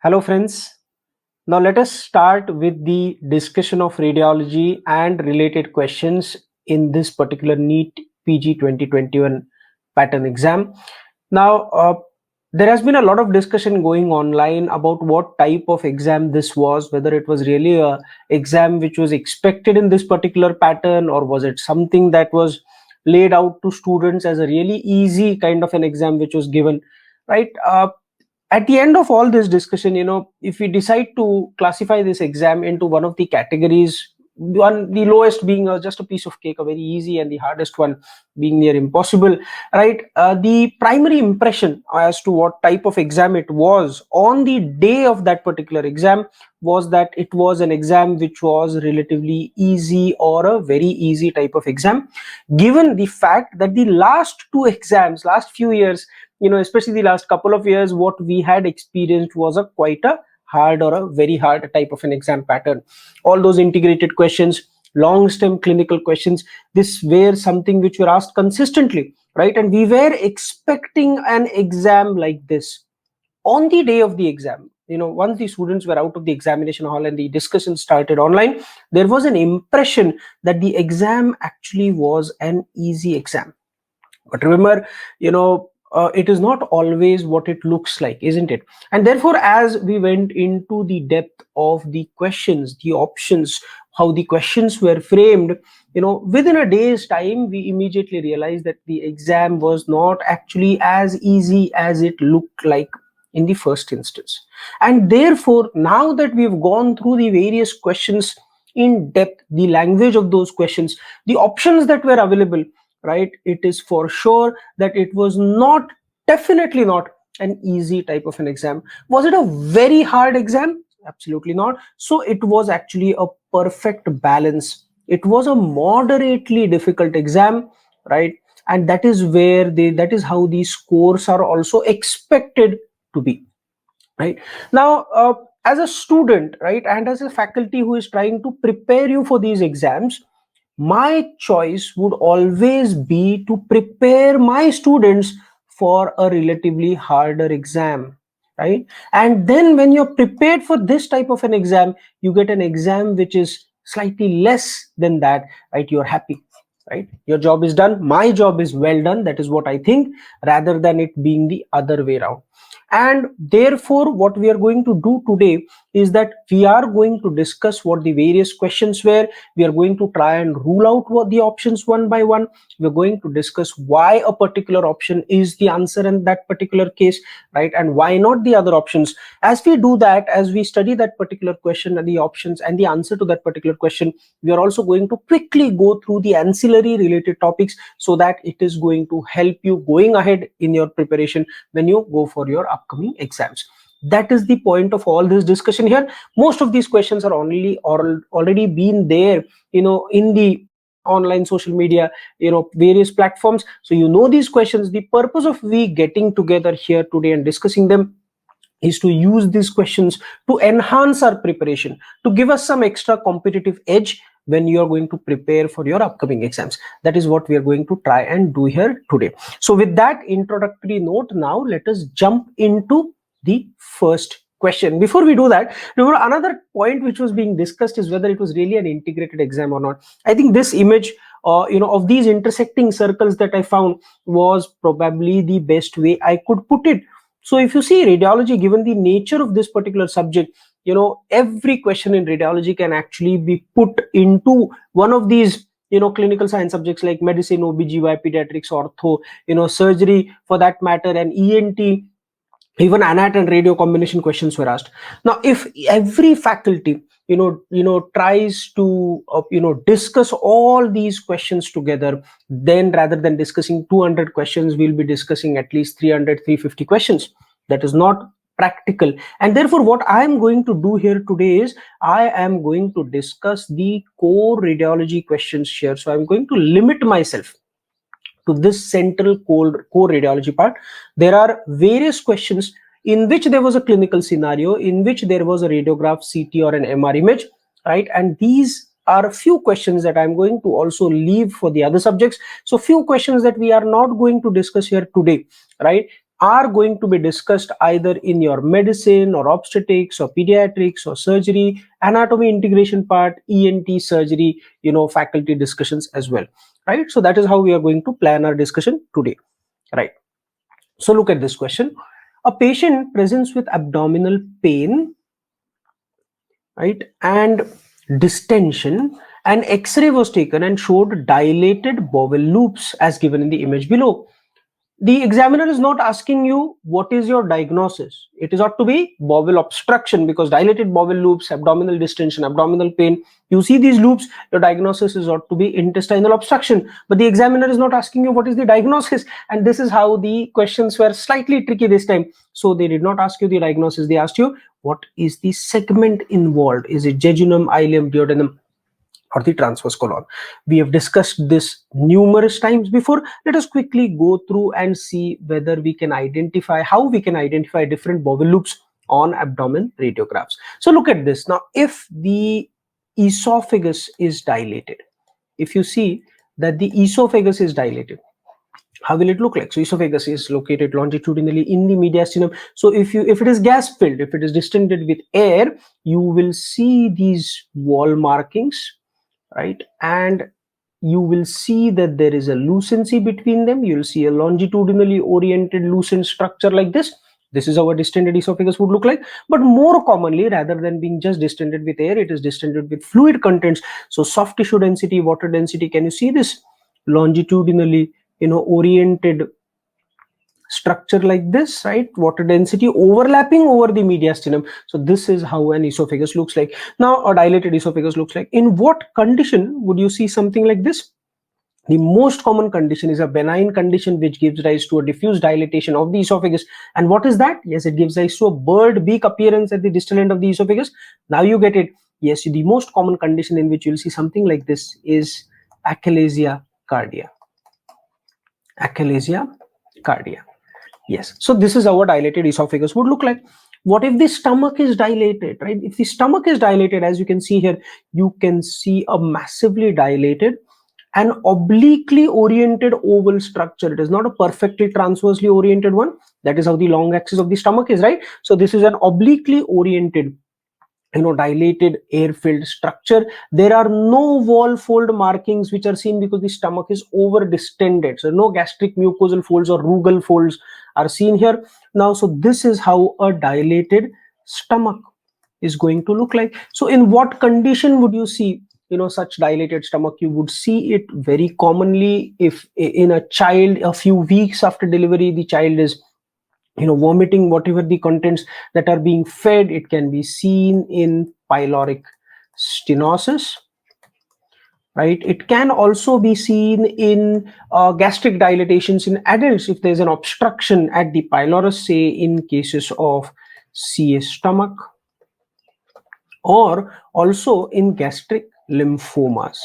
Hello friends. Now let us start with the discussion of radiology and related questions in this particular NEET PG 2021 pattern exam. Now there has been a lot of discussion going online about what type of exam this was, whether it was really a exam which was expected in this particular pattern, or was it something that was laid out to students as a really easy kind of an exam which was given, right? At the end of all this discussion, if we decide to classify this exam into one of the categories, the lowest being just a piece of cake, a very easy, and the hardest one being near impossible, right? The primary impression as to what type of exam it was on the day of that particular exam was that it was an exam which was relatively easy, or a very easy type of exam, given the fact that the last two exams, last few years, especially the last couple of years, what we had experienced was quite a hard, or a very hard type of an exam pattern. All those integrated questions, long stem clinical questions, this were something which were asked consistently, right? And we were expecting an exam like this on the day of the exam. Once the students were out of the examination hall and the discussion started online, there was an impression that the exam actually was an easy exam. But remember, it is not always what it looks like, isn't it? And therefore, as we went into the depth of the questions, the options, how the questions were framed, within a day's time, we immediately realized that the exam was not actually as easy as it looked like in the first instance. And therefore, now that we've gone through the various questions in depth, the language of those questions, the options that were available, right, it is for sure that it was not, definitely not, an easy type of an exam. Was it a very hard exam? Absolutely not. So it was actually a perfect balance. It was a moderately difficult exam, right? And that is where that is how these scores are also expected to be, right? Now as a student, right, and as a faculty who is trying to prepare you for these exams, my choice would always be to prepare my students for a relatively harder exam, right? And then when you're prepared for this type of an exam, you get an exam which is slightly less than that, right? You're happy, right? Your job is done, my job is well done. That is what I think, rather than it being the other way around. And therefore, what we are going to do today is that we are going to discuss what the various questions were. We are going to try and rule out what the options one by one. We're going to discuss why a particular option is the answer in that particular case, right? And why not the other options. As we do that, as we study that particular question and the options and the answer to that particular question, we are also going to quickly go through the ancillary related topics, so that it is going to help you going ahead in your preparation when you go for your upcoming exams. That is the point of all this discussion here. Most of these questions are already been there, in the online social media, various platforms. So these questions. The purpose of we getting together here today and discussing them is to use these questions to enhance our preparation, to give us some extra competitive edge when you are going to prepare for your upcoming exams. That is what we are going to try and do here today. So with that introductory note, now let us jump into the first question. Before we do that, remember, another point which was being discussed is whether it was really an integrated exam or not. I think this image of these intersecting circles that I found was probably the best way I could put it. So if you see radiology, given the nature of this particular subject, every question in radiology can actually be put into one of these clinical science subjects like medicine, OBGY, pediatrics, ortho, surgery for that matter, and ENT. Even anat and radio combination questions were asked. Now if every faculty tries to discuss all these questions together, then rather than discussing 200 questions, we'll be discussing at least 300, 350 questions. That is not practical. And therefore, what I am going to do here today is I am going to discuss the core radiology questions here. So I'm going to limit myself to this central core radiology part. There are various questions in which there was a clinical scenario, in which there was a radiograph, CT, or an MR image, right? And these are a few questions that I'm going to also leave for the other subjects. So few questions that we are not going to discuss here today, right? are going to be discussed either in your medicine or obstetrics or pediatrics or surgery, anatomy integration part, ENT surgery, faculty discussions as well, right? So that is how we are going to plan our discussion today, right? So look at this question. A patient presents with abdominal pain, right, and distension. An X-ray was taken and showed dilated bowel loops as given in the image below. The examiner is not asking you what is your diagnosis. It is ought to be bowel obstruction, because dilated bowel loops, abdominal distension, abdominal pain, you see these loops, your diagnosis is ought to be intestinal obstruction. But the examiner is not asking you what is the diagnosis, and this is how the questions were slightly tricky this time. So they did not ask you the diagnosis, they asked you what is the segment involved. Is it jejunum, ileum, duodenum, or the transverse colon? We have discussed this numerous times before. Let us quickly go through and see whether we can identify, how we can identify different bowel loops on abdomen radiographs. So look at this. Now, if the esophagus is dilated, if you see that the esophagus is dilated, how will it look like? So esophagus is located longitudinally in the mediastinum. So if it is gas filled, if it is distended with air, you will see these wall markings, right? And you will see that there is a lucency between them. You will see a longitudinally oriented lucent structure like this. This is how a distended esophagus would look like. But more commonly, rather than being just distended with air, it is distended with fluid contents. So soft tissue density, water density, can you see this longitudinally oriented structure like this, right? Water density overlapping over the mediastinum. So this is how an esophagus looks like. Now a dilated esophagus looks like. In what condition would you see something like this? The most common condition is a benign condition which gives rise to a diffuse dilatation of the esophagus. And what is that? Yes, it gives rise to a bird beak appearance at the distal end of the esophagus. Now you get it. Yes, the most common condition in which you'll see something like this is achalasia cardia. Achalasia cardia. Yes, so this is how a dilated esophagus would look like. What if the stomach is dilated, right? If the stomach is dilated, as you can see here, you can see a massively dilated and obliquely oriented oval structure. It is not a perfectly transversely oriented one. That is how the long axis of the stomach is, right? So this is an obliquely oriented, dilated air-filled structure. There are no wall fold markings which are seen because the stomach is over distended. So no gastric mucosal folds or rugal folds are seen here. Now, so this is how a dilated stomach is going to look like. So in what condition would you see such dilated stomach? You would see it very commonly if in a child a few weeks after delivery, the child is vomiting whatever the contents that are being fed. It can be seen in pyloric stenosis, right? It can also be seen in gastric dilatations in adults if there's an obstruction at the pylorus, say in cases of CA stomach, or also in gastric lymphomas,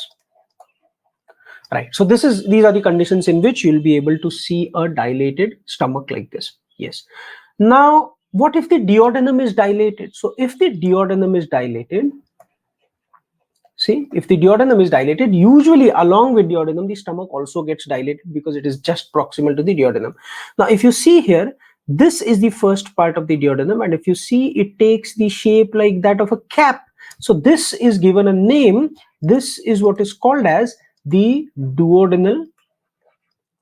right? So these are the conditions in which you'll be able to see a dilated stomach like this. Yes. Now, what if the duodenum is dilated? So if the duodenum is dilated, see, if the duodenum is dilated, usually along with duodenum, the stomach also gets dilated because it is just proximal to the duodenum. Now, if you see here, this is the first part of the duodenum, and if you see, it takes the shape like that of a cap. So this is given a name. This is what is called as the duodenal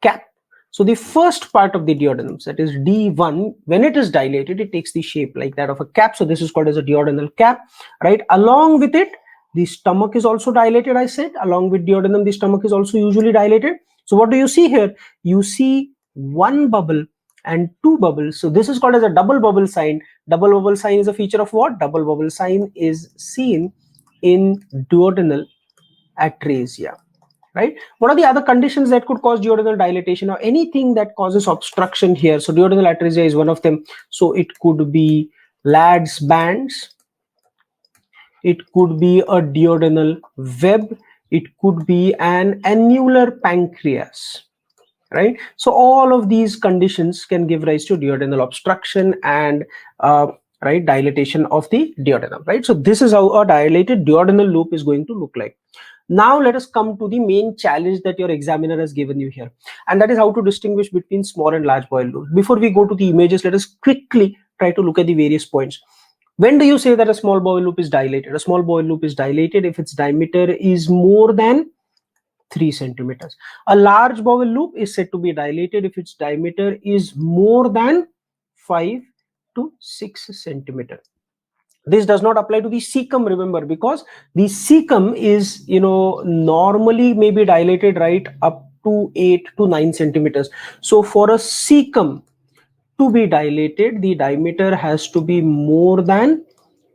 cap. So the first part of the duodenum, that is D1, when it is dilated, it takes the shape like that of a cap. So this is called as a duodenal cap, right? Along with it, the stomach is also dilated. I said along with duodenum, the stomach is also usually dilated. So what do you see here? You see one bubble and two bubbles. So this is called as a double bubble sign. Double bubble sign is a feature of what? Double bubble sign is seen in duodenal atresia. Right? What are the other conditions that could cause duodenal dilatation or anything that causes obstruction here? So duodenal atresia is one of them. So it could be Ladd's bands, it could be a duodenal web, it could be an annular pancreas, right? So all of these conditions can give rise to duodenal obstruction and right, dilatation of the duodenum, right? So this is how a dilated duodenal loop is going to look like. Now let us come to the main challenge that your examiner has given you here, and that is how to distinguish between small and large bowel loops. Before we go to the images, let us quickly try to look at the various points. When do you say that a small bowel loop is dilated? A small bowel loop is dilated if its diameter is more than 3 centimeters. A large bowel loop is said to be dilated if its diameter is more than 5 to 6 centimeters. This does not apply to the cecum, remember, because the cecum is, normally maybe dilated right up to 8 to 9 centimeters. So for a cecum to be dilated, the diameter has to be more than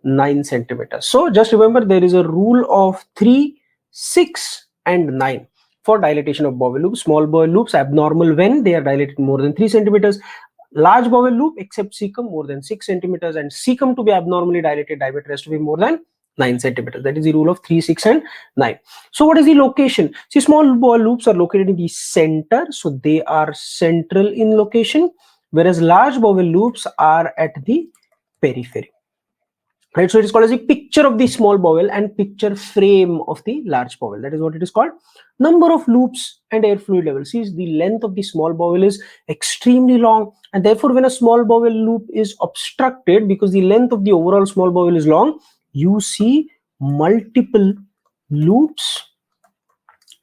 9 centimeters. So just remember, there is a rule of 3, 6 and 9 for dilatation of bowel loops. Small bowel loops abnormal when they are dilated more than 3 centimeters. Large bowel loop except cecum more than 6 centimeters, and cecum to be abnormally dilated, diameter has to be more than 9 centimeters. That is the rule of 3, 6 and 9. So what is the location? See, small bowel loops are located in the center, so they are central in location, whereas large bowel loops are at the periphery. Right, so it is called as a picture of the small bowel and picture frame of the large bowel. That is what it is called. Number of loops and air fluid levels. See, the length of the small bowel is extremely long, and therefore when a small bowel loop is obstructed, because the length of the overall small bowel is long, you see multiple loops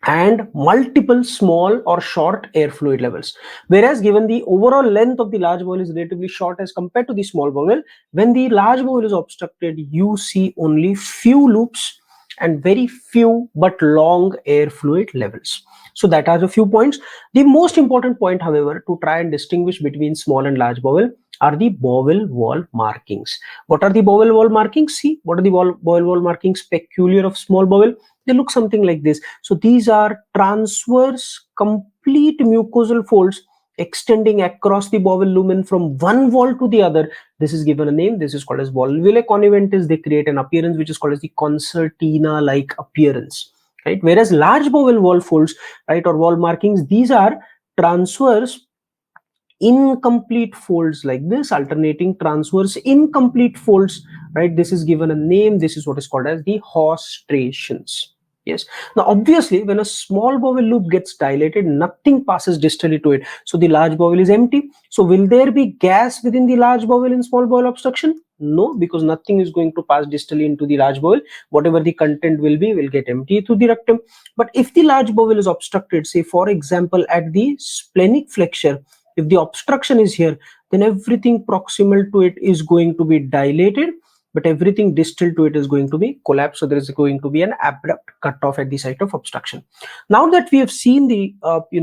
and multiple small or short air fluid levels. Whereas given the overall length of the large bowel is relatively short as compared to the small bowel, when the large bowel is obstructed, you see only few loops and very few but long air fluid levels. So that are the few points. The most important point, however, to try and distinguish between small and large bowel are the bowel wall markings. What are the bowel wall markings? See, what are the bowel wall markings peculiar of small bowel? They look something like this. So these are transverse complete mucosal folds extending across the bowel lumen from one wall to the other. This is given a name. This is called as volvulae conniventis. They create an appearance which is called as the concertina like appearance, right? Whereas large bowel wall folds, right, or wall markings, these are transverse incomplete folds like this, alternating transverse incomplete folds, right? This is given a name. This is what is called as the horstrations. Yes. Now, obviously, when a small bowel loop gets dilated, nothing passes distally to it. So the large bowel is empty. So will there be gas within the large bowel in small bowel obstruction? No, because nothing is going to pass distally into the large bowel. Whatever the content will be will get empty through the rectum. But if the large bowel is obstructed, say for example at the splenic flexure, if the obstruction is here, then everything proximal to it is going to be dilated, but everything distal to it is going to be collapsed. So there is going to be an abrupt cutoff at the site of obstruction. Now that we have seen the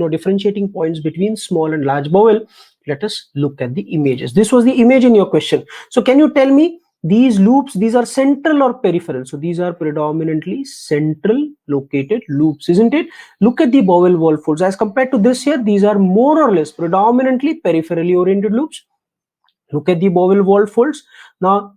differentiating points between small and large bowel, let us look at the images. This was the image in your question. So can you tell me, these loops, these are central or peripheral? So these are predominantly central located loops, isn't it? Look at the bowel wall folds. As compared to this here, these are more or less predominantly peripherally oriented loops. Look at the bowel wall folds. Now,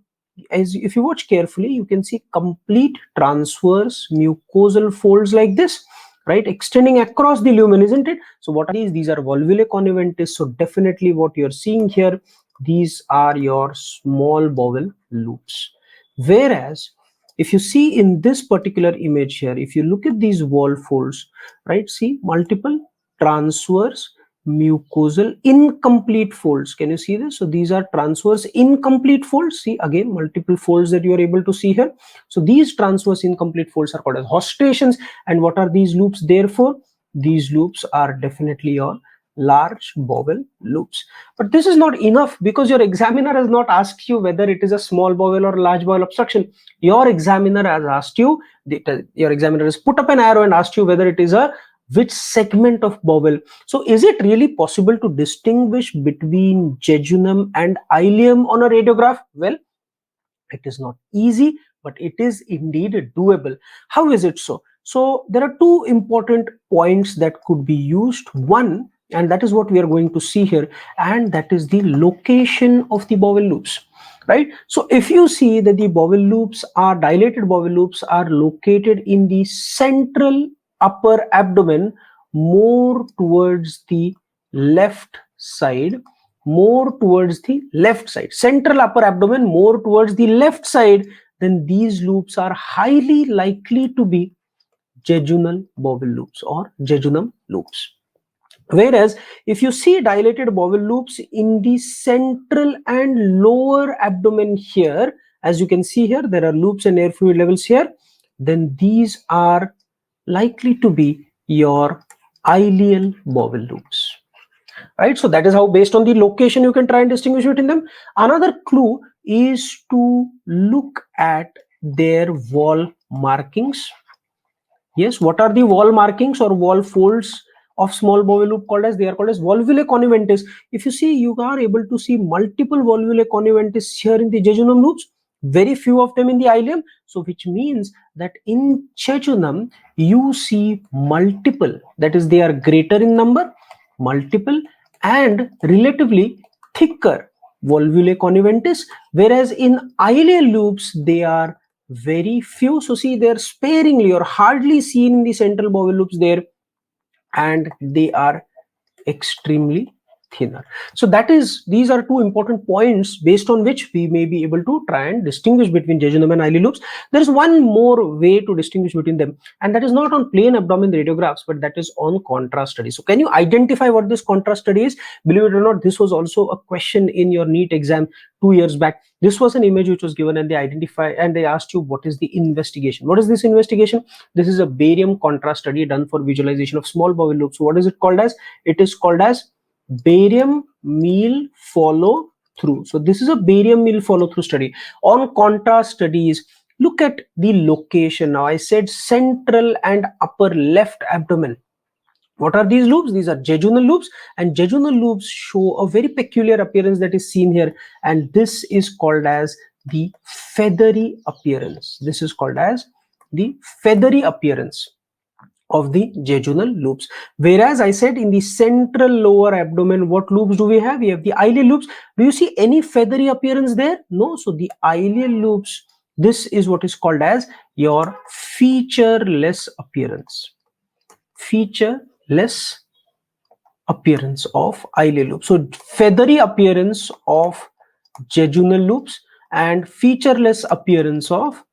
if you watch carefully, you can see complete transverse mucosal folds like this, right, extending across the lumen, isn't it? So what are these? These are volvulae conniventis. So definitely what you're seeing here, these are your small bowel loops. Whereas if you see in this particular image here, if you look at these wall folds, right, see multiple transverse mucosal incomplete folds. Can you see this? So these are transverse incomplete folds. See again, multiple folds that you are able to see here. So these transverse incomplete folds are called as horstrations. And what are these loops? Therefore, these loops are definitely your large bowel loops. But this is not enough, because your examiner has not asked you whether it is a small bowel or large bowel obstruction. Your examiner has asked you, your examiner has put up an arrow and asked you whether it is a which segment of bowel. So is it really possible to distinguish between jejunum and ileum on a radiograph? Well, it is not easy, but it is indeed doable. How is it so? So there are two important points that could be used. One, and that is what we are going to see here, and that is the location of the bowel loops, right? So if you see that the bowel loops are dilated, bowel loops are located in the central upper abdomen, more towards the left side, central upper abdomen more towards the left side, then these loops are highly likely to be jejunal bowel loops or jejunum loops. Whereas if you see dilated bowel loops in the central and lower abdomen here, as you can see here, there are loops and air fluid levels here, then these are likely to be your ileal bowel loops. Right, so that is how, based on the location, you can try and distinguish between them. Another clue is to look at their wall markings. Yes, what are the wall markings or wall folds of small bowel loop called as? They are called as volvulae conniventis. If you see, you are able to see multiple volvulae conniventis here in the jejunum loops, very few of them in the ileum. So which means that in jejunum you see multiple, that is, they are greater in number, multiple and relatively thicker volvulae conniventis, whereas in ileal loops they are very few. So see, they're sparingly or hardly seen in the central bowel loops there, and they are extremely thinner. So that is, these are two important points based on which we may be able to try and distinguish between jejunum and ileal loops. There is one more way to distinguish between them, and that is not on plain abdomen radiographs, but that is on contrast study. So can you identify what this contrast study is? Believe it or not, this was also a question in your NEET exam 2 years back. This was an image which was given, and they asked you what is the investigation. What is this investigation? This is a barium contrast study done for visualization of small bowel loops. So what is it called as? It is called as barium meal follow through. So this is a barium meal follow through study. On contrast studies, look at the location. Now I said central and upper left abdomen. What are these loops? These are jejunal loops, and jejunal loops show a very peculiar appearance that is seen here, and this is called as the feathery appearance. This is called as the feathery appearance of the jejunal loops. Whereas I said in the central lower abdomen, what loops do we have? We have the ileal loops. Do you see any feathery appearance there? No. So the ileal loops, this is what is called as your featureless appearance. Featureless appearance of ileal loops. So feathery appearance of jejunal loops and featureless appearance of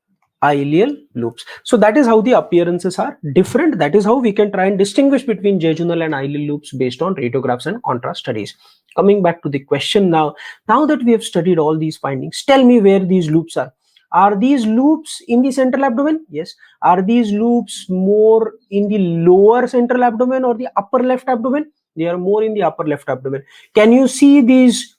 ileal loops. So that is how the appearances are different. That is how we can try and distinguish between jejunal and ileal loops based on radiographs and contrast studies. Coming back to the question now that we have studied all these findings, tell me where these loops are. Are these loops in the central abdomen? Yes. Are these loops more in the lower central abdomen or the upper left abdomen? They are more in the upper left abdomen. Can you see these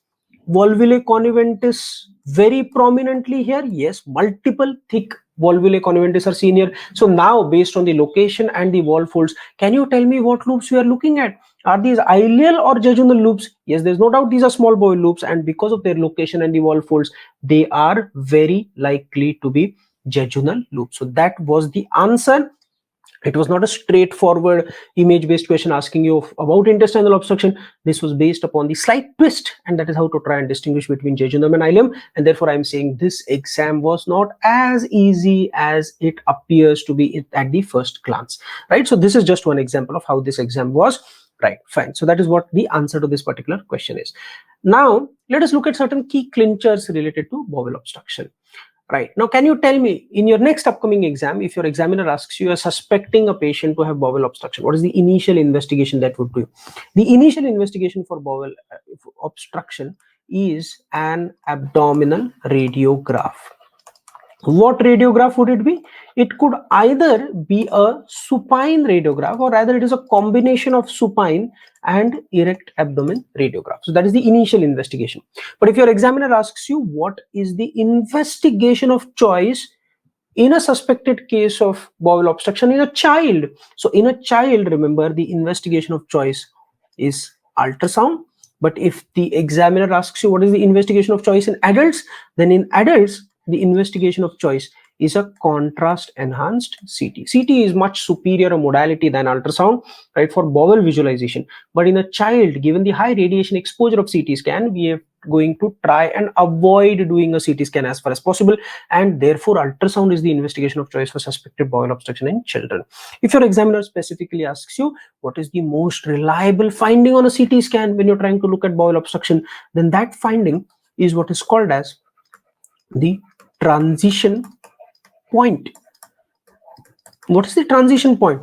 volvulae conniventis very prominently here? Yes, multiple thick volvulae conniventis are seen here. So now, based on the location and the wall folds, can you tell me what loops we are looking at? Are these ileal or jejunal loops? Yes, there's no doubt these are small bowel loops, and because of their location and the wall folds, they are very likely to be jejunal loops. So that was the answer. It was not a straightforward image-based question asking you about intestinal obstruction. This was based upon the slight twist, and that is how to try and distinguish between jejunum and ileum. And therefore, I'm saying this exam was not as easy as it appears to be at the first glance, right? So this is just one example of how this exam was, right? Fine. So that is what the answer to this particular question is. Now, let us look at certain key clinchers related to bowel obstruction. Right. Now, can you tell me, in your next upcoming exam, if your examiner asks you, are suspecting a patient to have bowel obstruction, what is the initial investigation that would do? The initial investigation for bowel obstruction is an abdominal radiograph. What radiograph would it be? It could either be a supine radiograph, or rather it is a combination of supine and erect abdomen radiograph. So that is the initial investigation. But if your examiner asks you what is the investigation of choice in a suspected case of bowel obstruction in a child, so in a child, remember, the investigation of choice is ultrasound. But if the examiner asks you what is the investigation of choice in adults, then in adults the investigation of choice is a contrast enhanced CT. CT is much superior a modality than ultrasound, right, for bowel visualization. But in a child, given the high radiation exposure of CT scan, we are going to try and avoid doing a CT scan as far as possible, and therefore ultrasound is the investigation of choice for suspected bowel obstruction in children. If your examiner specifically asks you what is the most reliable finding on a CT scan when you're trying to look at bowel obstruction, then that finding is what is called as the transition point. What is the transition point?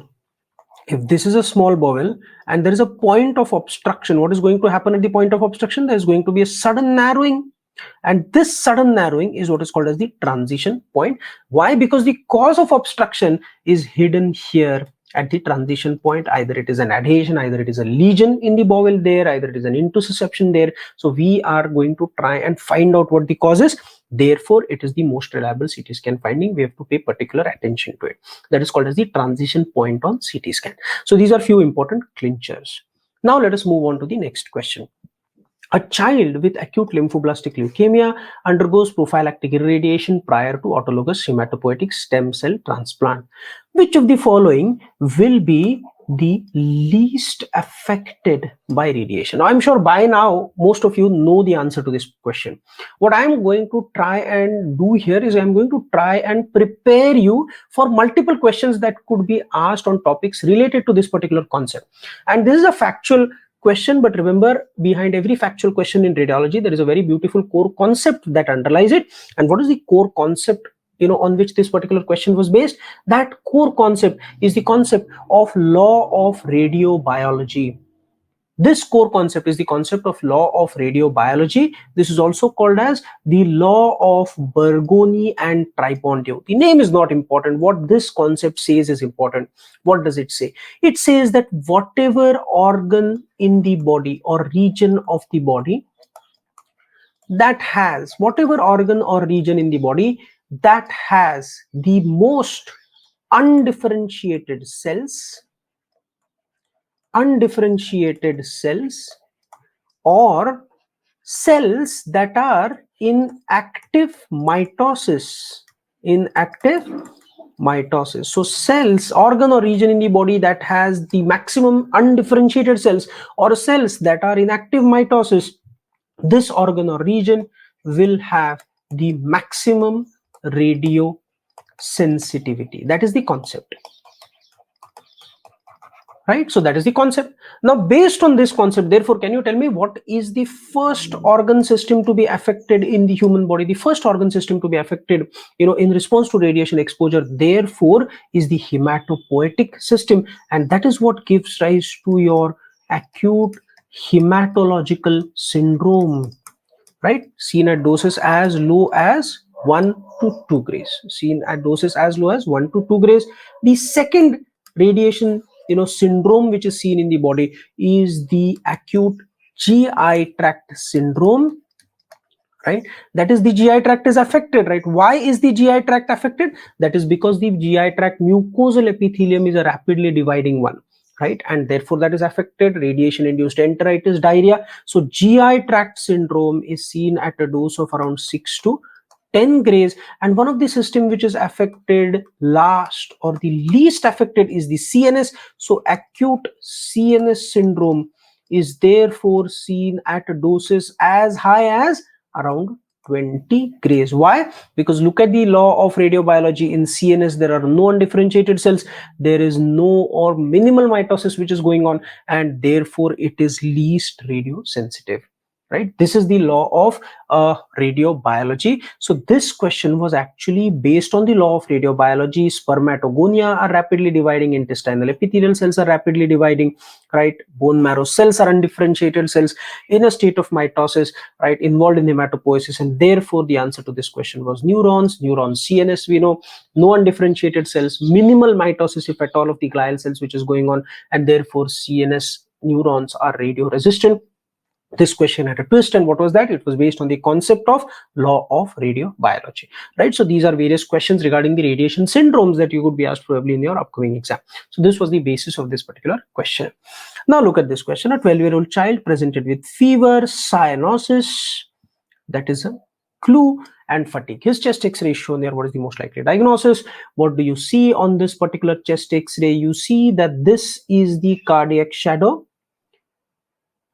If this is a small bowel and there is a point of obstruction, what is going to happen at the point of obstruction? There is going to be a sudden narrowing, and this sudden narrowing is what is called as the transition point. Why? Because the cause of obstruction is hidden here at the transition point. Either it is an adhesion, either it is a lesion in the bowel there, either it is an intussusception there. So we are going to try and find out what the cause is. Therefore, it is the most reliable CT scan finding. We have to pay particular attention to it. That is called as the transition point on CT scan. So these are few important clinchers. Now let us move on to the next question. A child with acute lymphoblastic leukemia undergoes prophylactic irradiation prior to autologous hematopoietic stem cell transplant. Which of the following will be the least affected by radiation? Now, I'm sure by now most of you know the answer to this question. What I'm going to try and do here is I'm going to try and prepare you for multiple questions that could be asked on topics related to this particular concept. And this is a factual question, but remember, behind every factual question in radiology there is a very beautiful core concept that underlies it. And what is the core concept on which this particular question was based? That core concept is the concept of law of radiobiology. This core concept is the concept of law of radiobiology. This is also called as the law of Bergoni and Tripondio. The name is not important. What this concept says is important. What does it say? It says that whatever organ in the body or region of the body that has, whatever organ or region in the body that has the most undifferentiated cells, or cells that are in active mitosis. So cells, organ or region in the body that has the maximum undifferentiated cells, or cells that are in active mitosis, this organ or region will have the maximum radio sensitivity. That is the concept. Right? So that is the concept. Now, based on this concept, therefore, can you tell me what is the first organ system to be affected in the human body? The first organ system to be affected, in response to radiation exposure, therefore, is the hematopoietic system. And that is what gives rise to your acute hematological syndrome, right? Seen at doses as low as 1 to 2 grays. Seen at doses as low as 1 to 2 grays. The second radiation syndrome which is seen in the body is the acute GI tract syndrome, right? That is, the GI tract is affected, right? Why is the GI tract affected? That is because the GI tract mucosal epithelium is a rapidly dividing one, right? And therefore that is affected. Radiation induced enteritis, diarrhea. So GI tract syndrome is seen at a dose of around 6 to 10 grays. And one of the system which is affected last or the least affected is the CNS. So acute CNS syndrome is therefore seen at doses as high as around 20 grays. Why? Because look at the law of radiobiology. In CNS there are no undifferentiated cells, there is no or minimal mitosis which is going on, and therefore it is least radio sensitive. Right? This is the law of radiobiology. So this question was actually based on the law of radiobiology. Spermatogonia are rapidly dividing, intestinal epithelial cells are rapidly dividing, right? Bone marrow cells are undifferentiated cells in a state of mitosis, right, involved in hematopoiesis, and therefore the answer to this question was neurons. CNS, we know, no undifferentiated cells, minimal mitosis if at all of the glial cells which is going on, and therefore CNS neurons are radio resistant. This question had a twist, and what was that? It was based on the concept of law of radiobiology, right? So these are various questions regarding the radiation syndromes that you could be asked probably in your upcoming exam. So this was the basis of this particular question. Now look at this question. A 12-year-old child presented with fever, cyanosis, that is a clue, and fatigue. His chest x-ray is shown there. What is the most likely diagnosis? What do you see on this particular chest x-ray? You see that this is the cardiac shadow,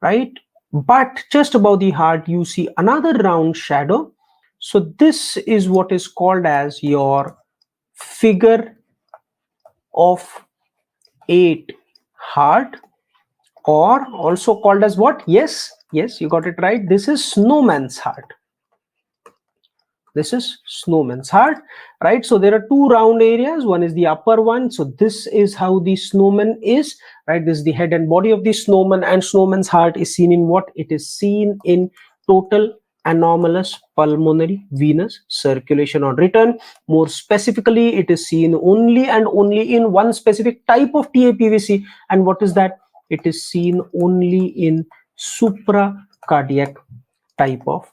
right? But just above the heart you see another round shadow. So this is what is called as your figure of 8 heart, or also called as what? Yes, you got it right. This is snowman's heart. This is snowman's heart, right? So there are two round areas. One is the upper one. So this is how the snowman is, right? This is the head and body of the snowman, and snowman's heart is seen in what? It is seen in total anomalous pulmonary venous circulation on return. More specifically, it is seen only and only in one specific type of TAPVC. And what is that? It is seen only in supracardiac type of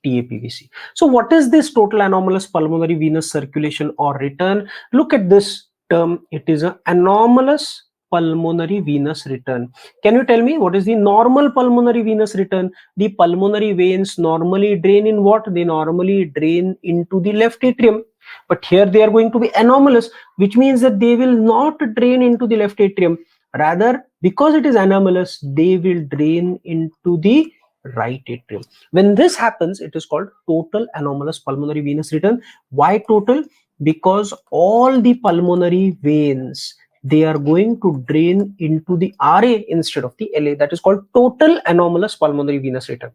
TAPVC. So what is this total anomalous pulmonary venous circulation or return? Look at this term. It is an anomalous pulmonary venous return. Can you tell me what is the normal pulmonary venous return? The pulmonary veins normally drain in what? They normally drain into the left atrium. But here they are going to be anomalous, which means that they will not drain into the left atrium. Rather, because it is anomalous, they will drain into the right atrium. When this happens, it is called total anomalous pulmonary venous return. Why total? Because all the pulmonary veins, they are going to drain into the RA instead of the LA. That is called total anomalous pulmonary venous return.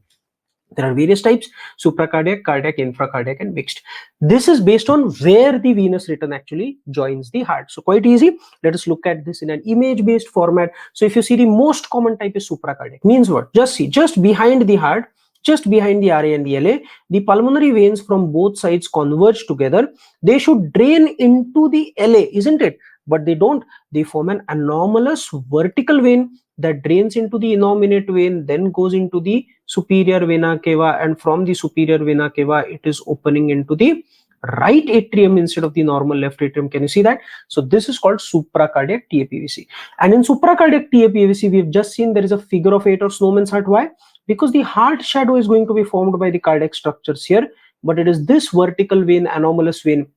There are various types: supracardiac, cardiac, infracardiac, and mixed. This is based on where the venous return actually joins the heart. So quite easy. Let us look at this in an image-based format. So if you see, the most common type is supracardiac. Means what? Just see, just behind the heart, just behind the RA and the LA, the pulmonary veins from both sides converge together. They should drain into the LA, isn't it? But they don't. They form an anomalous vertical vein that drains into the innominate vein, then goes into the superior vena cava, and from the superior vena cava, it is opening into the right atrium instead of the normal left atrium. Can you see that? So this is called supracardiac TAPVC. And in supracardiac TAPVC, we've just seen there is a figure of 8 or snowman's heart. Why? Because the heart shadow is going to be formed by the cardiac structures here, but it is this vertical vein, anomalous vein,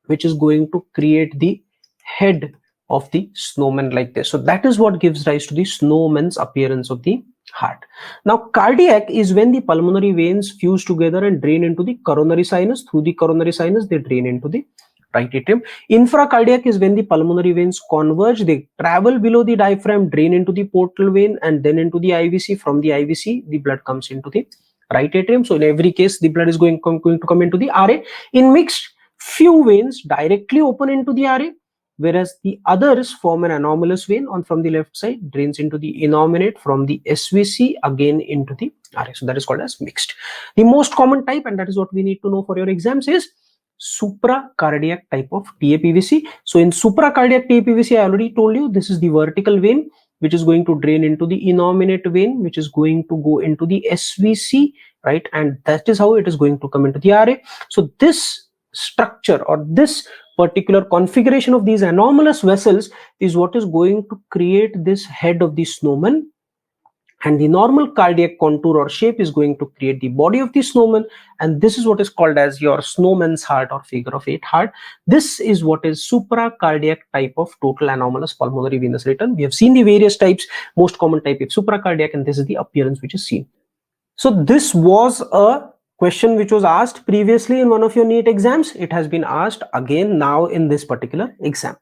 which is going to create the head of the snowman like this. So that is what gives rise to the snowman's appearance of the heart. Now cardiac is when the pulmonary veins fuse together and drain into the coronary sinus. Through the coronary sinus, they drain into the right atrium. Infracardiac is when the pulmonary veins converge, they travel below the diaphragm, drain into the portal vein, and then into the IVC. From the IVC, the blood comes into the right atrium. So in every case, the blood is going to come into the RA. In mixed, few veins directly open into the RA, whereas the others form an anomalous vein on from the left side, drains into the innominate, from the SVC again into the RA. So that is called as mixed. The most common type, and that is what we need to know for your exams, is supracardiac type of TAPVC. So in supracardiac TAPVC, I already told you, this is the vertical vein which is going to drain into the innominate vein, which is going to go into the SVC, right? And that is how it is going to come into the RA. So this structure or this particular configuration of these anomalous vessels is what is going to create this head of the snowman, and the normal cardiac contour or shape is going to create the body of the snowman, and this is what is called as your snowman's heart or figure of 8 heart. This is what is supracardiac type of total anomalous pulmonary venous return. We have seen the various types. Most common type is supracardiac, and this is the appearance which is seen. So this was a question which was asked previously in one of your NEET exams. It has been asked again now in this particular exam.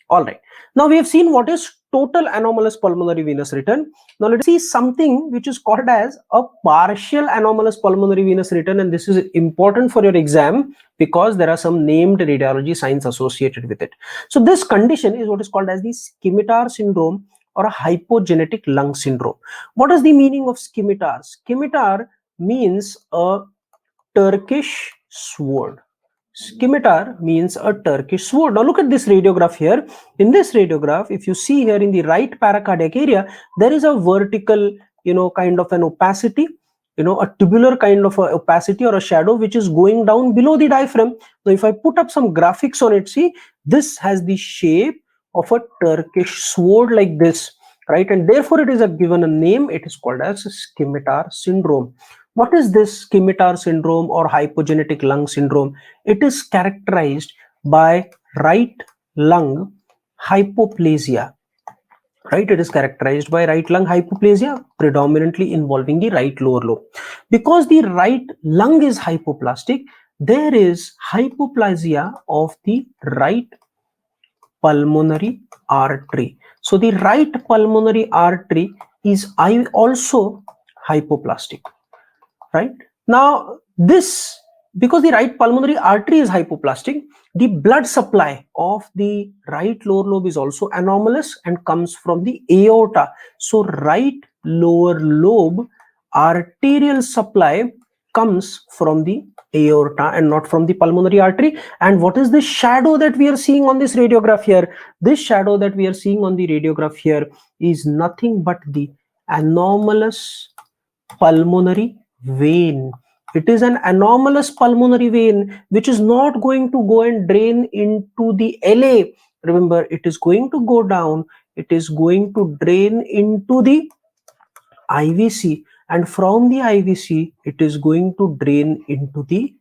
All right. Now we have seen what is total anomalous pulmonary venous return. Now let's see something which is called as a partial anomalous pulmonary venous return, and this is important for your exam because there are some named radiology signs associated with it. So this condition is what is called as the scimitar syndrome or a hypogenetic lung syndrome. What is the meaning of scimitar? Scimitar means a Turkish sword. Scimitar means a Turkish sword. Now look at this radiograph here. In this radiograph, if you see here in the right paracardiac area, there is a vertical, kind of an opacity, a tubular kind of a opacity or a shadow which is going down below the diaphragm. Now if I put up some graphics on it, see, this has the shape of a Turkish sword like this, right? And therefore it is given a name. It is called as scimitar syndrome. What is this scimitar syndrome or hypogenetic lung syndrome? It is characterized by right lung hypoplasia. Right? It is characterized by right lung hypoplasia, predominantly involving the right lower lobe. Because the right lung is hypoplastic, there is hypoplasia of the right pulmonary artery. So the right pulmonary artery is also hypoplastic. Right? Now this because the right pulmonary artery is hypoplastic, the blood supply of the right lower lobe is also anomalous and comes from the aorta. So right lower lobe arterial supply comes from the aorta and not from the pulmonary artery. And what is the shadow that we are seeing on this radiograph here? This shadow that we are seeing on the radiograph here is nothing but the anomalous pulmonary vein. It is an anomalous pulmonary vein which is not going to go and drain into the LA. Remember, it is going to go down, it is going to drain into the IVC, and from the IVC it is going to drain into the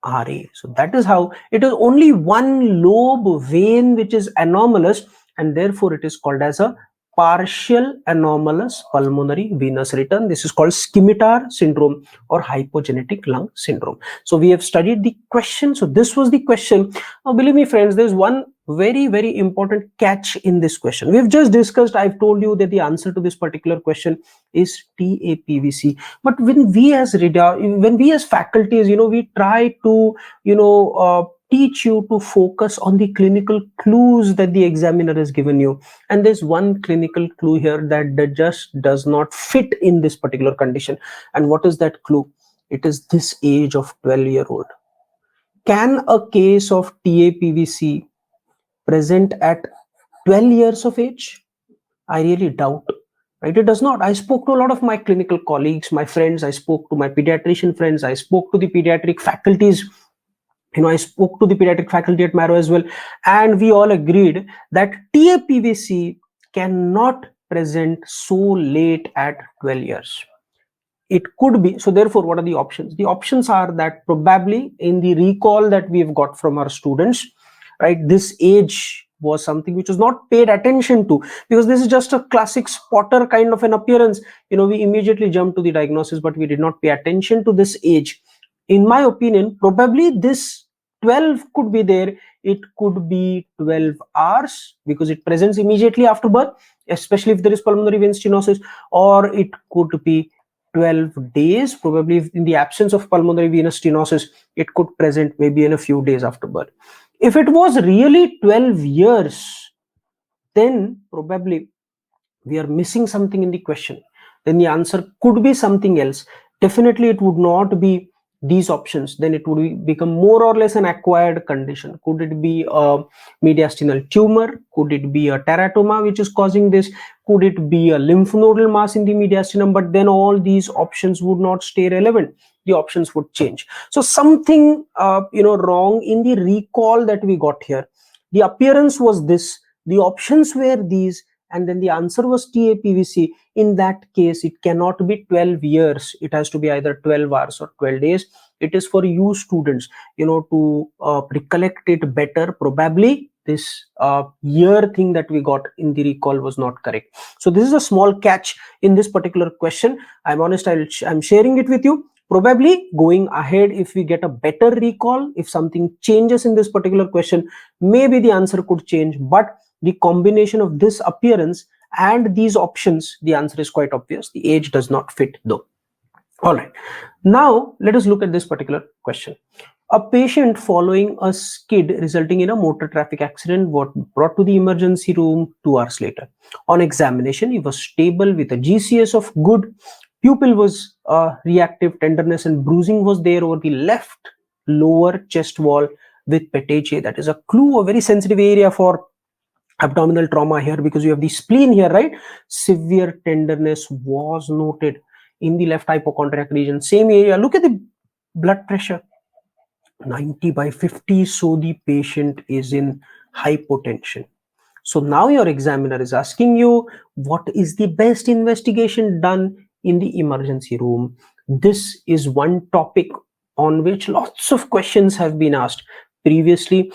RA. So that is how it is only one lobe vein which is anomalous, and therefore it is called as a partial anomalous pulmonary venous return. This is called scimitar syndrome or hypogenetic lung syndrome. So we have studied the question. So this was the question. Now believe me friends, there's one very important catch in this question. We've just discussed, I've told you that the answer to this particular question is TAPVC. But when we as faculties, we try to teach you to focus on the clinical clues that the examiner has given you, and there's one clinical clue here that just does not fit in this particular condition. And what is that clue? It is this age of 12-year-old. Can a case of TAPVC present at 12 years of age? I really doubt, right? It does not. I spoke to a lot of my clinical colleagues, my friends, I spoke to my pediatrician friends, I spoke to the pediatric faculties, I spoke to the pediatric faculty at Marrow as well, and we all agreed that TAPVC cannot present so late at 12 years. It could be. So therefore, what are the options? The options are that probably in the recall that we've got from our students, right, this age was something which was not paid attention to, because this is just a classic spotter kind of an appearance. We immediately jump to the diagnosis, but we did not pay attention to this age. In my opinion, probably this 12 could be there. It could be 12 hours because it presents immediately after birth, especially if there is pulmonary vein stenosis, or it could be 12 days, probably in the absence of pulmonary venous stenosis, it could present maybe in a few days after birth. If it was really 12 years, then probably we are missing something in the question. Then the answer could be something else. Definitely it would not be these options. Then it would become more or less an acquired condition. Could it be a mediastinal tumor? Could it be a teratoma which is causing this? Could it be a lymph nodal mass in the mediastinum? But then all these options would not stay relevant. The options would change. So something wrong in the recall that we got here. The appearance was this, the options were these, and then the answer was TAPVC. In that case, it cannot be 12 years. It has to be either 12 hours or 12 days. It is for you students, to recollect it better. Probably this year thing that we got in the recall was not correct. So this is a small catch in this particular question. I'm honest, I'm sharing it with you. Probably going ahead, if we get a better recall, if something changes in this particular question, maybe the answer could change. But the combination of this appearance and these options, the answer is quite obvious. The age does not fit though. All right. Now let us look at this particular question. A patient following a skid resulting in a motor traffic accident was brought to the emergency room 2 hours later. On examination, he was stable with a GCS of good. Pupil was reactive, tenderness and bruising was there over the left lower chest wall with petechiae. That is a clue, a very sensitive area for abdominal trauma here, because you have the spleen here, right? Severe tenderness was noted in the left hypochondriac region, same area. Look at the blood pressure, 90/50. So the patient is in hypotension. So now your examiner is asking you, what is the best investigation done in the emergency room? This is one topic on which lots of questions have been asked previously.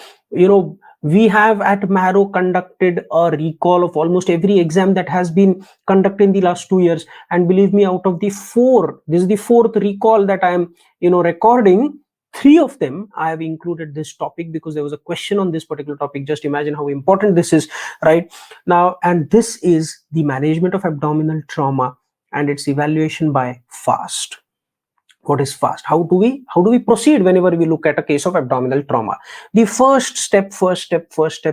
We have at Marrow conducted a recall of almost every exam that has been conducted in the last 2 years, and believe me, out of the 4, this is the 4th recall that I am recording. 3 of them I have included this topic because there was a question on this particular topic. Just imagine how important this is right now. And this is the management of abdominal trauma and its evaluation by FAST. What is fast? How do we proceed whenever we look at a case of abdominal trauma? The first step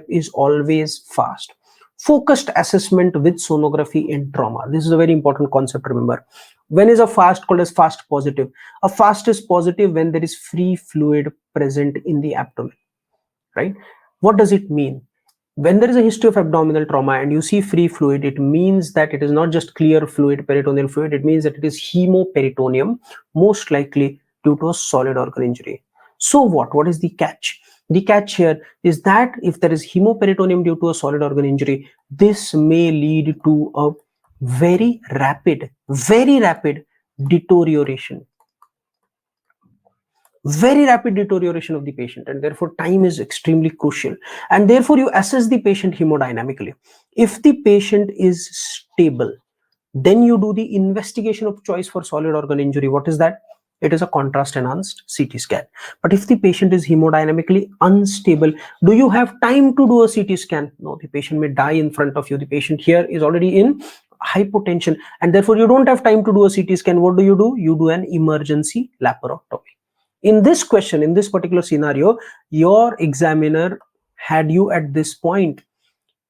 is always fast. Focused assessment with sonography in trauma. This is a very important concept. Remember, when is a fast called as fast positive? A fast is positive when there is free fluid present in the abdomen, right? What does it mean? When there is a history of abdominal trauma and you see free fluid, it means that it is not just clear fluid, peritoneal fluid. It means that it is hemoperitonium, most likely due to a solid organ injury. So what is the catch? The catch here is that if there is hemoperitonium due to a solid organ injury, this may lead to a very rapid deterioration of the patient, and therefore time is extremely crucial, and therefore you assess the patient hemodynamically. If the patient is stable, then you do the investigation of choice for solid organ injury. What is that? It is a contrast enhanced CT scan. But if the patient is hemodynamically unstable, do you have time to do a CT scan? No, the patient may die in front of you. The patient here is already in hypotension, and therefore you don't have time to do a CT scan. What do? You do an emergency laparotomy. In this question, in this particular scenario, your examiner had you at this point.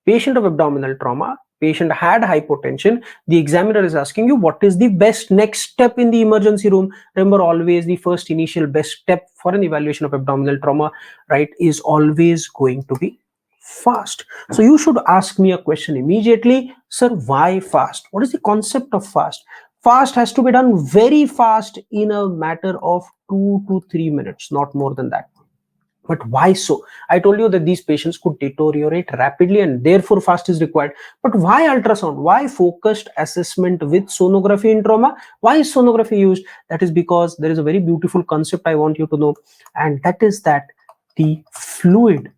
Patient of abdominal trauma, patient had hypotension. The examiner is asking you what is the best next step in the emergency room. Remember, always the first initial best step for an evaluation of abdominal trauma, right, is always going to be fast. So you should ask me a question immediately, sir, why fast? What is the concept of fast? Fast has to be done very fast in a matter of 2 to 3 minutes, not more than that. But why so? I told you that these patients could deteriorate rapidly and therefore fast is required. But why ultrasound? Why focused assessment with sonography in trauma? Why is sonography used? That is because there is a very beautiful concept I want you to know, and that is that the fluid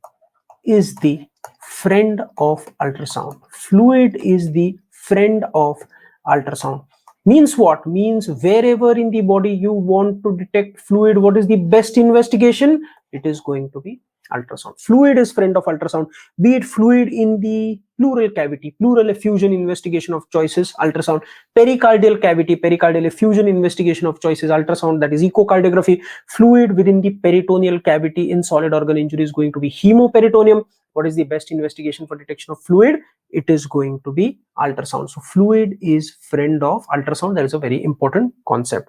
is the friend of ultrasound. Fluid is the friend of ultrasound. Means what? Means wherever in the body you want to detect fluid, what is the best investigation? It is going to be ultrasound. Fluid is friend of ultrasound. Be it fluid in the pleural cavity, pleural effusion investigation of choices, ultrasound. Pericardial cavity, pericardial effusion investigation of choices, ultrasound, that is echocardiography. Fluid within the peritoneal cavity in solid organ injury is going to be hemoperitonium. What is the best investigation for detection of fluid? It is going to be ultrasound. So fluid is friend of ultrasound. That is a very important concept.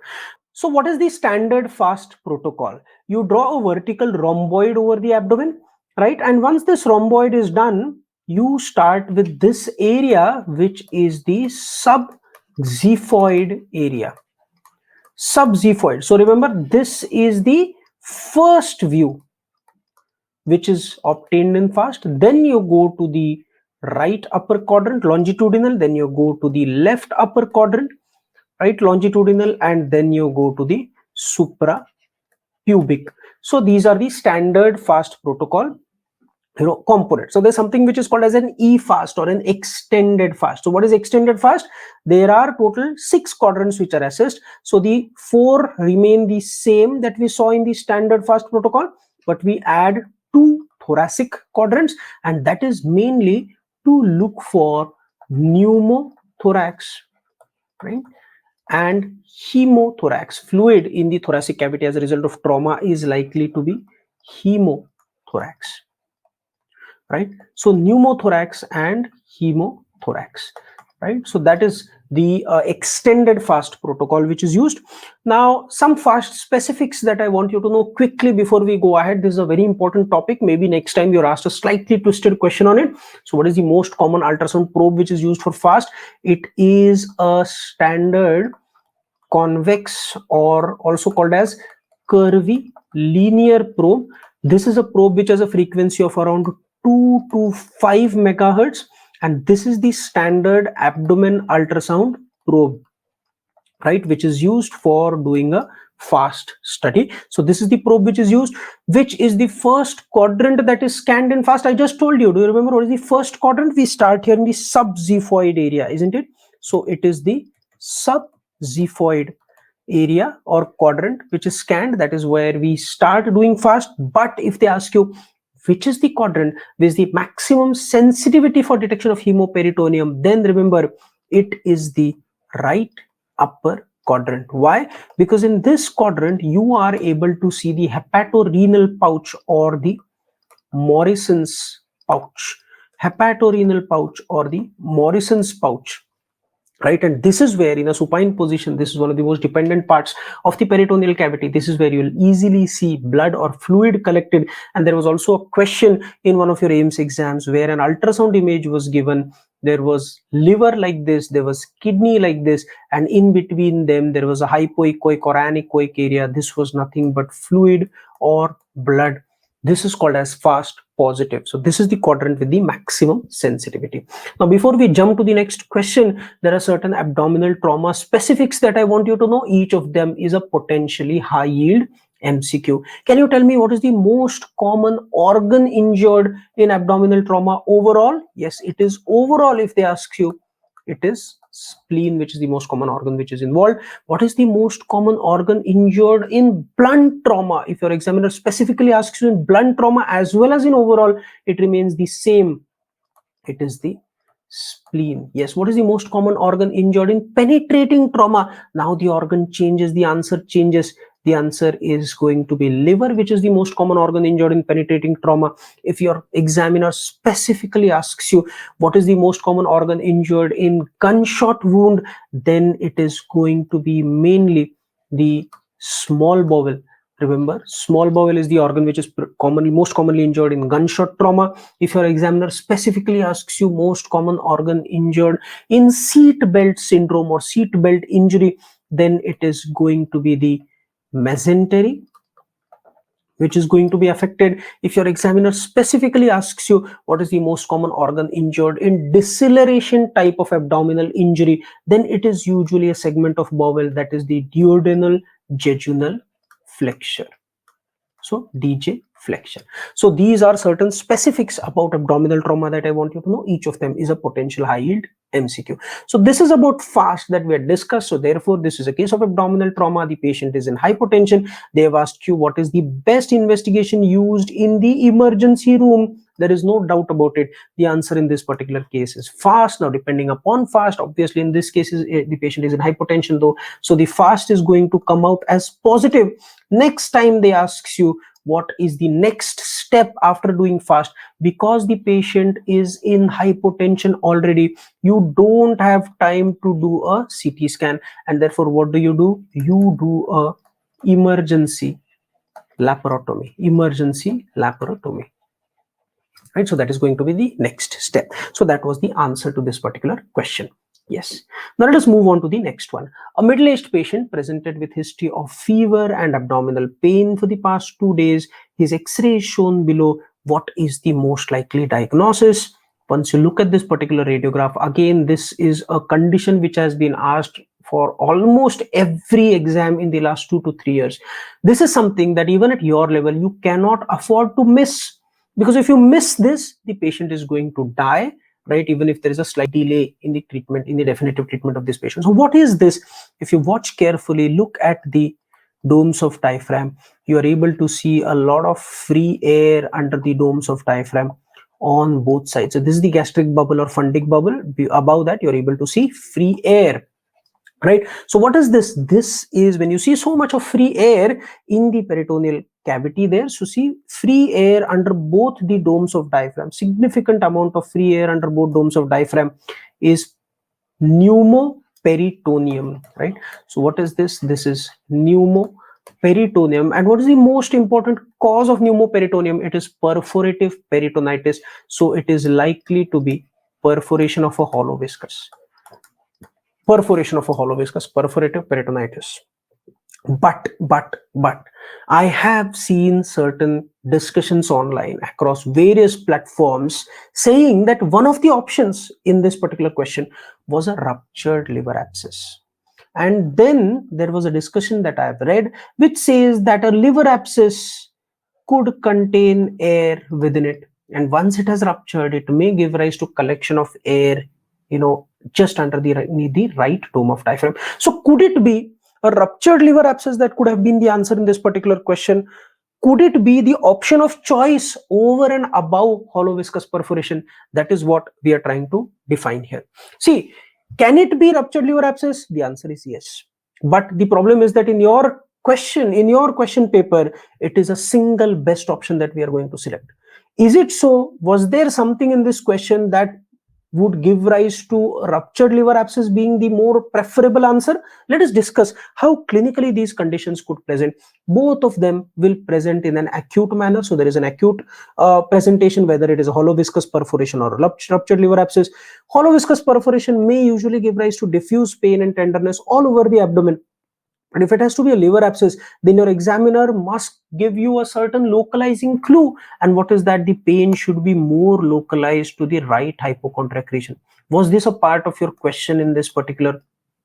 So what is the standard fast protocol? You draw a vertical rhomboid over the abdomen, right? And once this rhomboid is done, you start with this area, which is the subxiphoid area. Subxiphoid. So remember, this is the first view which is obtained in fast. Then you go to the right upper quadrant, longitudinal, then you go to the left upper quadrant, right, longitudinal, and then you go to the suprapubic. So these are the standard fast protocol component. So there's something which is called as an e-fast or an extended fast. So what is extended fast? There are total 6 quadrants which are assessed. So the 4 remain the same that we saw in the standard fast protocol, but we add 2 thoracic quadrants, and that is mainly to look for pneumothorax, right, and hemothorax. Fluid in the thoracic cavity as a result of trauma is likely to be hemothorax, right? So pneumothorax and hemothorax, right? So that is the extended fast protocol which is used. Now, some fast specifics that I want you to know quickly before we go ahead. This is a very important topic. Maybe next time you're asked a slightly twisted question on it. So what is the most common ultrasound probe which is used for fast? It is a standard convex, or also called as curvy linear probe. This is a probe which has a frequency of around 2 to 5 megahertz, and this is the standard abdomen ultrasound probe, right, which is used for doing a fast study. So this is the probe which is used. Which is the first quadrant that is scanned in fast? I just told you. Do you remember what is the first quadrant? We start here in the subxiphoid area, isn't it? So it is the subxiphoid area or quadrant which is scanned. That is where we start doing fast. But if they ask you which is the quadrant with the maximum sensitivity for detection of hemoperitonium, then remember, it is the right upper quadrant. Why? Because in this quadrant you are able to see the hepatorenal pouch or the Morrison's pouch. Hepatorenal pouch or the Morrison's pouch. Right, and this is where in a supine position, this is one of the most dependent parts of the peritoneal cavity. This is where you'll easily see blood or fluid collected. And there was also a question in one of your AIMS exams where an ultrasound image was given. There was liver like this, there was kidney like this, and in between them there was a hypoechoic or anechoic area. This was nothing but fluid or blood. This is called as fast positive. So this is the quadrant with the maximum sensitivity. Now, before we jump to the next question, there are certain abdominal trauma specifics that I want you to know. Each of them is a potentially high yield MCQ. Can you tell me what is the most common organ injured in abdominal trauma overall? Yes, it is overall. If they ask you, it is spleen, which is the most common organ which is involved. What is the most common organ injured in blunt trauma? If your examiner specifically asks you in blunt trauma as well as in overall, it remains the same. It is the spleen. Yes. What is the most common organ injured in penetrating trauma? Now the organ changes, the answer changes. The answer is going to be liver, which is the most common organ injured in penetrating trauma. If your examiner specifically asks you what is the most common organ injured in gunshot wound, then it is going to be mainly the small bowel. Remember, small bowel is the organ which is most commonly injured in gunshot trauma. If your examiner specifically asks you most common organ injured in seat belt syndrome or seat belt injury, then it is going to be the mesentery, which is going to be affected. If your examiner specifically asks you what is the most common organ injured in deceleration type of abdominal injury, then it is usually a segment of bowel, that is the duodenal jejunal flexure. So DJ flexure. So these are certain specifics about abdominal trauma that I want you to know. Each of them is a potential high yield MCQ. So this is about fast that we had discussed. So therefore, this is a case of abdominal trauma. The patient is in hypotension. They have asked you what is the best investigation used in the emergency room. There is no doubt about it. The answer in this particular case is fast. Now, depending upon fast, obviously in this case, the patient is in hypotension though. So the fast is going to come out as positive. Next time they ask you what is the next step after doing fast, because the patient is in hypotension already, you don't have time to do a CT scan, and therefore what do? You do a emergency laparotomy. Right, so that is going to be the next step. So that was the answer to this particular question. Yes. Now let us move on to the next one. A middle-aged patient presented with history of fever and abdominal pain for the past 2 days. His X-ray is shown below. What is the most likely diagnosis? Once you look at this particular radiograph, again, this is a condition which has been asked for almost every exam in the last 2 to 3 years. This is something that even at your level, you cannot afford to miss. Because if you miss this, the patient is going to die, right? Even if there is a slight delay in the treatment, in the definitive treatment of this patient. So what is this? If you watch carefully, look at the domes of diaphragm, you are able to see a lot of free air under the domes of diaphragm on both sides. So this is the gastric bubble or fundic bubble. Above that, you're able to see free air. Right. So what is this? This is when you see so much of free air in the peritoneal cavity there. So see free air under both the domes of diaphragm. Significant amount of free air under both domes of diaphragm is pneumoperitonium. Right. So what is this? This is pneumoperitonium. And what is the most important cause of pneumoperitonium? It is perforative peritonitis. So it is likely to be perforation of a hollow viscus. Perforative peritonitis. But I have seen certain discussions online across various platforms saying that one of the options in this particular question was a ruptured liver abscess. And then there was a discussion that I have read which says that a liver abscess could contain air within it, and once it has ruptured, it may give rise to collection of air, just under the right dome of diaphragm. So could it be a ruptured liver abscess that could have been the answer in this particular question? Could it be the option of choice over and above hollow viscous perforation? That is what we are trying to define here. See, can it be ruptured liver abscess? The answer is yes. But the problem is that in your question paper, it is a single best option that we are going to select. Is it so? Was there something in this question that would give rise to ruptured liver abscess being the more preferable answer? Let us discuss how clinically these conditions could present. Both of them will present in an acute manner. So there is an acute presentation, whether it is a hollow viscous perforation or ruptured liver abscess. Hollow viscous perforation may usually give rise to diffuse pain and tenderness all over the abdomen. And if it has to be a liver abscess, then your examiner must give you a certain localizing clue. And what is that? The pain should be more localized to the right hypochondriac region. Was this a part of your question in this particular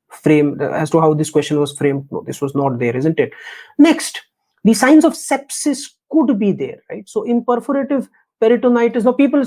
frame as to how this question was framed? No, this was not there, isn't it? Next, the signs of sepsis could be there, right? So in perforative peritonitis, now people,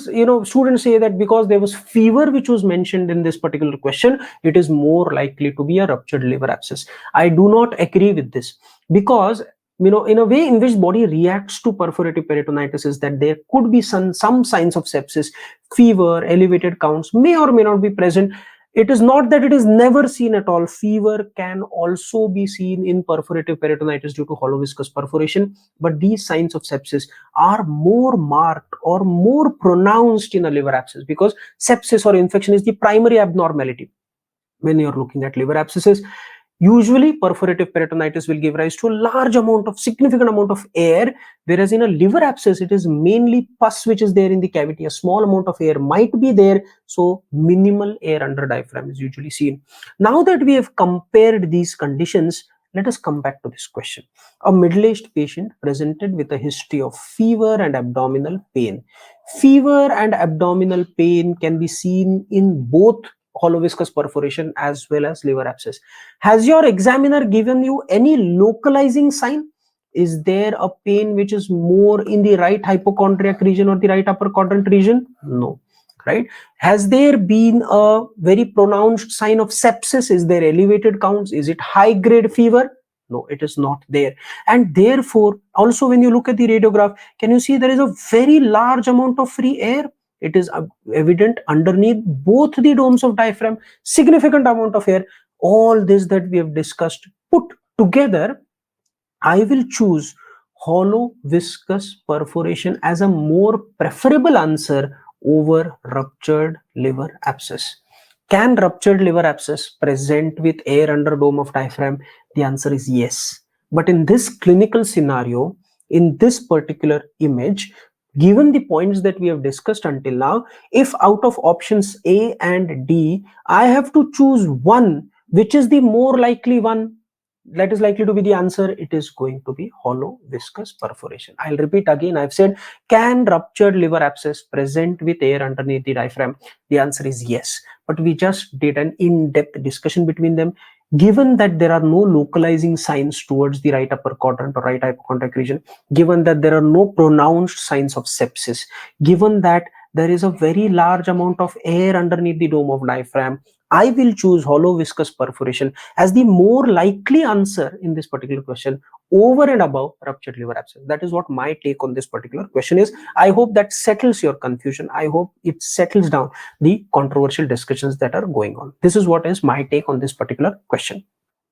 students say that because there was fever which was mentioned in this particular question, it is more likely to be a ruptured liver abscess. I do not agree with this, because in a way in which body reacts to perforative peritonitis is that there could be some signs of sepsis. Fever, elevated counts may or may not be present. It is not that it is never seen at all. Fever can also be seen in perforative peritonitis due to hollow viscous perforation, but these signs of sepsis are more marked or more pronounced in a liver abscess, because sepsis or infection is the primary abnormality when you're looking at liver abscesses. Usually perforative peritonitis will give rise to a significant amount of air, whereas in a liver abscess it is mainly pus which is there in the cavity. A small amount of air might be there, so minimal air under diaphragm is usually seen. Now that we have compared these conditions, let us come back to this question. A middle-aged patient presented with a history of fever and abdominal pain. Fever and abdominal pain can be seen in both hollow viscous perforation as well as liver abscess. Has your examiner given you any localizing sign? Is there a pain which is more in the right hypochondriac region or the right upper quadrant region? No. Right? Has there been a very pronounced sign of sepsis? Is there elevated counts? Is it high grade fever? No, it is not there. And therefore, also when you look at the radiograph, can you see there is a very large amount of free air? It is evident underneath both the domes of diaphragm, significant amount of air. All this that we have discussed put together, I will choose hollow viscous perforation as a more preferable answer over ruptured liver abscess. Can ruptured liver abscess present with air under dome of diaphragm? The answer is yes. But in this clinical scenario, in this particular image, given the points that we have discussed until now, if out of options A and D, I have to choose one, which is the more likely one that is likely to be the answer, it is going to be hollow viscous perforation. I'll repeat again. I've said, can ruptured liver abscess present with air underneath the diaphragm? The answer is yes. But we just did an in-depth discussion between them. Given that there are no localizing signs towards the right upper quadrant or right hypochondriac region, given that there are no pronounced signs of sepsis, given that there is a very large amount of air underneath the dome of diaphragm, I will choose hollow viscous perforation as the more likely answer in this particular question over and above ruptured liver abscess. That is what my take on this particular question is. I hope that settles your confusion. I hope it settles down the controversial discussions that are going on. This is what is my take on this particular question.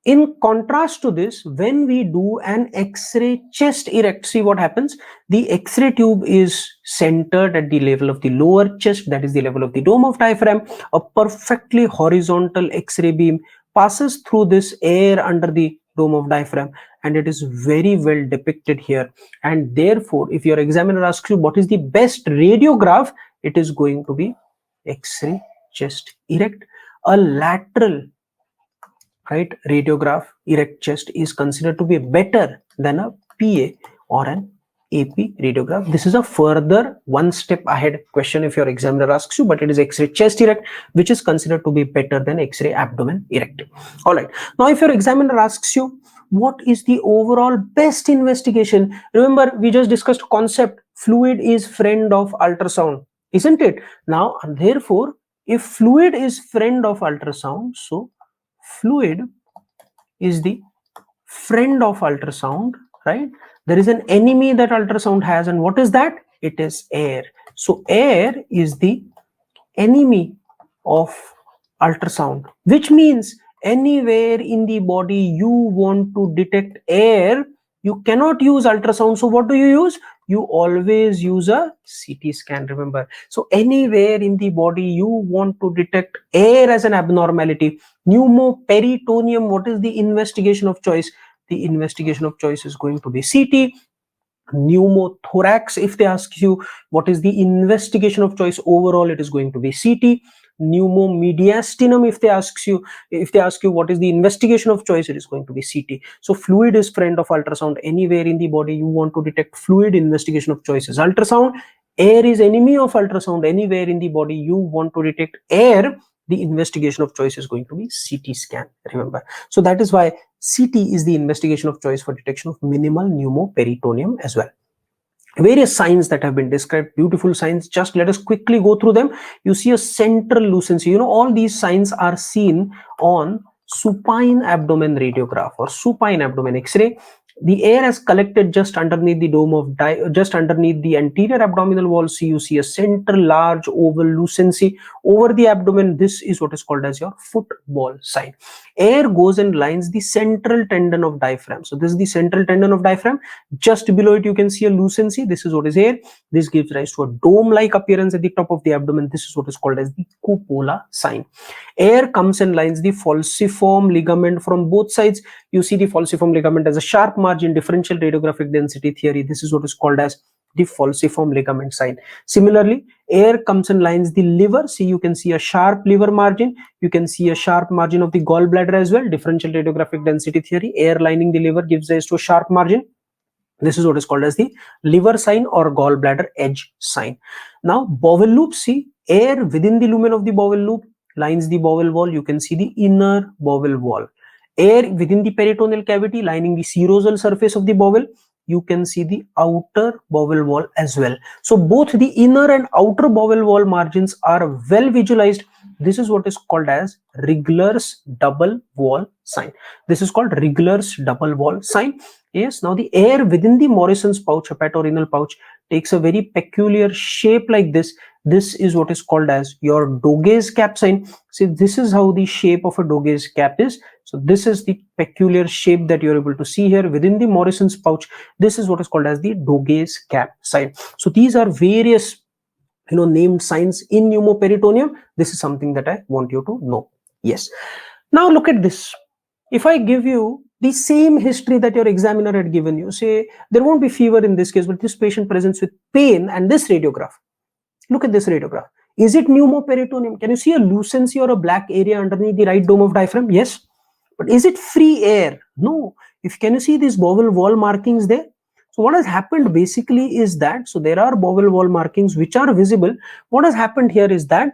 In contrast to this, when we do an X-ray chest erect, see what happens. The X-ray tube is centered at the level of the lower chest, that is the level of the dome of diaphragm. A perfectly horizontal X-ray beam passes through this air under the dome of diaphragm, and it is very well depicted here. And therefore, if your examiner asks you what is the best radiograph, it is going to be X-ray chest erect. A lateral radiograph erect chest is considered to be better than a PA or an AP radiograph. This is a further one step ahead question if your examiner asks you, but it is X-ray chest erect which is considered to be better than X-ray abdomen erect. All right. Now, if your examiner asks you what is the overall best investigation, remember we just discussed concept fluid is friend of ultrasound, isn't it? Now, therefore, if fluid is friend of ultrasound, so fluid is the friend of ultrasound, right? There is an enemy that ultrasound has, and what is that? It is air. So air is the enemy of ultrasound, which means Anywhere in the body you want to detect air, you cannot use ultrasound. So what do you use? You always use a CT scan, remember. So anywhere in the body you want to detect air as an abnormality. Pneumoperitonium, what is the investigation of choice? The investigation of choice is going to be CT. Pneumothorax, if they ask you what is the investigation of choice overall, it is going to be CT. Pneumomediastinum, if they ask you what is the investigation of choice, it is going to be CT. So fluid is friend of ultrasound. Anywhere in the body you want to detect fluid, investigation of choice is ultrasound. Air is enemy of ultrasound. Anywhere in the body you want to detect air, the investigation of choice is going to be CT scan, remember. So that is why CT is the investigation of choice for detection of minimal pneumoperitonium as well. Various signs that have been described, beautiful signs. Just let us quickly go through them. You see a central lucency. You know, all these signs are seen on supine abdomen radiograph or supine abdomen X-ray. The air has collected just underneath the dome of just underneath the anterior abdominal wall. So you see a central large oval lucency over the abdomen. This is what is called as your football sign. Air goes and lines the central tendon of diaphragm. So this is the central tendon of diaphragm. Just below it you can see a lucency. This is what is air. This gives rise to a dome-like appearance at the top of the abdomen. This is what is called as the cupola sign. Air comes and lines the falciform ligament from both sides. You see the falciform ligament as a sharp margin, differential radiographic density theory. This is what is called as the falciform ligament sign. Similarly, air comes and lines the liver. See, you can see a sharp liver margin. You can see a sharp margin of the gallbladder as well. Differential radiographic density theory. Air lining the liver gives rise to a sharp margin. This is what is called as the liver sign or gallbladder edge sign. Now, bowel loop, see, air within the lumen of the bowel loop lines the bowel wall. You can see the inner bowel wall. Air within the peritoneal cavity lining the serosal surface of the bowel. You can see the outer bowel wall as well. So both the inner and outer bowel wall margins are well visualized. This is what is called as Wriggler's double wall sign. This is called Wriggler's double wall sign. Yes, now the air within the Morrison's pouch, hepatorenal pouch, takes a very peculiar shape like this. This is what is called as your Doge's cap sign. See, this is how the shape of a Doge's cap is. So this is the peculiar shape that you're able to see here within the Morrison's pouch. This is what is called as the Doge's cap sign. So these are various, named signs in pneumoperitonium. This is something that I want you to know. Yes. Now look at this. If I give you the same history that your examiner had given you, say there won't be fever in this case, but this patient presents with pain, and this radiograph. Look at this radiograph. Is it pneumoperitonium? Can you see a lucency or a black area underneath the right dome of diaphragm? Yes. But is it free air? No. Can you see these bowel wall markings there? So what has happened basically is that, so there are bowel wall markings which are visible. What has happened here is that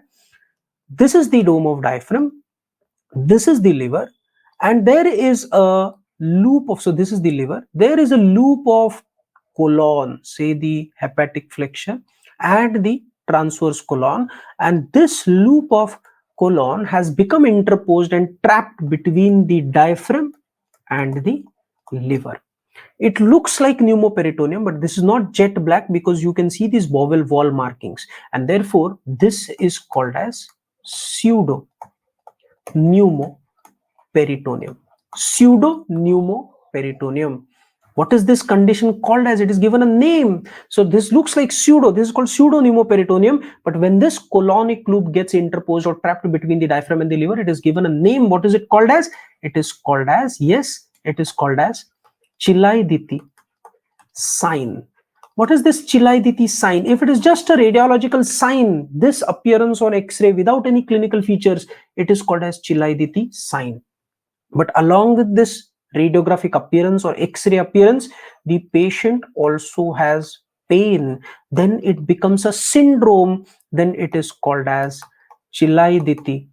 this is the dome of diaphragm, this is the liver, and there is a loop of, so this is the liver, there is a loop of colon, say the hepatic flexure and the transverse colon, and this loop of colon has become interposed and trapped between the diaphragm and the liver. It looks like pneumoperitonium, but this is not jet black because you can see these bowel wall markings, and therefore this is called as pseudo pneumoperitonium. Pseudo pneumoperitonium. What is this condition called as? It is given a name. So this looks like pseudo. This is called pseudo pneumoperitonium. But when this colonic loop gets interposed or trapped between the diaphragm and the liver, it is given a name. What is it called as? It is called as, yes, it is called as Chilaiditi sign. What is this Chilaiditi sign? If it is just a radiological sign, this appearance on X-ray without any clinical features, it is called as Chilaiditi sign. But along with this radiographic appearance or X-ray appearance, the patient also has pain. Then it becomes a syndrome. Then it is called as Chilaiditi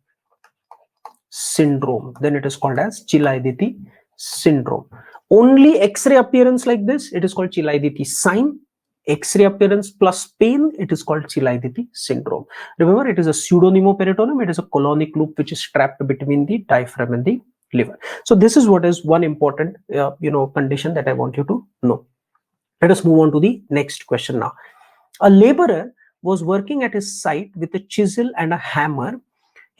syndrome. Then it is called as Chilaiditi syndrome. Only X-ray appearance like this, it is called Chilaiditi sign. X-ray appearance plus pain, it is called Chilaiditi syndrome. Remember, it is a pseudo-pneumoperitoneum. It is a colonic loop which is trapped between the diaphragm and the liver. So this is what is one important condition that I want you to know. Let us move on to the next question now. A laborer was working at his site with a chisel and a hammer.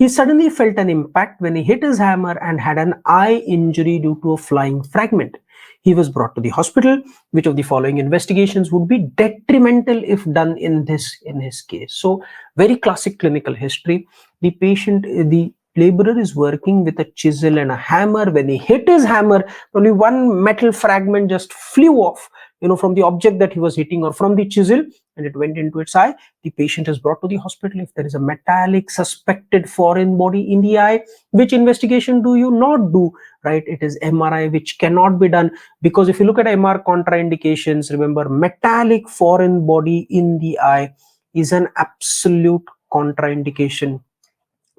He suddenly felt an impact when he hit his hammer and had an eye injury due to a flying fragment. He was brought to the hospital. Which of the following investigations would be detrimental if done in his case? So very classic clinical history. The laborer is working with a chisel and a hammer. When he hit his hammer, only one metal fragment just flew off, from the object that he was hitting or from the chisel, and it went into its eye. The patient is brought to the hospital. If there is a metallic suspected foreign body in the eye, which investigation do you not do? Right? It is MRI, which cannot be done, because if you look at MR contraindications, remember, metallic foreign body in the eye is an absolute contraindication.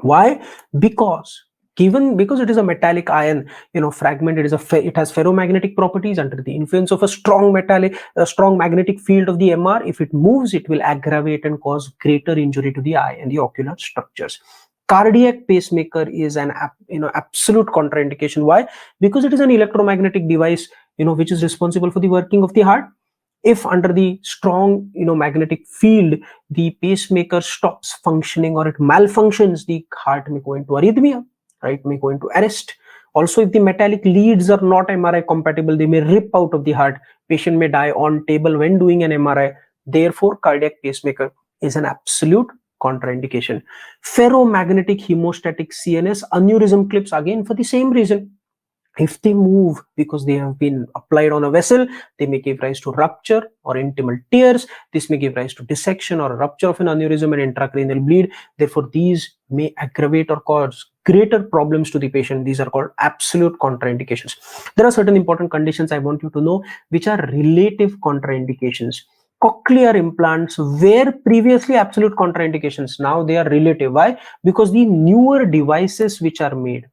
Why? Because it is a metallic ion fragment, it has ferromagnetic properties. Under the influence of a strong magnetic field of the MR, if it moves, it will aggravate and cause greater injury to the eye and the ocular structures. Cardiac pacemaker is an absolute contraindication. Why? Because it is an electromagnetic device which is responsible for the working of the heart. If under the strong magnetic field the pacemaker stops functioning or it malfunctions, the heart may go into arrhythmia, right, may go into arrest. Also, if the metallic leads are not MRI compatible, they may rip out of the heart. Patient may die on table when doing an MRI. Therefore, cardiac pacemaker is an absolute contraindication. Ferromagnetic hemostatic CNS aneurysm clips, again for the same reason. If they move because they have been applied on a vessel, they may give rise to rupture or intimal tears. This may give rise to dissection or a rupture of an aneurysm and intracranial bleed. Therefore, these may aggravate or cause greater problems to the patient. These are called absolute contraindications. There are certain important conditions I want you to know, which are relative contraindications. Cochlear implants were previously absolute contraindications. Now they are relative. Why? Because the newer devices which are made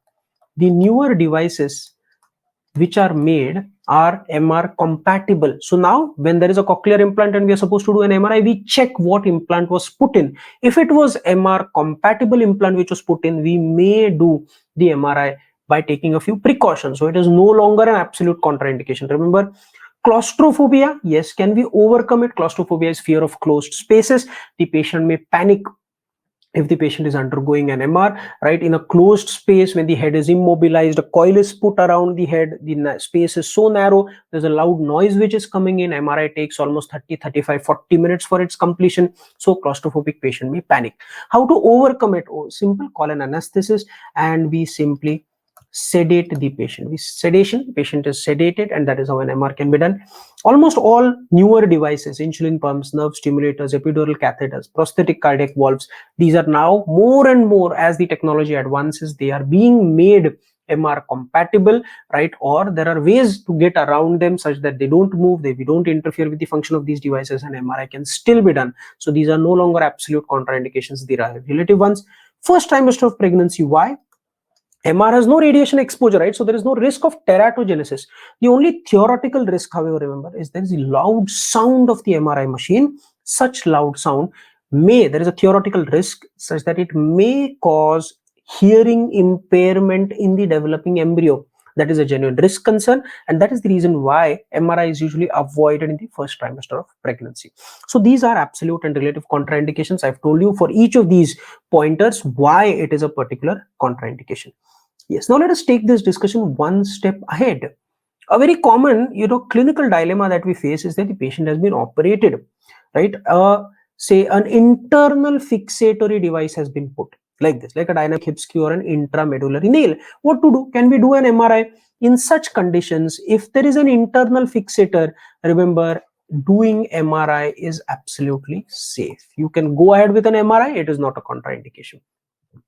are MR compatible. So now when there is a cochlear implant and we are supposed to do an MRI, we check what implant was put in. If it was MR compatible implant which was put in, we may do the MRI by taking a few precautions. So it is no longer an absolute contraindication. Remember, claustrophobia, yes, can we overcome it? Claustrophobia is fear of closed spaces. The patient may panic if the patient is undergoing an MR, right, in a closed space. When the head is immobilized, a coil is put around the head, the space is so narrow, there's a loud noise which is coming in. MRI takes almost 30, 35, 40 minutes for its completion. So claustrophobic patient may panic. How to overcome it? Oh, simple, call an anesthetist and we simply sedate the patient. Patient is sedated, and that is how an MR can be done. Almost all newer devices, insulin pumps, nerve stimulators, epidural catheters, prosthetic cardiac valves, these are now more and more, as the technology advances, they are being made MR compatible, right? Or there are ways to get around them such that they don't move, we don't interfere with the function of these devices, and MRI can still be done. So these are no longer absolute contraindications, they are relative ones. First trimester of pregnancy. Why? MR has no radiation exposure, right? So there is no risk of teratogenesis. The only theoretical risk, however, remember, is there is a loud sound of the MRI machine. Such loud sound there is a theoretical risk such that it may cause hearing impairment in the developing embryo. That is a genuine risk concern, and that is the reason why MRI is usually avoided in the first trimester of pregnancy. So these are absolute and relative contraindications. I've told you for each of these pointers why it is a particular contraindication. Yes, now let us take this discussion one step ahead. A very common, clinical dilemma that we face is that the patient has been operated, right? Say an internal fixatory device has been put like this, like a dynamic hip screw or an intramedullary nail. What to do? Can we do an MRI? In such conditions, if there is an internal fixator, remember, doing MRI is absolutely safe. You can go ahead with an MRI. It is not a contraindication.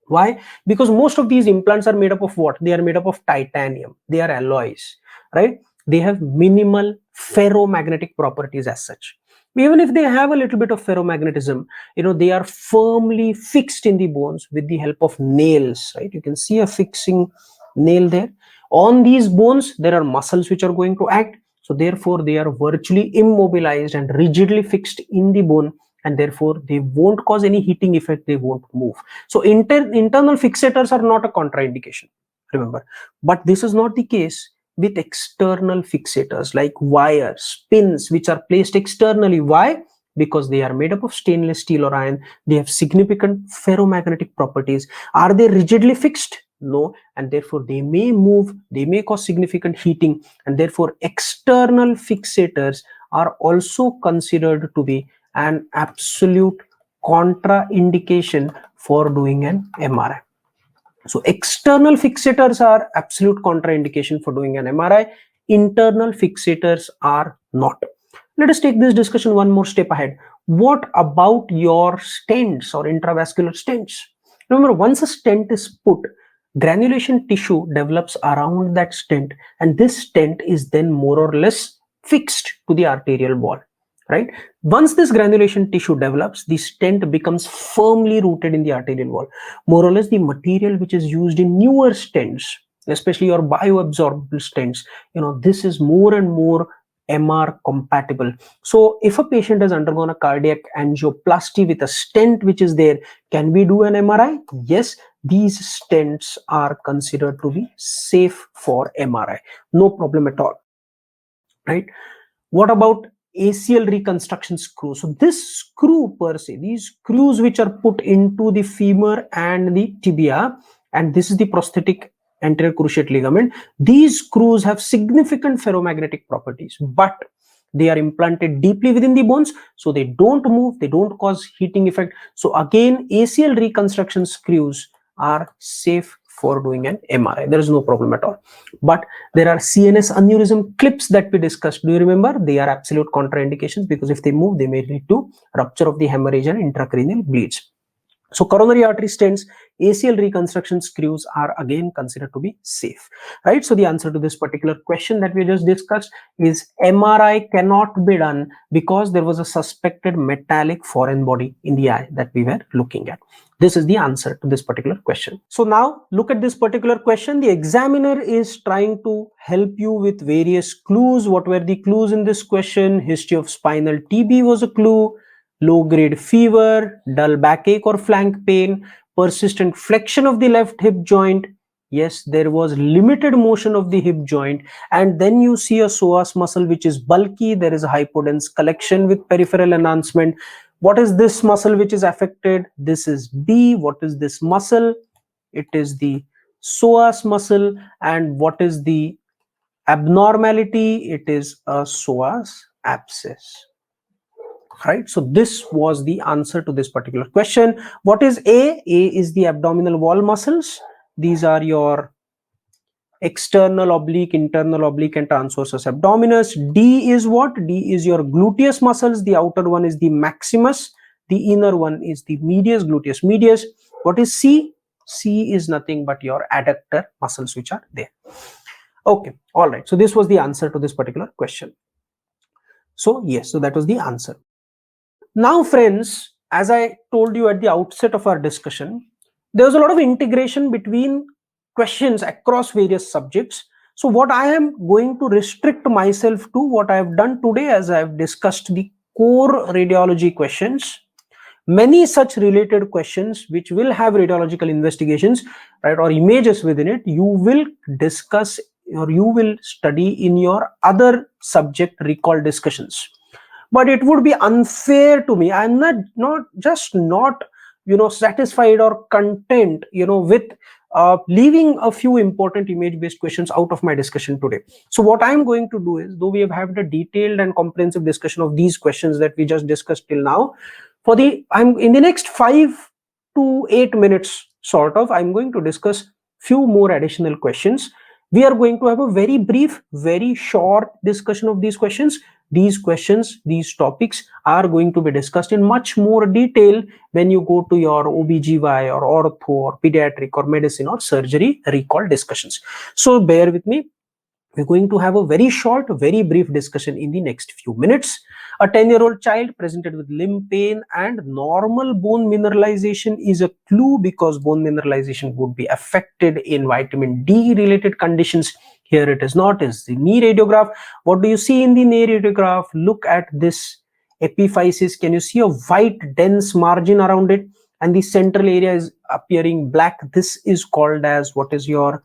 Why? Because most of these implants are made up of what? They are made up of titanium. They are alloys, right? They have minimal ferromagnetic properties as such. Even if they have a little bit of ferromagnetism, they are firmly fixed in the bones with the help of nails, right? You can see a fixing nail there. On these bones, there are muscles which are going to act. So therefore, they are virtually immobilized and rigidly fixed in the bone, and therefore they won't cause any heating effect, they won't move. So internal fixators are not a contraindication, remember. But this is not the case with external fixators like wires, pins which are placed externally. Why? because they are made up of stainless steel or iron. They have significant ferromagnetic properties. Are they rigidly fixed? No, and therefore they may move, they may cause significant heating, and therefore external fixators are also considered to be an absolute contraindication for doing an MRI. So external fixators are absolute contraindication for doing an MRI. Internal fixators are not. Let us take this discussion one more step ahead. What about your stents or intravascular stents? Remember, once a stent is put, granulation tissue develops around that stent, and this stent is then more or less fixed to the arterial wall, right? Once this granulation tissue develops, the stent becomes firmly rooted in the arterial wall. More or less the material which is used in newer stents, especially your bioabsorbable stents, this is more and more MR compatible. So if a patient has undergone a cardiac angioplasty with a stent which is there, can we do an MRI? Yes, these stents are considered to be safe for MRI. No problem at all, right? What about ACL reconstruction screw? So this screw per se, these screws which are put into the femur and the tibia, and this is the prosthetic anterior cruciate ligament, these screws have significant ferromagnetic properties, but they are implanted deeply within the bones, so they don't move, they don't cause heating effect. So again, ACL reconstruction screws are safe for doing an MRI. There is no problem at all. But there are CNS aneurysm clips that we discussed. Do you remember? They are absolute contraindications because if they move, they may lead to rupture of the hemorrhage and intracranial bleeds. So coronary artery stents, ACL reconstruction screws are again considered to be safe, right? So the answer to this particular question that we just discussed is MRI cannot be done because there was a suspected metallic foreign body in the eye that we were looking at. This is the answer to this particular question. So now look at this particular question. The examiner is trying to help you with various clues. What were the clues in this question? History of spinal TB was a clue. Low-grade fever, dull backache or flank pain, persistent flexion of the left hip joint. Yes, there was limited motion of the hip joint, and then you see a psoas muscle which is bulky. There is a hypodense collection with peripheral enhancement. What is this muscle which is affected? This is B. What is this muscle? It is the psoas muscle. And what is the abnormality? It is a psoas abscess. Right, so this was the answer to this particular question. What is A? A is the abdominal wall muscles. These are your external oblique, internal oblique, and transversus abdominis. D is what? D is your gluteus muscles. The outer one is the maximus. The inner one is the medius, gluteus medius. What is C? C is nothing but your adductor muscles which are there. Okay, all right. So this was the answer to this particular question. So yes, so that was the answer. Now friends, as I told you at the outset of our discussion, there was a lot of integration between questions across various subjects. So what I am going to restrict myself to, what I have done today, as I have discussed the core radiology questions, many such related questions which will have radiological investigations, right, or images within it, you will discuss or you will study in your other subject recall discussions. But it would be unfair to me. I'm not satisfied or content with leaving a few important image based questions out of my discussion today. So what I'm going to do is, though we have had a detailed and comprehensive discussion of these questions that we just discussed till now, I'm in the next 5 to 8 minutes sort of, I'm going to discuss few more additional questions. We are going to have a very brief, very short discussion of these questions. These questions, these topics are going to be discussed in much more detail when you go to your OBGY or ortho or pediatric or medicine or surgery recall discussions. So bear with me. We're going to have a very short, very brief discussion in the next few minutes. A 10-year-old child presented with limb pain and normal bone mineralization is a clue, because bone mineralization would be affected in vitamin D related conditions. Here it is not, is the knee radiograph. What do you see in the knee radiograph? Look at this epiphysis. Can you see a white dense margin around it? And the central area is appearing black. This is called as what is your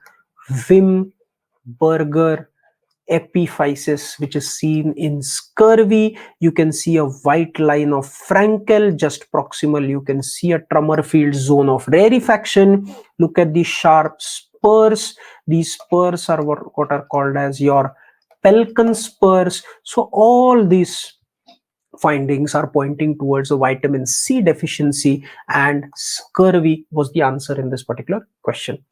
Wimberger epiphysis, which is seen in scurvy. You can see a white line of Frankel just proximal. You can see a tremor field zone of rarefaction. Look at the sharp spurs. These spurs are what are called as your Pelton spurs. So all these findings are pointing towards a vitamin C deficiency, and scurvy was the answer in this particular question.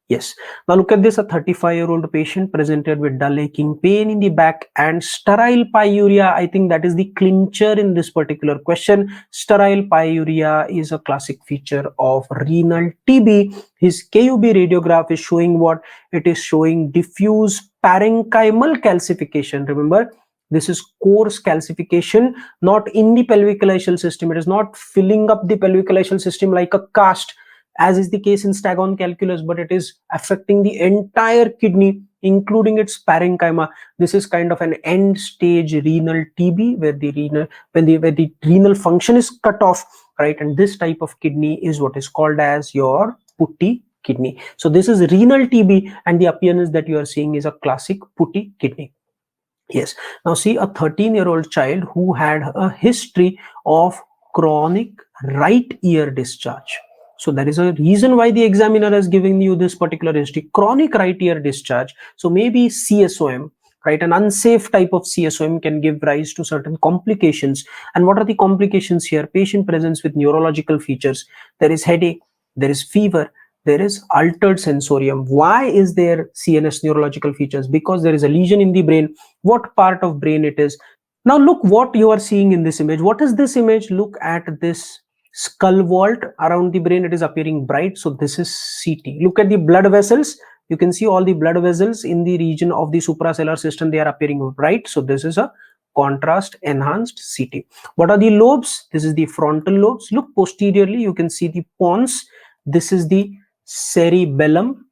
Yes. Now look at this, a 35-year-old patient presented with dull aching pain in the back and sterile pyuria. I think that is the clincher in this particular question. Sterile pyuria is a classic feature of renal TB. His KUB radiograph is showing what? It is showing diffuse parenchymal calcification. Remember, this is coarse calcification, not in the pelvic ileal system. It is not filling up the pelvic ileal system like a cast, as is the case in Stagon calculus, but it is affecting the entire kidney, including its parenchyma. This is kind of an end stage renal TB, where the renal function is cut off, right? And this type of kidney is what is called as your putty kidney. So this is renal TB, and the appearance that you are seeing is a classic putty kidney. Yes. Now see, a 13-year-old child who had a history of chronic right ear discharge. So there is a reason why the examiner has given you this particular history, chronic right ear discharge. So maybe CSOM, right? An unsafe type of CSOM can give rise to certain complications. And what are the complications here? Patient presents with neurological features. There is headache, there is fever, there is altered sensorium. Why is there CNS neurological features? Because there is a lesion in the brain. What part of brain it is? Now look what you are seeing in this image. What is this image? Look at this skull vault around the brain. It is appearing bright. So this is CT. Look at the blood vessels. You can see all the blood vessels in the region of the suprasellar system. They are appearing bright. So this is a contrast enhanced CT. What are the lobes? This is the frontal lobes. Look posteriorly. You can see the pons. This is the cerebellum,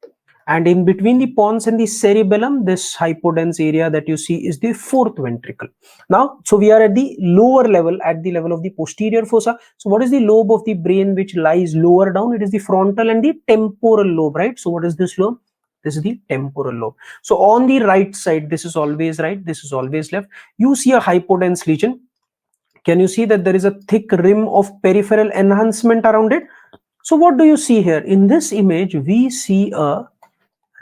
and in between the pons and the cerebellum, this hypodense area that you see is the fourth ventricle. Now, so we are at the lower level, at the level of the posterior fossa. So what is the lobe of the brain which lies lower down? It is the frontal and the temporal lobe, right? So what is this lobe? This is the temporal lobe. So on the right side, this is always right, this is always left. You see a hypodense lesion. Can you see that there is a thick rim of peripheral enhancement around it? So what do you see here? In this image, we see a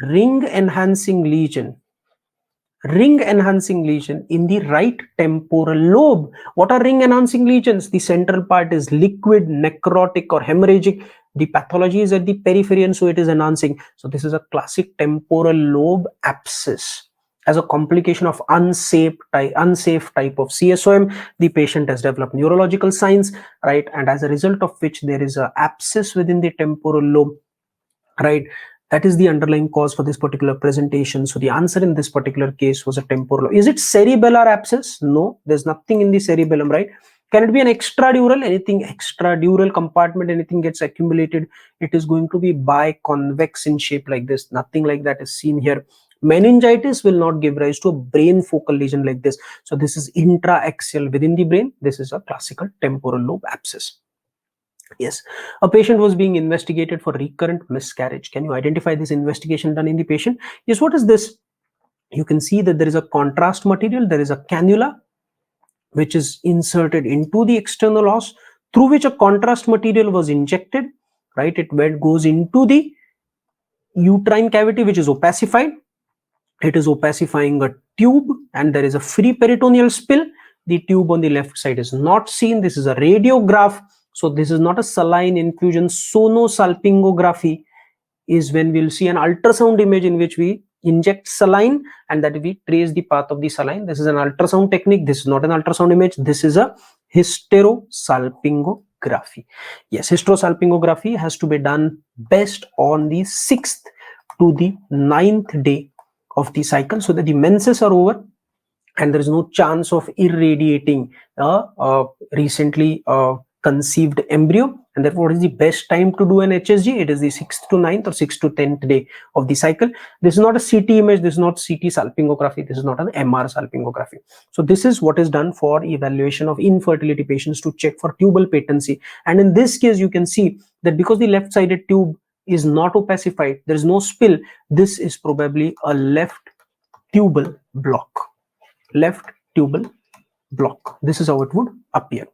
ring enhancing lesion in the right temporal lobe. What are ring enhancing lesions? The central part is liquid, necrotic or hemorrhagic. The pathology is at the periphery, and so it is enhancing. So this is a classic temporal lobe abscess. As a complication of unsafe type of CSOM, the patient has developed neurological signs, right? And as a result of which there is an abscess within the temporal lobe, right? That is the underlying cause for this particular presentation. So the answer in this particular case was a temporal lobe. Is it cerebellar abscess? No, there's nothing in the cerebellum, right? Can it be an extradural? Anything extradural compartment, anything gets accumulated, it is going to be biconvex in shape like this. Nothing like that is seen here. Meningitis will not give rise to a brain focal lesion like this. So this is intraaxial within the brain. This is a classical temporal lobe abscess. Yes, a patient was being investigated for recurrent miscarriage. Can you identify this investigation done in the patient? Yes, what is this? You can see that there is a contrast material. There is a cannula which is inserted into the external os, through which a contrast material was injected, right? It goes into the uterine cavity, which is opacified. It is opacifying a tube, and there is a free peritoneal spill. The tube on the left side is not seen. This is a radiograph. So this is not a saline infusion. Sonosalpingography is when we'll see an ultrasound image in which we inject saline and that we trace the path of the saline. This is an ultrasound technique. This is not an ultrasound image. This is a hysterosalpingography. Yes, hysterosalpingography has to be done best on the 6th to the 9th day of the cycle, so that the menses are over and there is no chance of irradiating recently conceived embryo. And therefore, what is the best time to do an HSG? It is the 6th to 9th or 6th to 10th day of the cycle. This is not a CT image. This is not CT salpingography. This is not an MR salpingography. So this is what is done for evaluation of infertility patients to check for tubal patency. And in this case, you can see that because the left-sided tube is not opacified, there is no spill, this is probably a left tubal block. Left tubal block. This is how it would appear.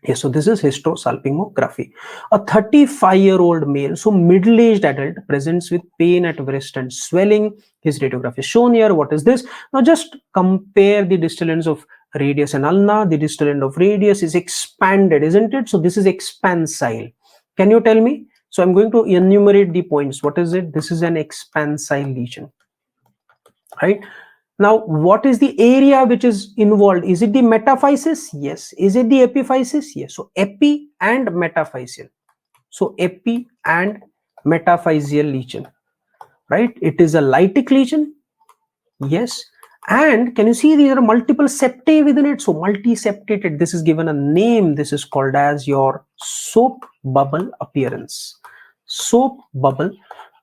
Yes, so this is hysterosalpingography. A 35-year-old male, so middle-aged adult, presents with pain at wrist and swelling. His radiograph is shown here. What is this? Now just compare the distal ends of radius and ulna. The distal end of radius is expanded, isn't it? So this is expansile. Can you tell me? So I'm going to enumerate the points. What is it? This is an expansile lesion, right? Now, what is the area which is involved? Is it the metaphysis? Yes. Is it the epiphysis? Yes. So, epi and metaphyseal. So, epi and metaphyseal lesion, right? It is a lytic lesion. Yes. And can you see these are multiple septae within it? So, multiseptated. This is given a name. This is called as your soap bubble appearance. Soap bubble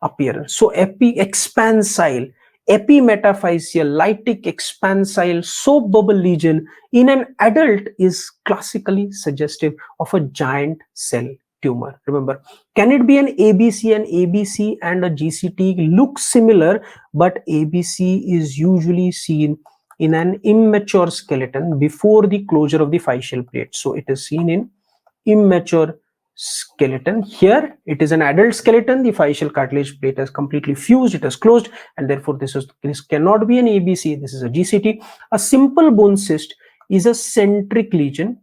appearance. So, expansile, epimetaphyseal, lytic, expansile, soap bubble lesion in an adult is classically suggestive of a giant cell tumor. Remember, can it be an ABC? An ABC and a GCT look similar, but ABC is usually seen in an immature skeleton before the closure of the physeal plate. So it is seen in immature skeleton. Here it is an adult skeleton. The physeal cartilage plate is completely fused, it is closed, and therefore this cannot be an ABC. This is a GCT. A simple bone cyst is a centric lesion.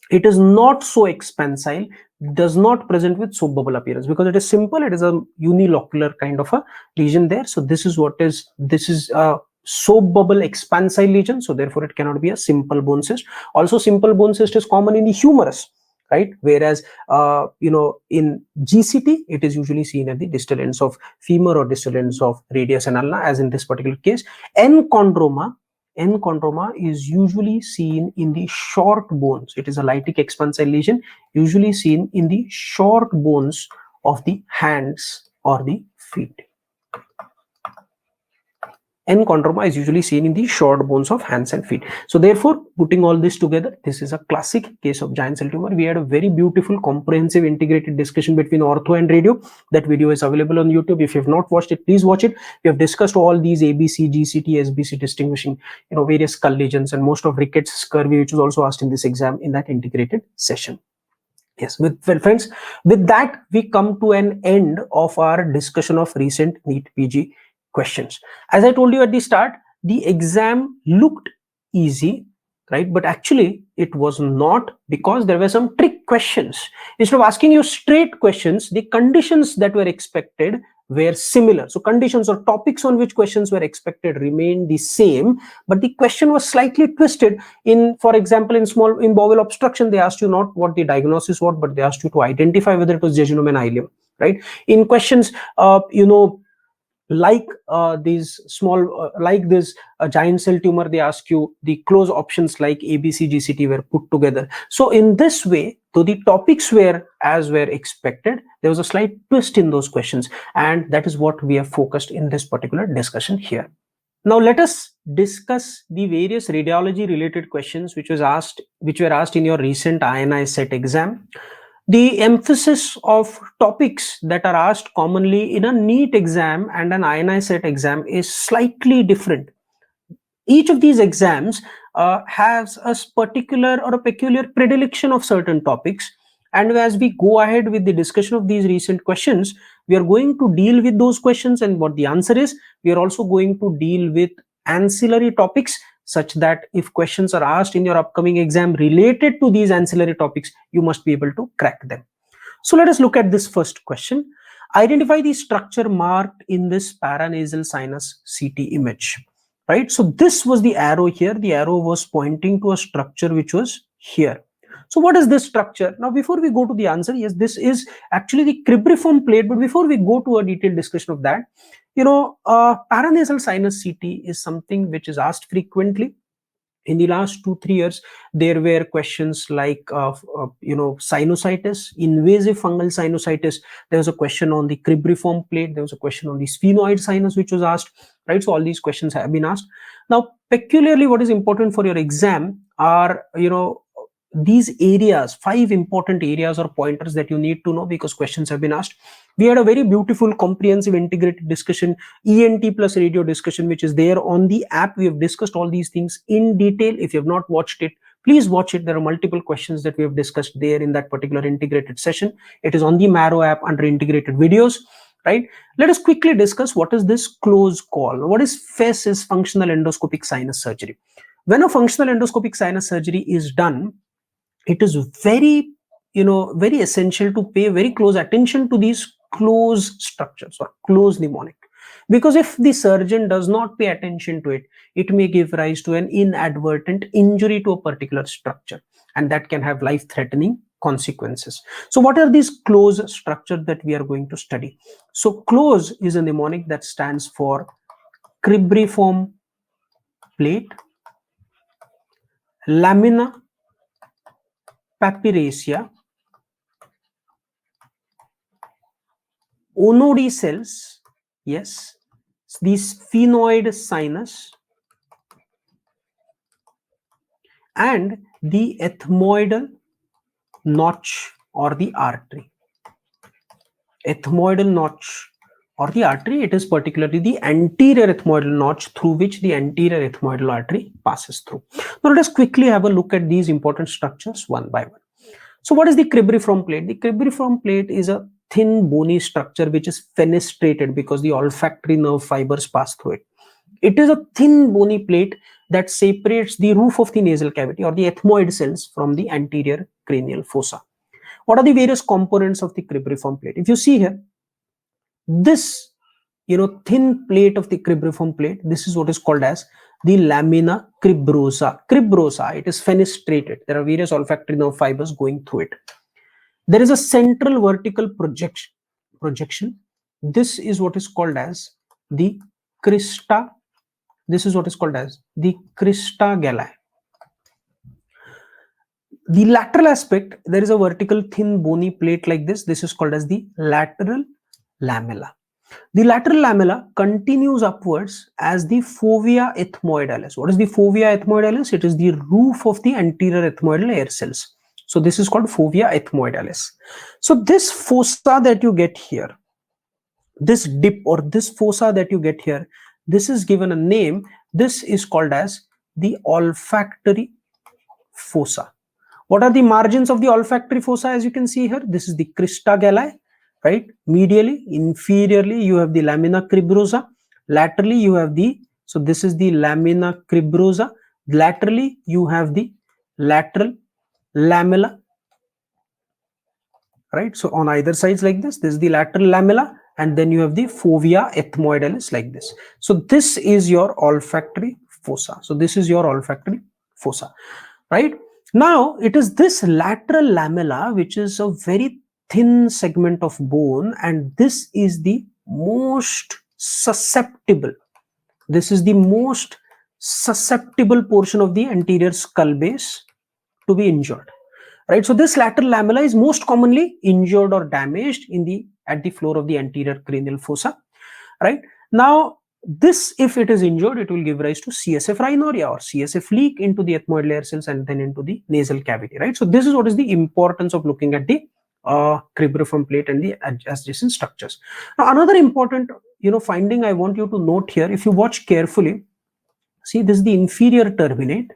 It is not so expansile, does not present with soap bubble appearance because it is simple. It is a unilocular kind of a lesion there. So this is what is, this is a soap bubble expansile lesion. So therefore it cannot be a simple bone cyst. Also simple bone cyst is common in the humerus, right? Whereas, in GCT, it is usually seen at the distal ends of femur or distal ends of radius and ulna, as in this particular case. Enchondroma is usually seen in the short bones. It is a lytic expansile lesion, usually seen in the short bones of the hands or the feet. Enchondroma is usually seen in the short bones of hands and feet. So therefore, putting all this together, this is a classic case of giant cell tumor. We had a very beautiful, comprehensive, integrated discussion between ortho and radio. That video is available on YouTube. If you have not watched it, please watch it. We have discussed all these ABC, GCT, SBC, distinguishing, various skull lesions and most of rickets, scurvy, which was also asked in this exam in that integrated session. Yes, well, friends, with that, we come to an end of our discussion of recent NEET PG questions. As I told you at the start, the exam looked easy, right? But actually it was not, because there were some trick questions. Instead of asking you straight questions, the conditions that were expected were similar. So conditions or topics on which questions were expected remained the same, but the question was slightly twisted. In, for example, in bowel obstruction, they asked you not what the diagnosis was, but they asked you to identify whether it was jejunum and ileum, right? In questions, like these small, like this giant cell tumor, they ask you the close options like ABC, GCT were put together. So in this way, though the topics were as were expected, there was a slight twist in those questions, and that is what we have focused in this particular discussion here. Now let us discuss the various radiology related questions which were asked in your recent INI set exam. The emphasis of topics that are asked commonly in a NEET exam and an INI set exam is slightly different. Each of these exams has a particular or a peculiar predilection of certain topics. And as we go ahead with the discussion of these recent questions, we are going to deal with those questions and what the answer is. We are also going to deal with ancillary topics, such that if questions are asked in your upcoming exam related to these ancillary topics, you must be able to crack them. So let us look at this first question. Identify the structure marked in this paranasal sinus CT image, right? So this was the arrow here. The arrow was pointing to a structure which was here. So what is this structure? Now, before we go to the answer, yes, this is actually the cribriform plate. But before we go to a detailed discussion of that, paranasal sinus CT is something which is asked frequently. In the last 2-3 years, there were questions like, sinusitis, invasive fungal sinusitis. There was a question on the cribriform plate. There was a question on the sphenoid sinus, which was asked, right? So all these questions have been asked. Now, peculiarly, what is important for your exam are, these areas, 5 important areas or pointers that you need to know, because questions have been asked. We had a very beautiful comprehensive integrated discussion, ENT plus radio discussion, which is there on the app. We have discussed all these things in detail. If you have not watched it, please watch it. There are multiple questions that we have discussed there in that particular integrated session. It is on the Marrow app under integrated videos, right? Let us quickly discuss what is this close call. What is FES? Is functional endoscopic sinus surgery. When a functional endoscopic sinus surgery is done, it is very, very essential to pay very close attention to these close structures or close mnemonic, because if the surgeon does not pay attention to it, it may give rise to an inadvertent injury to a particular structure, and that can have life-threatening consequences. So what are these close structures that we are going to study? So close is a mnemonic that stands for cribriform plate, lamina papyracea, onody cells, yes, the sphenoid sinus, and the ethmoidal notch or the artery. Ethmoidal notch or the artery, it is particularly the anterior ethmoidal notch through which the anterior ethmoidal artery passes through. Now let us quickly have a look at these important structures one by one. So what is the cribriform plate? The cribriform plate is a thin bony structure which is fenestrated because the olfactory nerve fibers pass through it. It is a thin bony plate that separates the roof of the nasal cavity or the ethmoid cells from the anterior cranial fossa. What are the various components of the cribriform plate? If you see here, this thin plate of the cribriform plate, this is what is called as the lamina cribrosa. Cribrosa, it is fenestrated. There are various olfactory nerve fibers going through it. There is a central vertical projection. This is what is called as the crista. This is what is called as the crista galli. The lateral aspect, there is a vertical thin bony plate like this. This is called as the lateral lamella. The lateral lamella continues upwards as the fovea ethmoidalis. What is the fovea ethmoidalis? It is the roof of the anterior ethmoidal air cells. So this is called fovea ethmoidalis. So this fossa that you get here, this dip or this fossa that you get here, this is given a name. This is called as the olfactory fossa. What are the margins of the olfactory fossa? As you can see here, this is the crista galli, right? Medially, inferiorly, you have the lamina cribrosa. Laterally, you have the, so this is the lamina cribrosa. Laterally, you have the lateral lamella, right? So on either sides like this is the lateral lamella, and then you have the fovea ethmoidalis like this. So this is your olfactory fossa. So this is your olfactory fossa, right? Now it is this lateral lamella which is a very thin segment of bone, and this is the most susceptible. This is the most susceptible portion of the anterior skull base to be injured, right? So this lateral lamella is most commonly injured or damaged at the floor of the anterior cranial fossa, right? Now this, if it is injured, it will give rise to CSF rhinorrhea or CSF leak into the ethmoidal air cells and then into the nasal cavity, right? So this is what is the importance of looking at the cribriform plate and the adjacent structures. Now another important finding I want you to note here, if you watch carefully, see this is the inferior turbinate,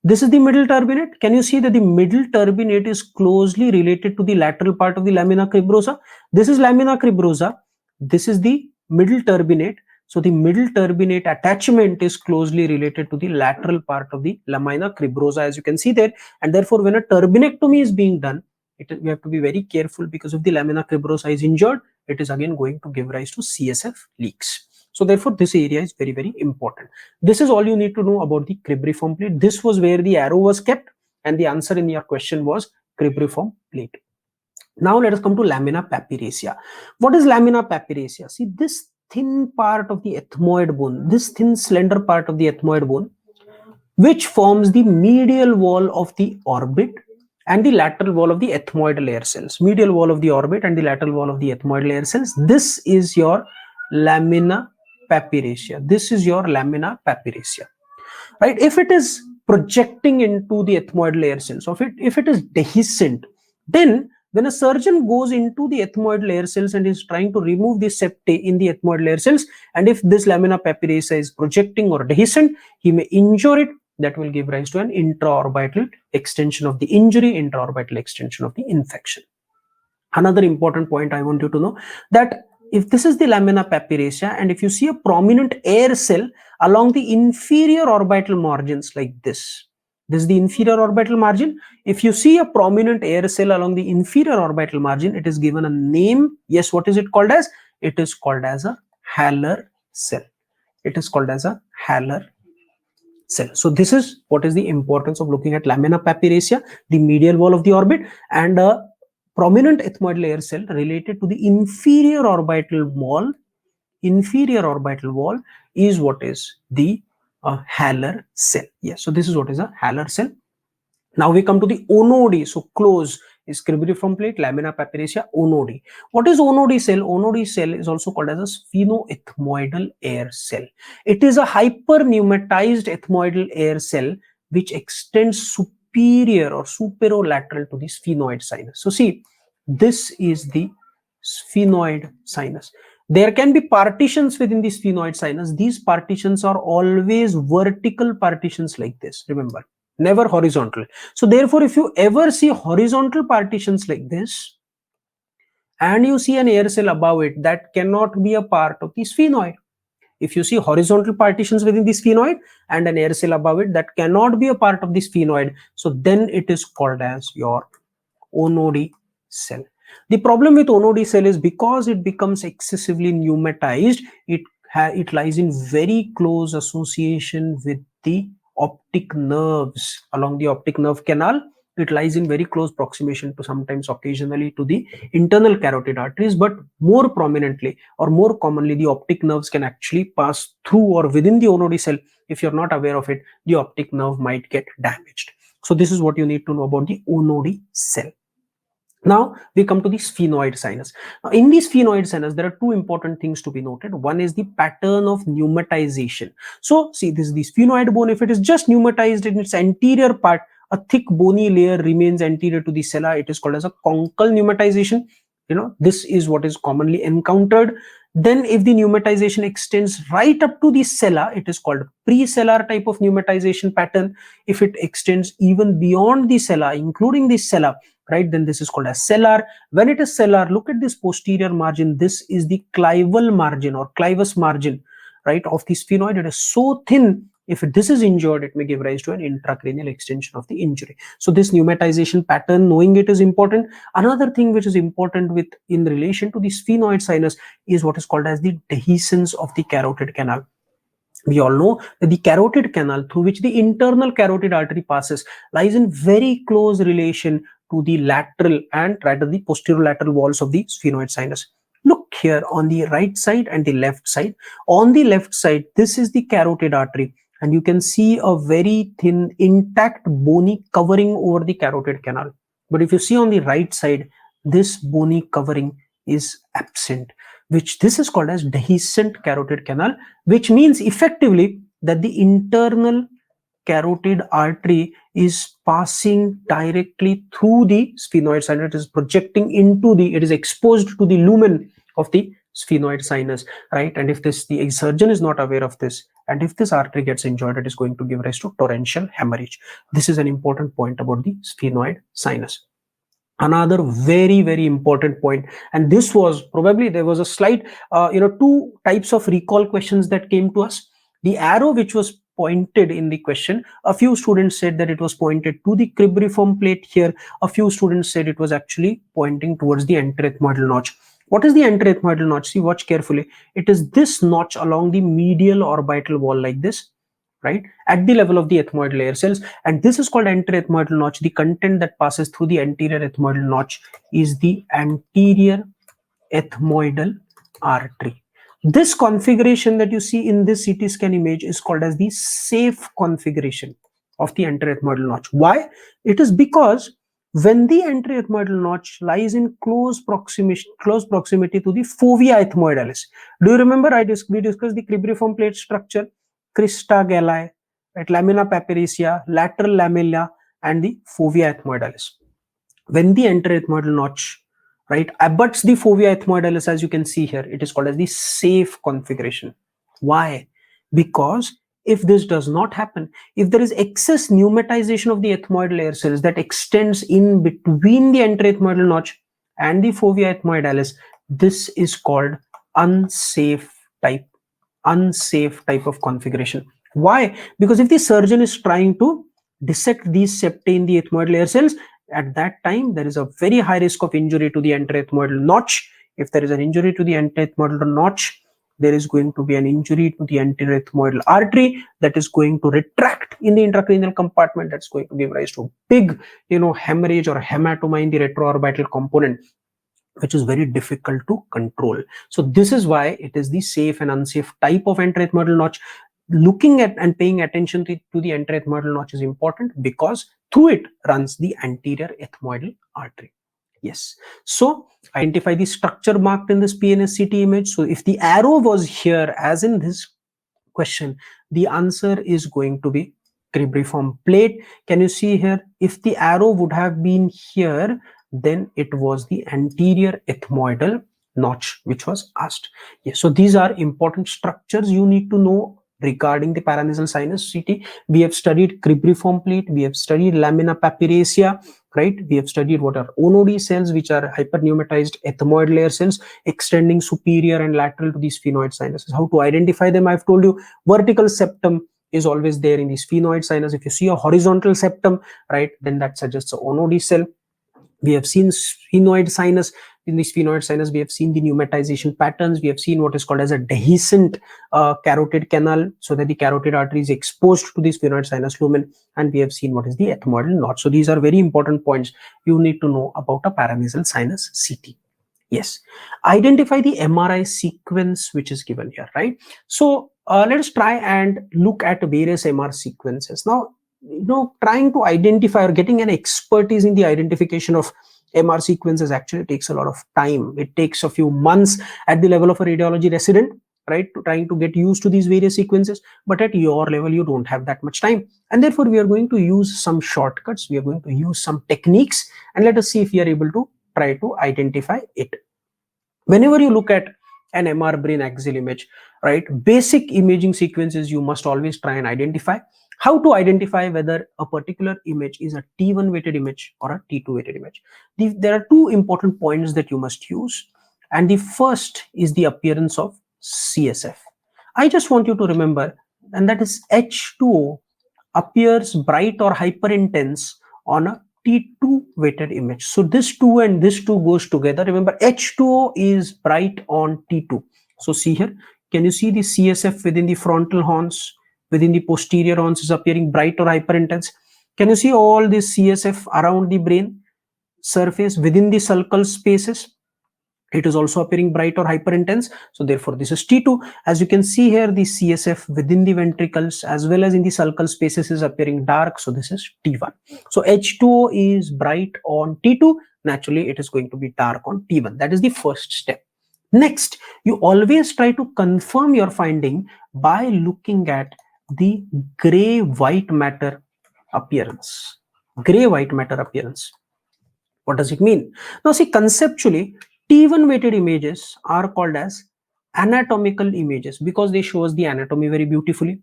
this is the middle turbinate. Can you see that the middle turbinate is closely related to the lateral part of the lamina cribrosa? This is lamina cribrosa, this is the middle turbinate. So the middle turbinate attachment is closely related to the lateral part of the lamina cribrosa, as you can see there, and therefore when a turbinectomy is being done, we have to be very careful, because if the lamina cribrosa is injured, it is again going to give rise to CSF leaks. So therefore this area is very, very important. This is all you need to know about the cribriform plate. This was where the arrow was kept, and the answer in your question was cribriform plate. Now let us come to lamina papyracea. What is lamina papyracea? See this thin part of the ethmoid bone, this thin slender part of the ethmoid bone, which forms the medial wall of the orbit and the lateral wall of the ethmoidal air cells. Medial wall of the orbit and the lateral wall of the ethmoidal air cells. This is your lamina papyracea. This is your lamina papyracea, right? If it is projecting into the ethmoidal air cells. So if it is dehiscent, then when a surgeon goes into the ethmoidal air cells and is trying to remove the septae in the ethmoidal air cells, and if this lamina papyrosa is projecting or dehiscent, he may injure it. That will give rise to an intraorbital extension of the injury, intraorbital extension of the infection. Another important point I want you to know, that if this is the lamina papyrosa and if you see a prominent air cell along the inferior orbital margins like this is the inferior orbital margin. If you see a prominent air cell along the inferior orbital margin, it is given a name. Yes, what is it called as? It is called as a Haller cell. It is called as a Haller cell. So this is what is the importance of looking at lamina papyrosa, the medial wall of the orbit, and a prominent ethmoidal air cell related to the inferior orbital wall. Inferior orbital wall is what is the Haller cell. Yes, so this is what is a Haller cell. Now we come to the onode. So close is cribriform plate, lamina papyrosa, onode. What is onode cell? Onode cell is also called as a sphenoethmoidal air cell. It is a hyperpneumatized ethmoidal air cell which extends superior or superolateral to the sphenoid sinus. So see, this is the sphenoid sinus. There can be partitions within the sphenoid sinus. These partitions are always vertical partitions like this, remember, never horizontal. So therefore, if you ever see horizontal partitions like this and you see an air cell above it, that cannot be a part of the sphenoid. If you see horizontal partitions within the sphenoid and an air cell above it, that cannot be a part of the sphenoid. So then it is called as your onode cell. The problem with onode cell is because it becomes excessively pneumatized, it lies in very close association with the optic nerves. Along the optic nerve canal, it lies in very close proximation to, sometimes occasionally, to the internal carotid arteries, but more prominently or more commonly the optic nerves can actually pass through or within the onode cell. If you're not aware of it, the optic nerve might get damaged. So this is what you need to know about the onode cell. Now we come to the sphenoid sinus. Now, in the sphenoid sinus, there are two important things to be noted. One is the pattern of pneumatization. So see, this is the sphenoid bone. If it is just pneumatized in its anterior part, a thick bony layer remains anterior to the sella. It is called as a conchal pneumatization. This is what is commonly encountered. Then if the pneumatization extends right up to the sella, it is called precellar type of pneumatization pattern. If it extends even beyond the sella, including the sella, right, then this is called as cellar. When it is cellar, look at this posterior margin. This is the clival margin or clivus margin, right, of the sphenoid. It is so thin, if this is injured, it may give rise to an intracranial extension of the injury. So this pneumatization pattern, knowing it is important. Another thing which is important in relation to the sphenoid sinus is what is called as the dehiscence of the carotid canal. We all know that the carotid canal, through which the internal carotid artery passes, lies in very close relation to the lateral and rather the posterolateral walls of the sphenoid sinus. Look here on the right side and the left side. On the left side, this is the carotid artery, and you can see a very thin intact bony covering over the carotid canal. But if you see on the right side, this bony covering is absent, which this is called as dehiscent carotid canal, which means effectively that the internal carotid artery is passing directly through the sphenoid sinus. It is projecting into it is exposed to the lumen of the sphenoid sinus, right? And if the surgeon is not aware of this, and if this artery gets injured, it is going to give rise to torrential hemorrhage. This is an important point about the sphenoid sinus. Another very, very important point, and this was probably, there was a slight two types of recall questions that came to us. The arrow which was pointed in the question, a few students said that it was pointed to the cribriform plate here. A few students said it was actually pointing towards the anterethmoidal notch. What is the anterethmoidal notch? See, watch carefully. It is this notch along the medial orbital wall like this, right, at the level of the ethmoidal air cells, and this is called anterethmoidal notch. The content that passes through the anterior ethmoidal notch is the anterior ethmoidal artery. This configuration that you see in this CT scan image is called as the safe configuration of the anterethmoidal notch. Why? It is because when the anterethmoidal notch lies in close proximity to the fovea ethmoidalis. Do you remember we discussed the cribriform plate structure, crista galli, right? Lamina papyracea, lateral lamella, and the fovea ethmoidalis. When the enteroethmoidal notch, right, abuts the fovea ethmoidalis, as you can see here, it is called as the safe configuration. Why? Because if this does not happen, if there is excess pneumatization of the ethmoidal air cells that extends in between the enteroethmoidal notch and the fovea ethmoidalis, this is called unsafe type of configuration. Why? Because if the surgeon is trying to dissect these septae in the ethmoidal air cells, at that time there is a very high risk of injury to the enteroethmoidal notch. If there is an injury to the enteroethmoidal notch, there is going to be an injury to the enteroethmoidal artery that is going to retract in the intracranial compartment. That's going to give rise to big, hemorrhage or hematoma in the retroorbital component, which is very difficult to control. So this is why it is the safe and unsafe type of enteroethmoidal notch. Looking at and paying attention to the enteroethmoidal notch is important, because through it runs the anterior ethmoidal artery. Yes. So identify the structure marked in this PNSCT image. So if the arrow was here, as in this question, the answer is going to be cribriform plate. Can you see here? If the arrow would have been here, then it was the anterior ethmoidal notch which was asked. Yes, so these are important structures you need to know regarding the paranasal sinus CT. We have studied cribriform plate, we have studied lamina papyracea, right? We have studied what are ONOD cells, which are hyperpneumatized ethmoid layer cells extending superior and lateral to the sphenoid sinuses. How to identify them, I've told you. Vertical septum is always there in the sphenoid sinus. If you see a horizontal septum, right, then that suggests a ONOD cell. We have seen sphenoid sinus. In the sphenoid sinus, we have seen the pneumatization patterns. We have seen what is called as a dehiscent carotid canal, so that the carotid artery is exposed to the sphenoid sinus lumen, and we have seen what is the ethmoidal notch. So these are very important points you need to know about a paranasal sinus CT. Yes. Identify the MRI sequence which is given here, right? So let us try and look at various MR sequences. Now, trying to identify or getting an expertise in the identification of MR sequences actually takes a lot of time. It takes a few months at the level of a radiology resident, right, trying to get used to these various sequences. But at your level, you don't have that much time. And therefore, we are going to use some shortcuts. We are going to use some techniques, and let us see if we are able to try to identify it. Whenever you look at an MR brain axial image, right, basic imaging sequences you must always try and identify. How to identify whether a particular image is a T1 weighted image or a T2 weighted image? There are two important points that you must use, and the first is the appearance of CSF. I just want you to remember, and that is H2O appears bright or hyper intense on a T2 weighted image. So this 2 and this 2 goes together. Remember, H2O is bright on T2. So see here, can you see the CSF within the frontal horns, within the posterior horns is appearing bright or hyper intense? Can you see all this CSF around the brain surface within the sulcal spaces? It is also appearing bright or hyper intense. So therefore this is T2. As you can see here, the CSF within the ventricles as well as in the sulcal spaces is appearing dark. So this is T1. So H2O is bright on T2. Naturally, it is going to be dark on T1. That is the first step. Next, you always try to confirm your finding by looking at the gray white matter appearance. Gray white matter appearance. What does it mean? Now see, conceptually, T1 weighted images are called as anatomical images because they show us the anatomy very beautifully.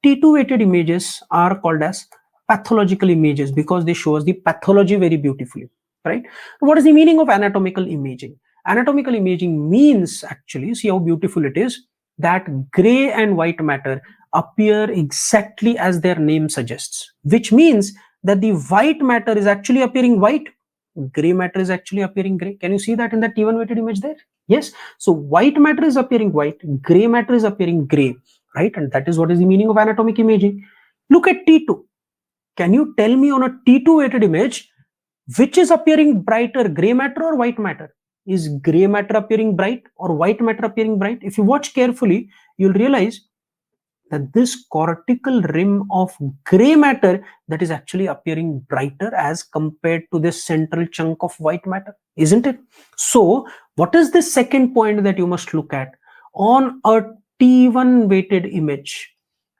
T2 weighted images are called as pathological images because they show us the pathology very beautifully, right? What is the meaning of anatomical imaging? Anatomical imaging means, actually, see how beautiful it is, that gray and white matter appear exactly as their name suggests, which means that the white matter is actually appearing white, gray matter is actually appearing gray. Can you see that in the T1 weighted image there? Yes. So white matter is appearing white, gray matter is appearing gray, right? And that is what is the meaning of anatomic imaging. Look at T2. Can you tell me on a T2 weighted image which is appearing brighter, gray matter or white matter? Is gray matter appearing bright or white matter appearing bright? If you watch carefully, you'll realize that this cortical rim of gray matter, that is actually appearing brighter as compared to this central chunk of white matter, isn't it? So what is the second point that you must look at? On a T1 weighted image,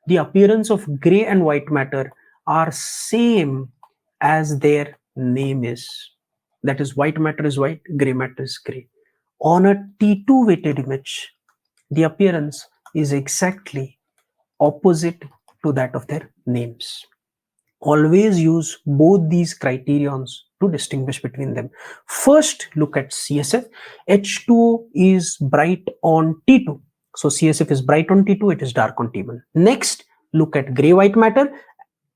the appearance of gray and white matter are same as their name is. That is, white matter is white, gray matter is gray. On a T2 weighted image, the appearance is exactly opposite to that of their names. Always use both these criterions to distinguish between them. First, look at CSF. H2O is bright on T2. So CSF is bright on T2, it is dark on T1. Next, look at gray white matter.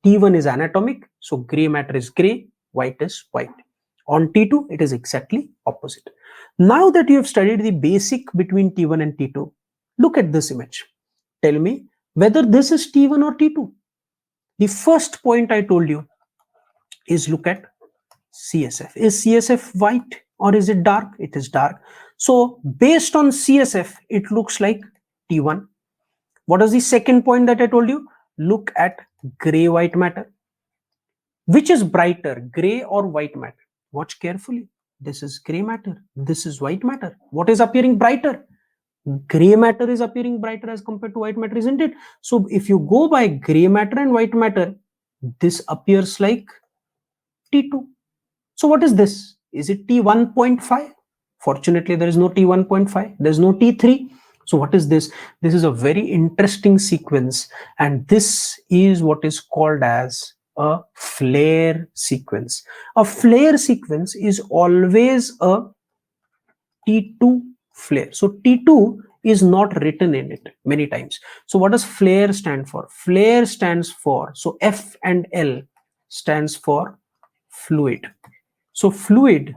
T1 is anatomic, so gray matter is gray, white is white. On T2, it is exactly opposite. Now that you have studied the basic between T1 and T2, look at this image. Tell me whether this is T1 or T2. The first point I told you is look at CSF. Is CSF white or is it dark? It is dark. So based on CSF, it looks like T1. What is the second point that I told you? Look at gray white matter. Which is brighter, gray or white matter? Watch carefully. This is gray matter. This is white matter. What is appearing brighter? Gray matter is appearing brighter as compared to white matter, isn't it? So if you go by gray matter and white matter, this appears like T2. So what is this? Is it T1.5? Fortunately, there is no T1.5. There is no T3. So what is this? This is a very interesting sequence, and this is what is called as a flare sequence. A flare sequence is always a T2 flare. So T2 is not written in it many times. So what does flare stand for? Flare stands for, so F and L stands for fluid. So fluid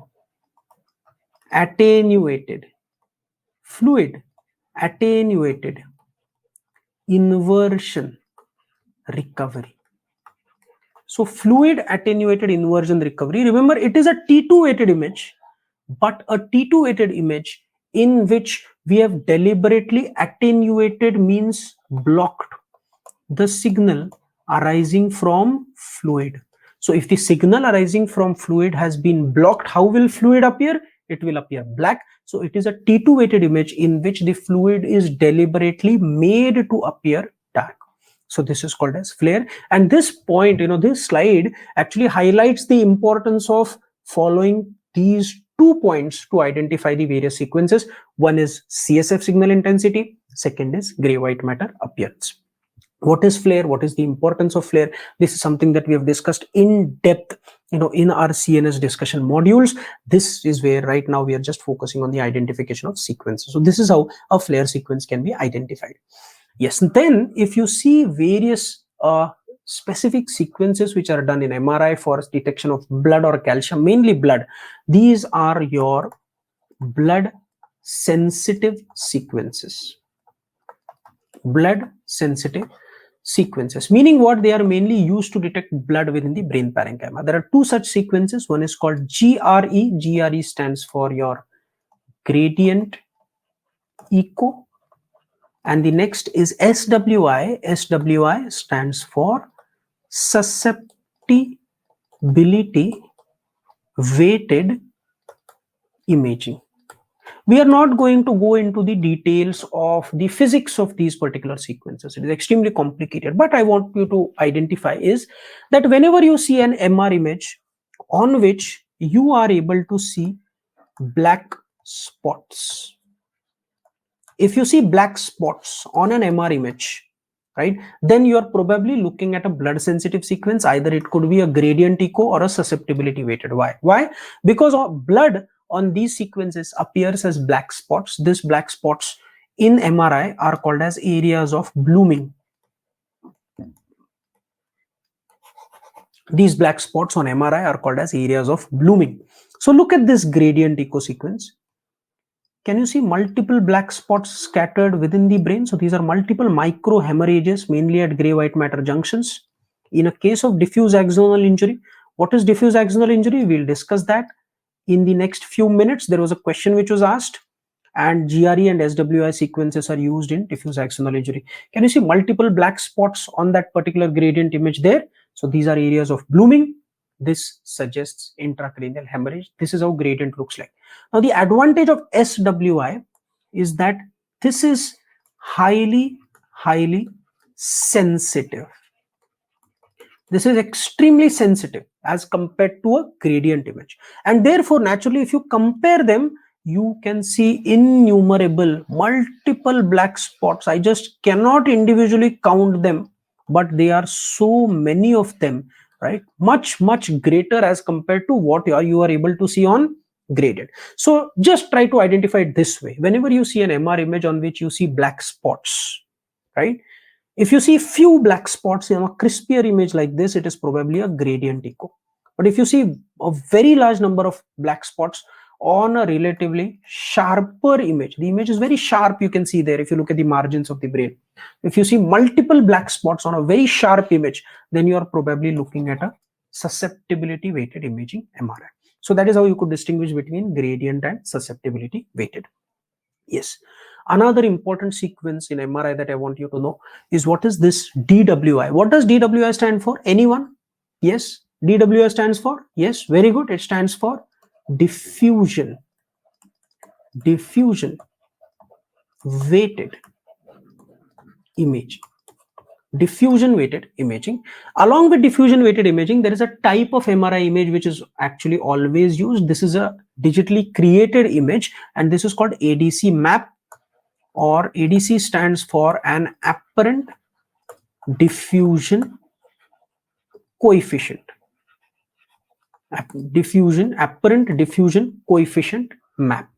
attenuated, inversion recovery. So fluid attenuated inversion recovery. Remember, it is a T2 weighted image, but a T2 weighted image in which we have deliberately attenuated means blocked the signal arising from fluid. So if the signal arising from fluid has been blocked, how will fluid appear? It will appear black. So it is a T2 weighted image in which the fluid is deliberately made to appear dark. So this is called as flare. And this point, this slide actually highlights the importance of following these 2 points to identify the various sequences. One is CSF signal intensity, second is gray white matter appearance. What is flare? What is the importance of flare? This is something that we have discussed in depth, in our CNS discussion modules. This is where right now we are just focusing on the identification of sequences. So this is how a flare sequence can be identified. Yes, and then if you see various specific sequences which are done in MRI for detection of blood or calcium, mainly blood, these are your blood sensitive sequences. Blood sensitive sequences, meaning what? They are mainly used to detect blood within the brain parenchyma. There are 2 such sequences. One is called GRE. GRE stands for your gradient echo, and the next is SWI. SWI stands for susceptibility weighted imaging. We are not going to go into the details of the physics of these particular sequences. It is extremely complicated, but I want you to identify is that whenever you see an MR image on which you are able to see black spots, if you see black spots on an MR image, right, then you are probably looking at a blood sensitive sequence. Either it could be a gradient echo or a susceptibility weighted. Why? Because blood on these sequences appears as black spots. These black spots in MRI are called as areas of blooming. These black spots on MRI are called as areas of blooming. So look at this gradient echo sequence. Can you see multiple black spots scattered within the brain? So these are multiple micro hemorrhages, mainly at gray white matter junctions. In a case of diffuse axonal injury, what is diffuse axonal injury? We'll discuss that in the next few minutes. There was a question which was asked, and GRE and SWI sequences are used in diffuse axonal injury. Can you see multiple black spots on that particular gradient image there? So these are areas of blooming. This suggests intracranial hemorrhage. This is how gradient looks like. Now the advantage of SWI is that this is highly sensitive. This is extremely sensitive as compared to a gradient image, and therefore naturally if you compare them, you can see innumerable multiple black spots. I just cannot individually count them, but they are so many of them, right? Much greater as compared to what you are able to see on gradient. So just try to identify it this way. Whenever you see an MR image on which you see black spots, right? If you see few black spots in a crispier image like this, it is probably a gradient echo. But if you see a very large number of black spots on a relatively sharper image, the image is very sharp, you can see there if you look at the margins of the brain. If you see multiple black spots on a very sharp image, then you are probably looking at a susceptibility weighted imaging MRI. So that is how you could distinguish between gradient and susceptibility weighted. Yes. Another important sequence in MRI that I want you to know is what is this DWI. What does DWI stand for? Anyone? Yes. DWI stands for? Yes. Very good. It stands for diffusion weighted imaging. Diffusion weighted imaging. Along with diffusion weighted imaging, there is a type of MRI image which is actually always used. This is a digitally created image, and this is called ADC map, or ADC stands for an apparent diffusion coefficient. Apparent diffusion coefficient map.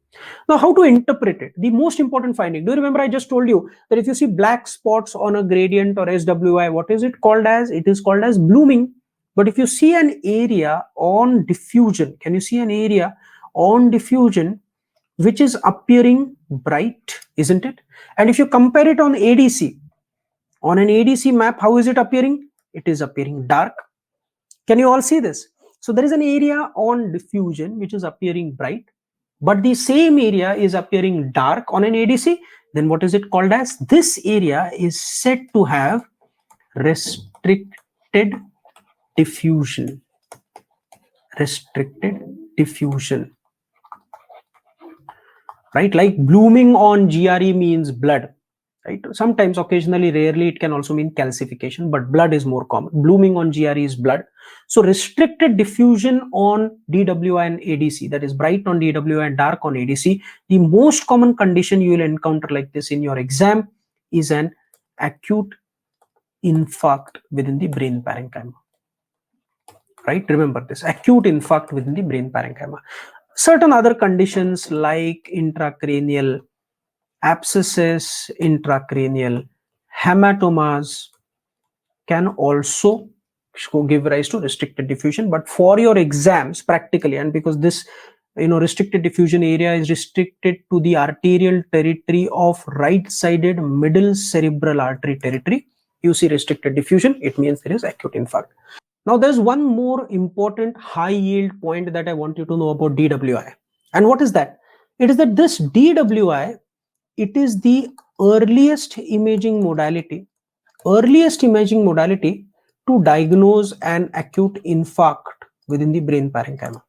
Now, how to interpret it? The most important finding. Do you remember I just told you that if you see black spots on a gradient or SWI, what is it called as? It is called as blooming. But if you see an area on diffusion, can you see an area on diffusion which is appearing bright, isn't it? And if you compare it on ADC, on an ADC map, how is it appearing? It is appearing dark. Can you all see this? So there is an area on diffusion which is appearing bright, but the same area is appearing dark on an ADC. Then what is it called as? This area is said to have restricted diffusion. Restricted diffusion. Right? Like blooming on GRE means blood. Right? Sometimes, occasionally, rarely, it can also mean calcification, but blood is more common. Blooming on GRE is blood. So restricted diffusion on DWI and ADC, that is bright on DWI and dark on ADC. The most common condition you will encounter like this in your exam is an acute infarct within the brain parenchyma. Right? Remember this, acute infarct within the brain parenchyma. Certain other conditions like intracranial abscesses, intracranial hematomas can also give rise to restricted diffusion. But for your exams practically, and because this restricted diffusion area is restricted to the arterial territory of right-sided middle cerebral artery territory, you see restricted diffusion, it means there is acute infarct. Now there's one more important high yield point that I want you to know about DWI. And what is that? It is that this DWI, it is the earliest imaging modality to diagnose an acute infarct within the brain parenchyma.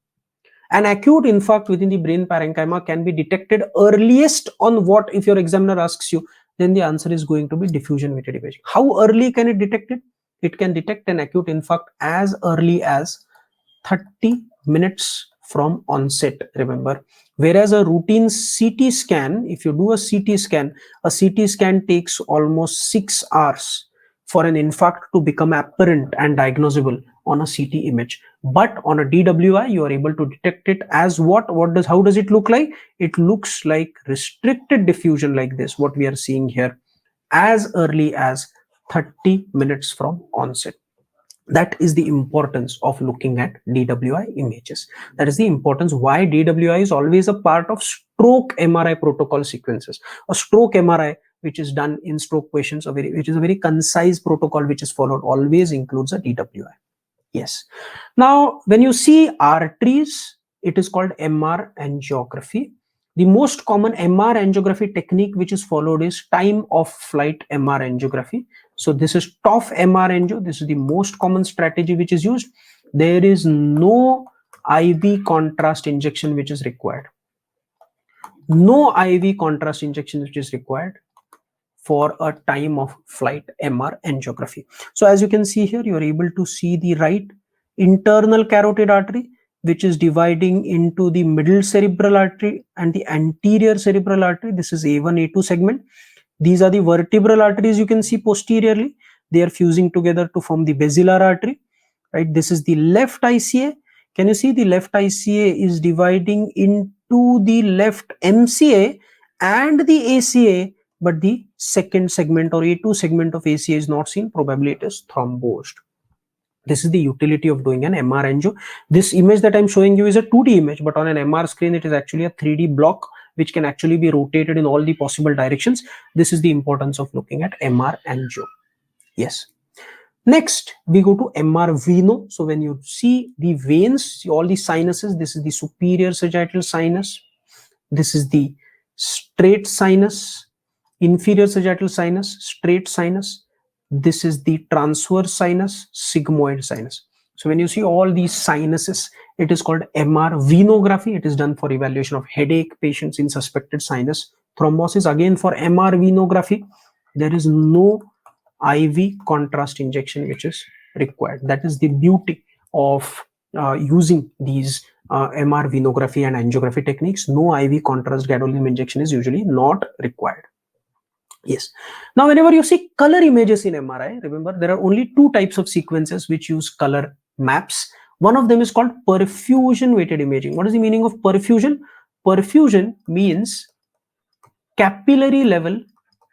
An acute infarct within the brain parenchyma can be detected earliest on what? If your examiner asks you, then the answer is going to be diffusion weighted imaging. How early can it detect it? It can detect an acute infarct as early as 30 minutes from onset, remember. Whereas a routine CT scan, if you do a CT scan takes almost 6 hours for an infarct to become apparent and diagnosable on a CT image. But on a DWI, you are able to detect it as what? How does it look like? It looks like restricted diffusion like this, what we are seeing here, as early as 30 minutes from onset. That is the importance of looking at DWI images. That is the importance why DWI is always a part of stroke MRI protocol sequences. A stroke MRI which is done in stroke patients, which is a very concise protocol which is followed, always includes a DWI. Yes. Now, when you see arteries, it is called MR angiography. The most common MR angiography technique which is followed is time of flight MR angiography. So this is TOF MR angio. This is the most common strategy which is used. There is no IV contrast injection which is required. No IV contrast injection which is required for a time of flight MR angiography. So as you can see here, you are able to see the right internal carotid artery, which is dividing into the middle cerebral artery and the anterior cerebral artery. This is A1, A2 segment. These are the vertebral arteries you can see posteriorly. They are fusing together to form the basilar artery, right? This is the left ICA. Can you see the left ICA is dividing into the left MCA and the ACA, but the second segment or A2 segment of ACA is not seen. Probably it is thrombosed. This is the utility of doing an MR angio. This image that I'm showing you is a 2D image, but on an MR screen, it is actually a 3D block, which can actually be rotated in all the possible directions. This is the importance of looking at MR angio. Yes. Next, we go to MR veno. So when you see the veins, all the sinuses, this is the superior sagittal sinus. This is the straight sinus, inferior sagittal sinus, straight sinus. This is the transverse sinus, sigmoid sinus. So when you see all these sinuses, it is called MR venography. It is done for evaluation of headache patients in suspected sinus thrombosis. Again, for MR venography, there is no IV contrast injection which is required. That is the beauty of using these MR venography and angiography techniques. No IV contrast gadolinium injection is usually not required. Yes. Now, whenever you see color images in MRI, remember there are only two types of sequences which use color maps. One of them is called perfusion weighted imaging. What is the meaning of perfusion? Perfusion means capillary level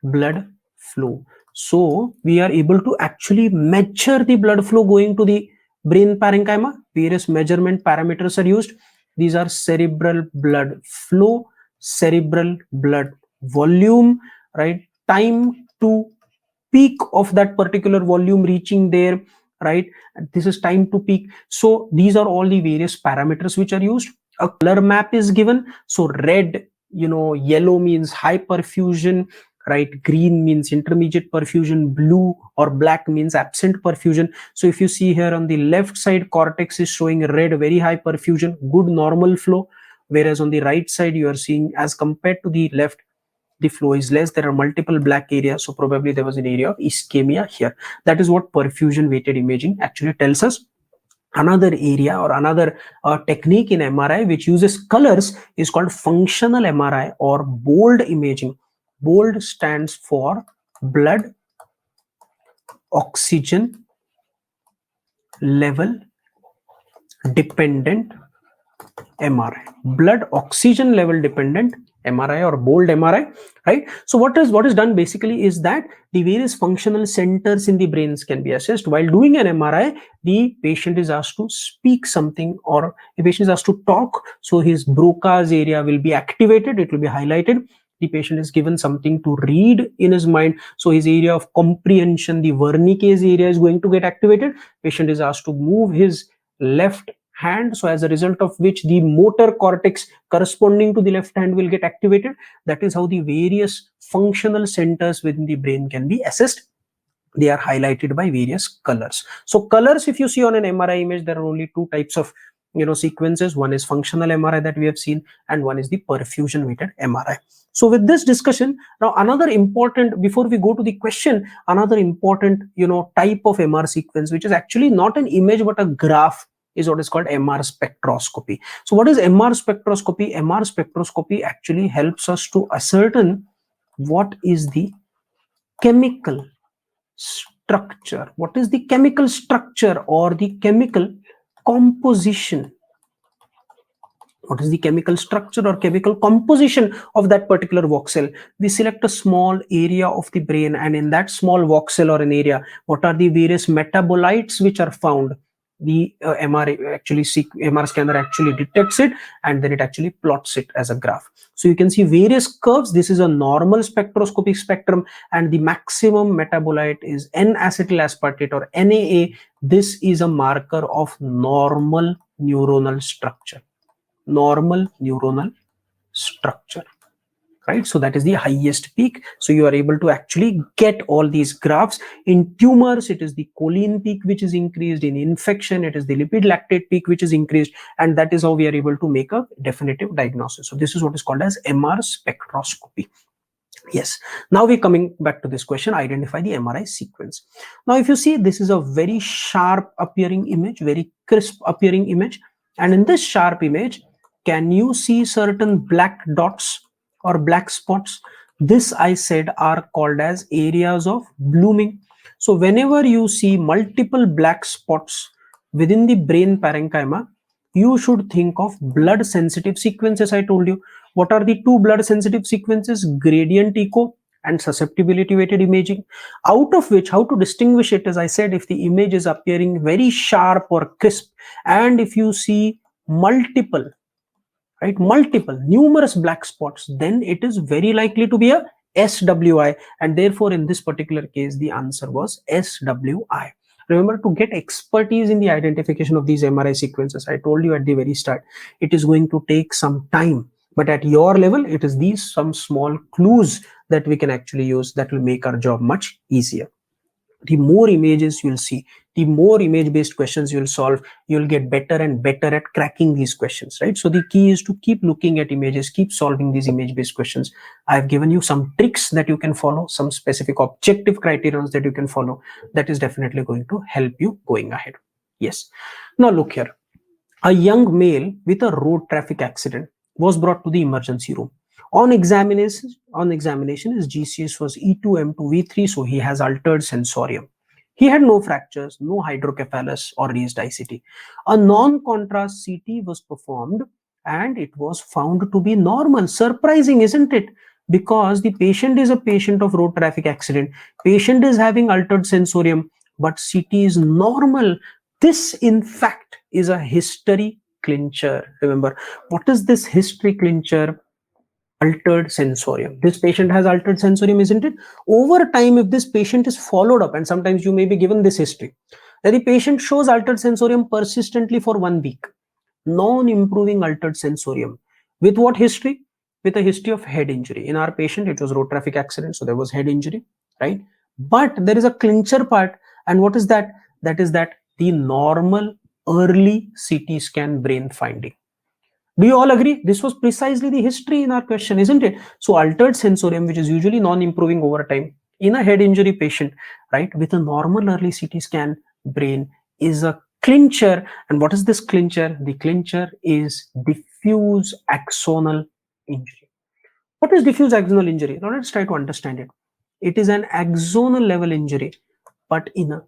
blood flow. So we are able to actually measure the blood flow going to the brain parenchyma. Various measurement parameters are used. These are cerebral blood flow, cerebral blood volume, right? Time to peak of that particular volume reaching there, right? This is time to peak. So these are all the various parameters which are used. A color map is given. So red, yellow means high perfusion, right? Green means intermediate perfusion, blue or black means absent perfusion. So if you see here on the left side, cortex is showing red, very high perfusion, good normal flow, whereas on the right side you are seeing, as compared to the left, the flow is less. There are multiple black areas, so probably there was an area of ischemia here. That is what perfusion weighted imaging actually tells us. Another area or another technique in MRI which uses colors is called functional MRI or bold imaging. Bold stands for blood oxygen level dependent MRI. Blood oxygen level dependent MRI or bold MRI, right? So what is done basically is that the various functional centers in the brains can be assessed. While doing an MRI, the patient is asked to speak something, or the patient is asked to talk. So his Broca's area will be activated, it will be highlighted. The patient is given something to read in his mind. So his area of comprehension, the Wernicke's area, is going to get activated. Patient is asked to move his left hand, so as a result of which the motor cortex corresponding to the left hand will get activated. That is how the various functional centers within the brain can be assessed. They are highlighted by various colors. So colors, if you see on an MRI image, there are only two types of sequences. One is functional MRI that we have seen, and one is the perfusion weighted MRI. So with this discussion, now another important, before we go to the question, another important type of MR sequence, which is actually not an image but a graph, is what is called MR spectroscopy. So what is MR spectroscopy? MR spectroscopy actually helps us to ascertain what is the chemical structure, what is the chemical structure or the chemical composition. What is the chemical structure or chemical composition of that particular voxel? We select a small area of the brain, and in that small voxel or an area, what are the various metabolites which are found? The MR scanner actually detects it, and then it actually plots it as a graph. So you can see various curves. This is a normal spectroscopic spectrum, and the maximum metabolite is N-acetyl aspartate or NAA. This is a marker of normal neuronal structure. Normal neuronal structure, right? So that is the highest peak. So you are able to actually get all these graphs. In tumors, it is the choline peak which is increased. In infection, it is the lipid lactate peak which is increased, and that is how we are able to make a definitive diagnosis. So this is what is called as MR spectroscopy. Yes. Now we're coming back to this question, identify the MRI sequence. Now, if you see, this is a very sharp appearing image, very crisp appearing image. And in this sharp image, can you see certain black dots or black spots? This, I said, are called as areas of blooming. So whenever you see multiple black spots within the brain parenchyma, you should think of blood sensitive sequences. I told you what are the two blood sensitive sequences: gradient echo and susceptibility weighted imaging. Out of which, how to distinguish it, as I said, if the image is appearing very sharp or crisp, and if you see multiple, right, numerous black spots, then it is very likely to be a SWI, and therefore in this particular case the answer was SWI. Remember, to get expertise in the identification of these MRI sequences, I told you at the very start, it is going to take some time, but at your level it is these some small clues that we can actually use that will make our job much easier. The more images you'll see, the more image based questions you'll solve, you'll get better and better at cracking these questions, right? So the key is to keep looking at images, keep solving these image based questions. I've given you some tricks that you can follow, some specific objective criteria that you can follow, that is definitely going to help you going ahead. Yes. Now look here, a young male with a road traffic accident was brought to the emergency room. On examination, his GCS was E2M2 V3, so he has altered sensorium. He had no fractures, no hydrocephalus or raised ICT. A non-contrast CT was performed and it was found to be normal. Surprising, isn't it? Because the patient is a patient of road traffic accident. Patient is having altered sensorium, but CT is normal. This, in fact, is a history clincher. Remember, what is this history clincher? Altered sensorium. This patient has altered sensorium, isn't it? Over time, if this patient is followed up, and sometimes you may be given this history, that the patient shows altered sensorium persistently for 1 week, non-improving altered sensorium. With what history? With a history of head injury. In our patient, it was road traffic accident, so there was head injury, right? But there is a clincher part, and what is that? That is that the normal early CT scan brain finding. Do you all agree? This was precisely the history in our question, isn't it? So altered sensorium, which is usually non-improving over time in a head injury patient, right, with a normal early CT scan brain, is a clincher. And what is this clincher? The clincher is diffuse axonal injury. What is diffuse axonal injury? Now let's try to understand it. It is an axonal level injury, but in a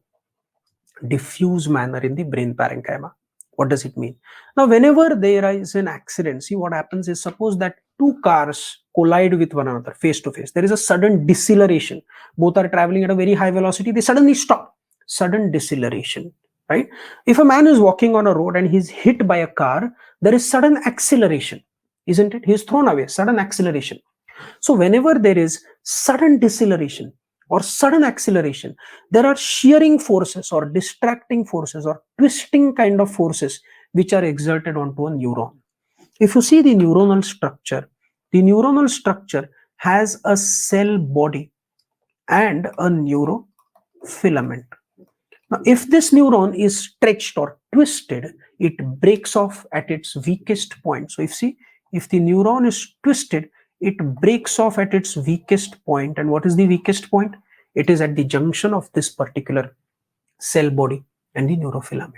diffuse manner in the brain parenchyma. What does it mean? Now, whenever there is an accident, see what happens is, suppose that two cars collide with one another face to face. There is a sudden deceleration. Both are traveling at a very high velocity. They suddenly stop. Sudden deceleration, right? If a man is walking on a road and he's hit by a car, there is sudden acceleration, isn't it? He's thrown away, sudden acceleration. So whenever there is sudden deceleration or sudden acceleration, there are shearing forces or distracting forces or twisting kind of forces which are exerted onto a neuron. If you see the neuronal structure has a cell body and a neurofilament. Now, if this neuron is stretched or twisted, it breaks off at its weakest point. So if the neuron is twisted, it breaks off at its weakest point. And what is the weakest point? It is at the junction of this particular cell body and the neurofilament.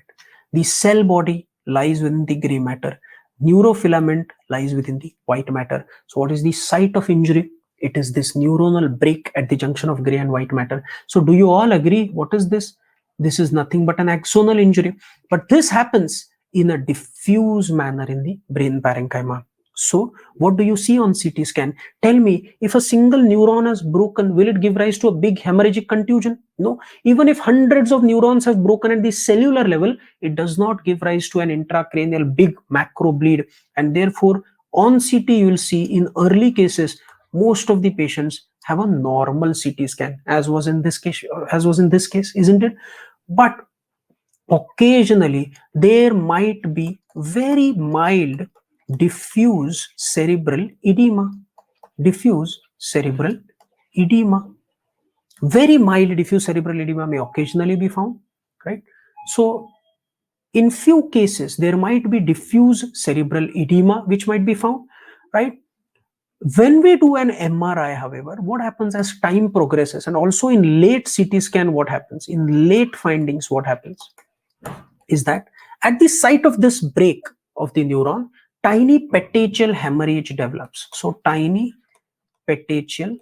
The cell body lies within the gray matter. Neurofilament lies within the white matter. So what is the site of injury? It is this neuronal break at the junction of gray and white matter. So do you all agree? What is this? This is nothing but an axonal injury. But this happens in a diffuse manner in the brain parenchyma. So what do you see on CT scan? Tell me, if a single neuron has broken, will it give rise to a big hemorrhagic contusion? No. Even if hundreds of neurons have broken at the cellular level, it does not give rise to an intracranial big macro bleed. And therefore, on CT, you will see in early cases, most of the patients have a normal CT scan, as was in this case, isn't it? But occasionally there might be very mild diffuse cerebral edema. Very mild diffuse cerebral edema may occasionally be found, right? So in few cases there might be diffuse cerebral edema which might be found, right? When we do an MRI, however, what happens as time progresses, and also in late CT scan, what happens? In late findings, what happens is that at the site of this break of the neuron, tiny petechial hemorrhage develops. So tiny petechial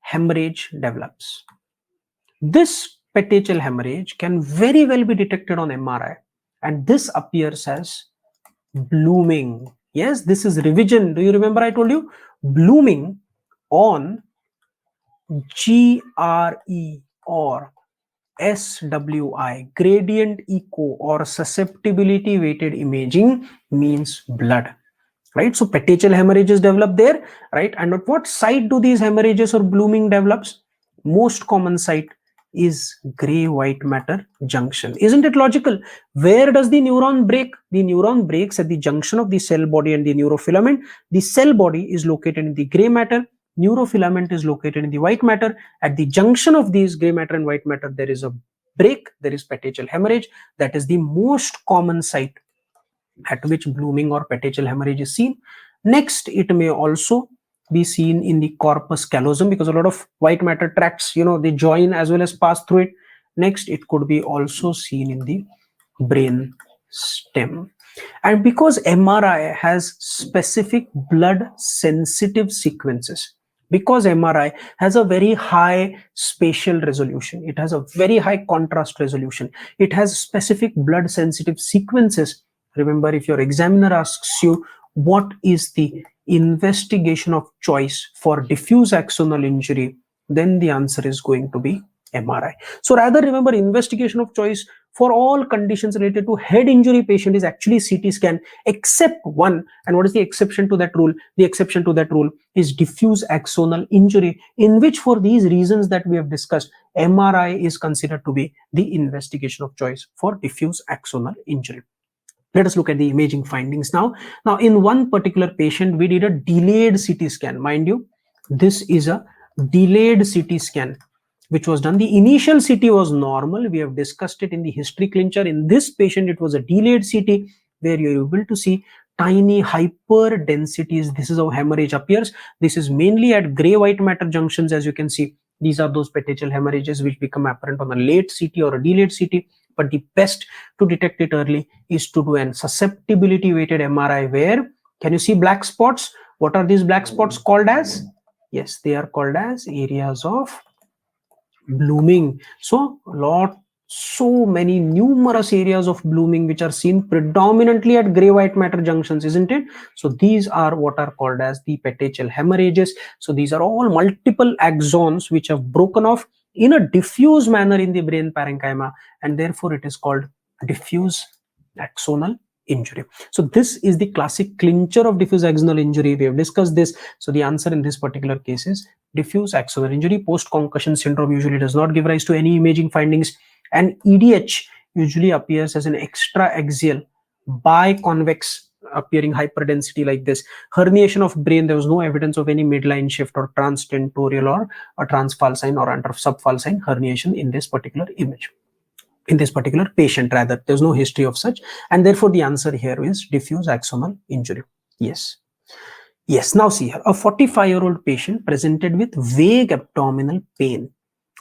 hemorrhage develops. This petechial hemorrhage can very well be detected on MRI, and this appears as blooming. Yes, this is revision. Do you remember I told you? Blooming on GRE or SWI, gradient echo or susceptibility weighted imaging, means blood, right? So petechial hemorrhages develop there, right? And at what site do these hemorrhages or blooming develops? Most common site is gray white matter junction. Isn't it logical? Where does the neuron break? The neuron breaks at the junction of the cell body and the neurofilament. The cell body is located in the gray matter, neurofilament is located in the white matter. At the junction of these gray matter and white matter, there is a break, there is petechial hemorrhage. That is the most common site at which blooming or petechial hemorrhage is seen. Next, it may also be seen in the corpus callosum, because a lot of white matter tracts, they join as well as pass through it. Next, it could be also seen in the brain stem. And because MRI has specific blood sensitive sequences, because MRI has a very high spatial resolution, it has a very high contrast resolution, it has specific blood sensitive sequences. Remember, if your examiner asks you what is the investigation of choice for diffuse axonal injury, then the answer is going to be MRI. So rather, remember, investigation of choice for all conditions related to head injury patient is actually CT scan, except one. And what is the exception to that rule? The exception to that rule is diffuse axonal injury, in which, for these reasons that we have discussed, MRI is considered to be the investigation of choice for diffuse axonal injury. Let us look at the imaging findings now. Now, in one particular patient, we did a delayed CT scan. Mind you, this is a delayed CT scan which was done. The initial CT was normal. We have discussed it in the history clincher. In this patient, it was a delayed CT where you're able to see tiny hyperdensities. This is how hemorrhage appears. This is mainly at gray white matter junctions. As you can see, these are those petechial hemorrhages which become apparent on a late CT or a delayed CT. But the best to detect it early is to do an susceptibility weighted MRI, where, can you see black spots? What are these black spots called as? Yes, they are called as areas of blooming. So many numerous areas of blooming which are seen predominantly at gray white matter junctions, isn't it? So these are what are called as the petechial hemorrhages. So these are all multiple axons which have broken off in a diffuse manner in the brain parenchyma, and therefore it is called diffuse axonal injury. So this is the classic clincher of diffuse axonal injury. We have discussed this. So the answer in this particular case is diffuse axonal injury. Post-concussion syndrome usually does not give rise to any imaging findings, and EDH usually appears as an extra-axial biconvex appearing hyperdensity like this. Herniation of brain, there was no evidence of any midline shift or transtentorial or a transfalcine or under subfalcine herniation in this particular image. In this particular patient, rather, there's no history of such, and therefore the answer here is diffuse axonal injury. Yes. Now see here, a 45-year-old patient presented with vague abdominal pain.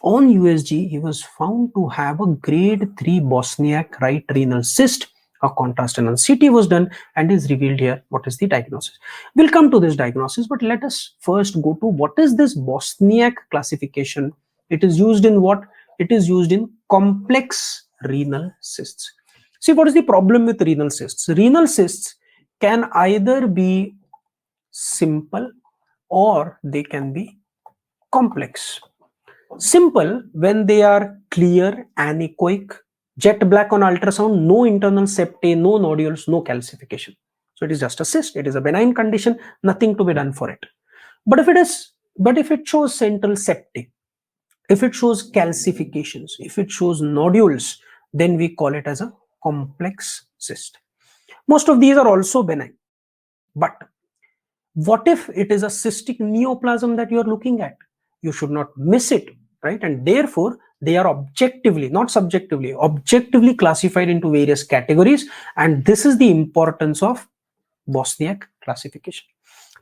On USG, he was found to have a grade 3 Bosniak right renal cyst. A contrast and CT was done and is revealed here. What is the diagnosis? We'll come to this diagnosis, but let us first go to what is this Bosniak classification. It is used in what? It is used in complex renal cysts. See, what is the problem with renal cysts? Renal cysts can either be simple or they can be complex. Simple when they are clear, anechoic, jet black on ultrasound, no internal septae, no nodules, no calcification. So it is just a cyst. It is a benign condition, nothing to be done for it. But if it shows central septae, if it shows calcifications, if it shows nodules, then we call it as a complex cyst. Most of these are also benign. But what if it is a cystic neoplasm that you are looking at? You should not miss it, right? And therefore, they are objectively, not subjectively, objectively classified into various categories. And this is the importance of Bosniak classification.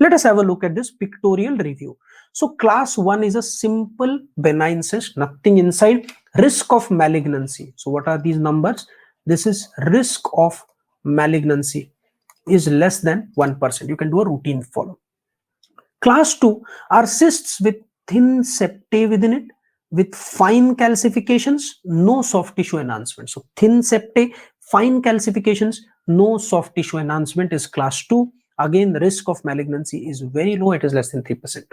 Let us have a look at this pictorial review. So class 1 is a simple benign cyst, nothing inside. Risk of malignancy. So what are these numbers? This is risk of malignancy is less than 1%. You can do a routine follow. Class 2 are cysts with thin septae within it, with fine calcifications, no soft tissue enhancement. So thin septae, fine calcifications, no soft tissue enhancement is class 2. Again, the risk of malignancy is very low, it is less than 3%.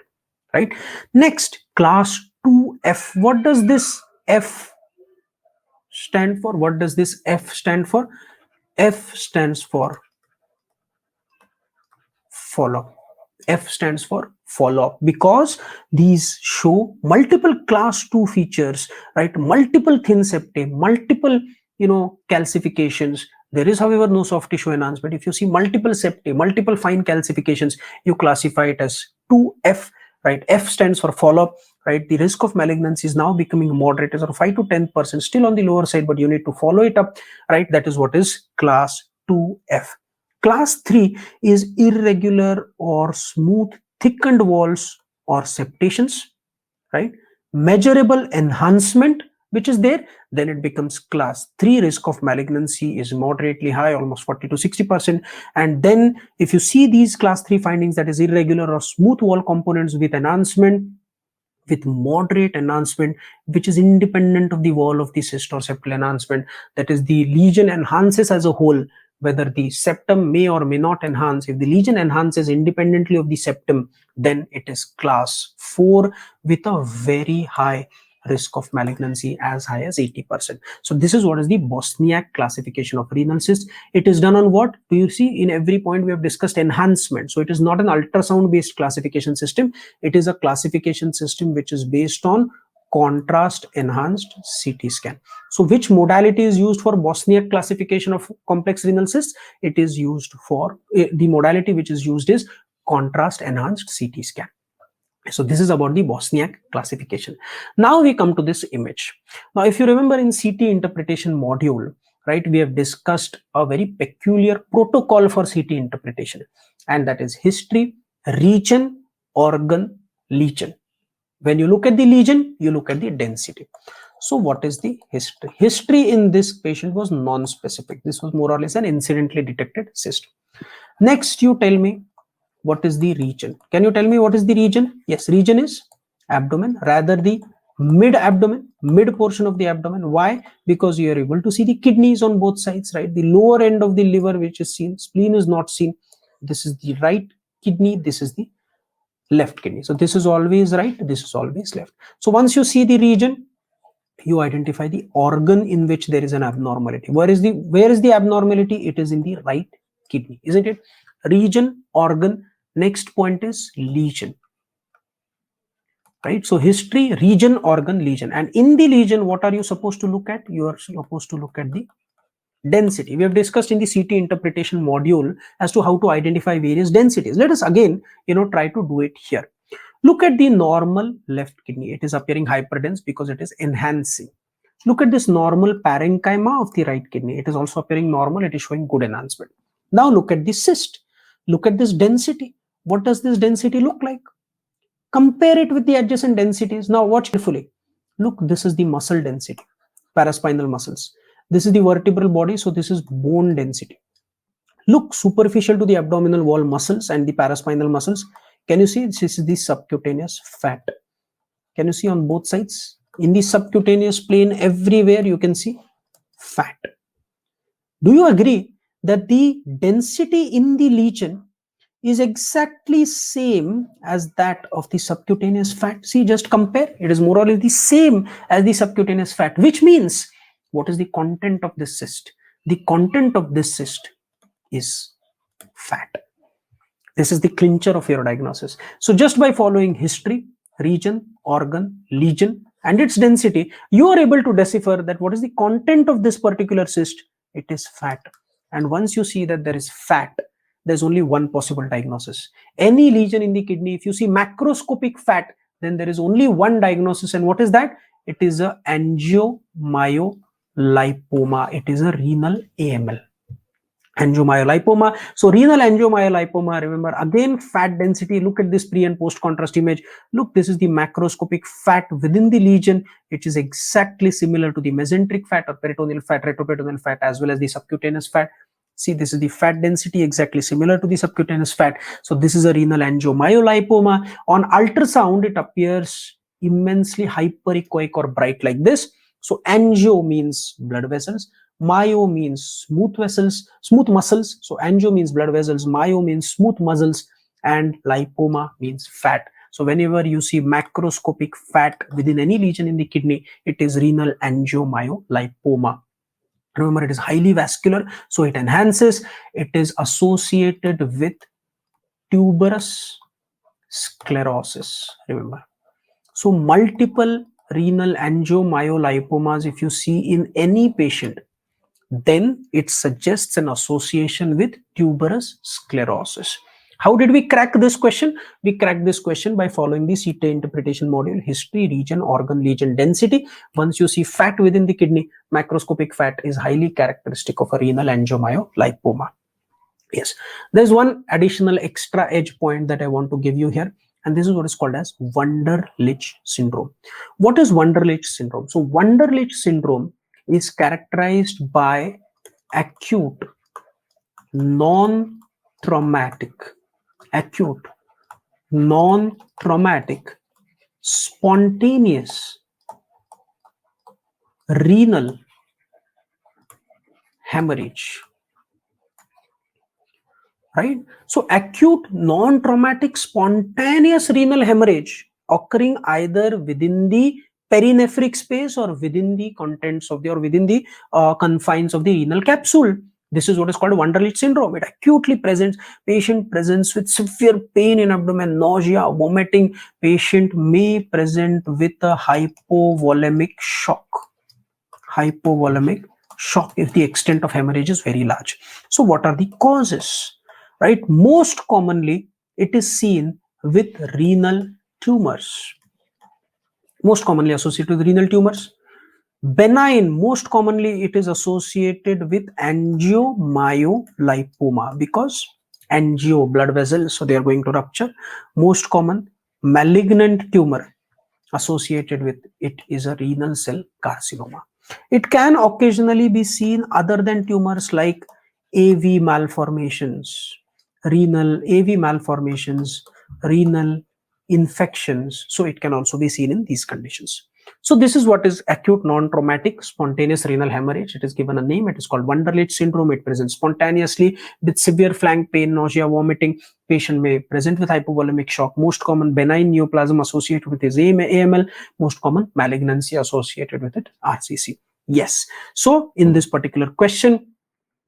Right? Next, class 2F. What does this F stand for? What does this F stand for? F stands for follow. F stands for follow-up, because these show multiple class 2 features, right? Multiple thin septae, multiple calcifications. There is, however, no soft tissue enhancement. If you see multiple septae, multiple fine calcifications, you classify it as 2F, right? F stands for follow-up, right? The risk of malignancy is now becoming moderate, is 5 to 10%, still on the lower side, but you need to follow it up, right? That is what is class 2F. Class 3 is irregular or smooth thickened walls or septations, right? Measurable enhancement which is there, then it becomes class 3. Risk of malignancy is moderately high, almost 40 to 60%. And then if you see these class 3 findings, that is irregular or smooth wall components with enhancement, with moderate enhancement, which is independent of the wall of the cyst or septal enhancement, that is the lesion enhances as a whole, whether the septum may or may not enhance. If the lesion enhances independently of the septum, then it is class 4 with a very high risk of malignancy, as high as 80%. So this is what is the Bosniak classification of renal cysts. It is done on what? Do you see in every point we have discussed enhancement. So it is not an ultrasound based classification system. It is a classification system which is based on contrast enhanced CT scan. So which modality is used for Bosniak classification of complex renal cysts? It is used for the modality which is used is contrast enhanced CT scan. So this is about the Bosniak classification. Now we come to this image. Now if you remember in CT interpretation module, right, we have discussed a very peculiar protocol for CT interpretation, and that is history, region, organ, lesion. When you look at the lesion, you look at the density. So what is the history? History in this patient was non-specific. This was more or less an incidentally detected cyst. Next, you tell me what is the region. Can you tell me what is the region? Yes, region is abdomen, rather the mid-abdomen, mid portion of the abdomen. Why? Because you are able to see the kidneys on both sides, right? The lower end of the liver which is seen, spleen is not seen. This is the right kidney, this is the left kidney. So this is always right, this is always left. So once you see the region, you identify the organ in which there is an abnormality. Where is the abnormality? It is in the right kidney, isn't it? Region, organ. Next point is lesion, right? So history, region, organ, lesion. And in the lesion, what are you supposed to look at? You are supposed to look at the density. We have discussed in the CT interpretation module as to how to identify various densities. Let us again, try to do it here. Look at the normal left kidney. It is appearing hyperdense because it is enhancing. Look at this normal parenchyma of the right kidney. It is also appearing normal. It is showing good enhancement. Now look at the cyst. Look at this density. What does this density look like? Compare it with the adjacent densities. Now watch carefully. Look, this is the muscle density, paraspinal muscles. This is the vertebral body, so this is bone density. Look superficial to the abdominal wall muscles and the paraspinal muscles. Can you see this is the subcutaneous fat? Can you see on both sides? In the subcutaneous plane, everywhere you can see fat. Do you agree that the density in the lesion is exactly same as that of the subcutaneous fat? See, just compare. It is more or less the same as the subcutaneous fat, which means what is the content of this cyst? The content of this cyst is fat. This is the clincher of your diagnosis. So just by following history, region, organ, lesion, and its density, you are able to decipher that what is the content of this particular cyst. It is fat. And once you see that there is fat, there's only one possible diagnosis. Any lesion in the kidney, if you see macroscopic fat, then there is only one diagnosis. And what is that? It is a angiomyolipoma. It is a renal AML. Angiomyolipoma. So renal angiomyolipoma, remember again fat density. Look at this pre and post contrast image. Look, this is the macroscopic fat within the lesion. It is exactly similar to the mesenteric fat or peritoneal fat, retroperitoneal fat, as well as the subcutaneous fat. See, this is the fat density exactly similar to the subcutaneous fat. So this is a renal angiomyolipoma. On ultrasound, it appears immensely hyperechoic or bright like this. So angio means blood vessels. Myo means smooth vessels, smooth muscles. So angio means blood vessels, myo means smooth muscles, and lipoma means fat. So whenever you see macroscopic fat within any lesion in the kidney, it is renal angiomyolipoma. Remember, it is highly vascular, so it enhances. It is associated with tuberous sclerosis. Remember, so multiple renal angiomyolipomas, if you see in any patient, then it suggests an association with tuberous sclerosis. How did we crack this question? We cracked this question by following the CET interpretation module: history, region, organ, lesion, density. Once you see fat within the kidney, macroscopic fat is highly characteristic of a renal angiomyolipoma. Yes, there's one additional extra edge point that I want to give you here, and this is what is called as Wunderlich syndrome. What is Wunderlich syndrome? So Wunderlich syndrome is characterized by acute non-traumatic spontaneous renal hemorrhage, right? So acute non-traumatic spontaneous renal hemorrhage occurring either within the perinephric space or within the contents of the, or within the confines of the renal capsule. This is what is called Wunderlich syndrome. It acutely presents, patient presents with severe pain in abdomen, nausea, vomiting. Patient may present with a hypovolemic shock if the extent of hemorrhage is very large. So what are the causes? Right, most commonly it is seen with renal tumors, most commonly associated with renal tumors. Benign, most commonly it is associated with angiomyolipoma, because angio, blood vessels, so they are going to rupture. Most common malignant tumor associated with it is a renal cell carcinoma. It can occasionally be seen other than tumors like AV malformations, renal infections. So it can also be seen in these conditions. So this is what is acute non-traumatic spontaneous renal hemorrhage. It is given a name. It is called Wunderlich syndrome. It presents spontaneously with severe flank pain, nausea, vomiting. Patient may present with hypovolemic shock. Most common benign neoplasm associated with is AML. Most common malignancy associated with it, RCC. Yes. So in this particular question,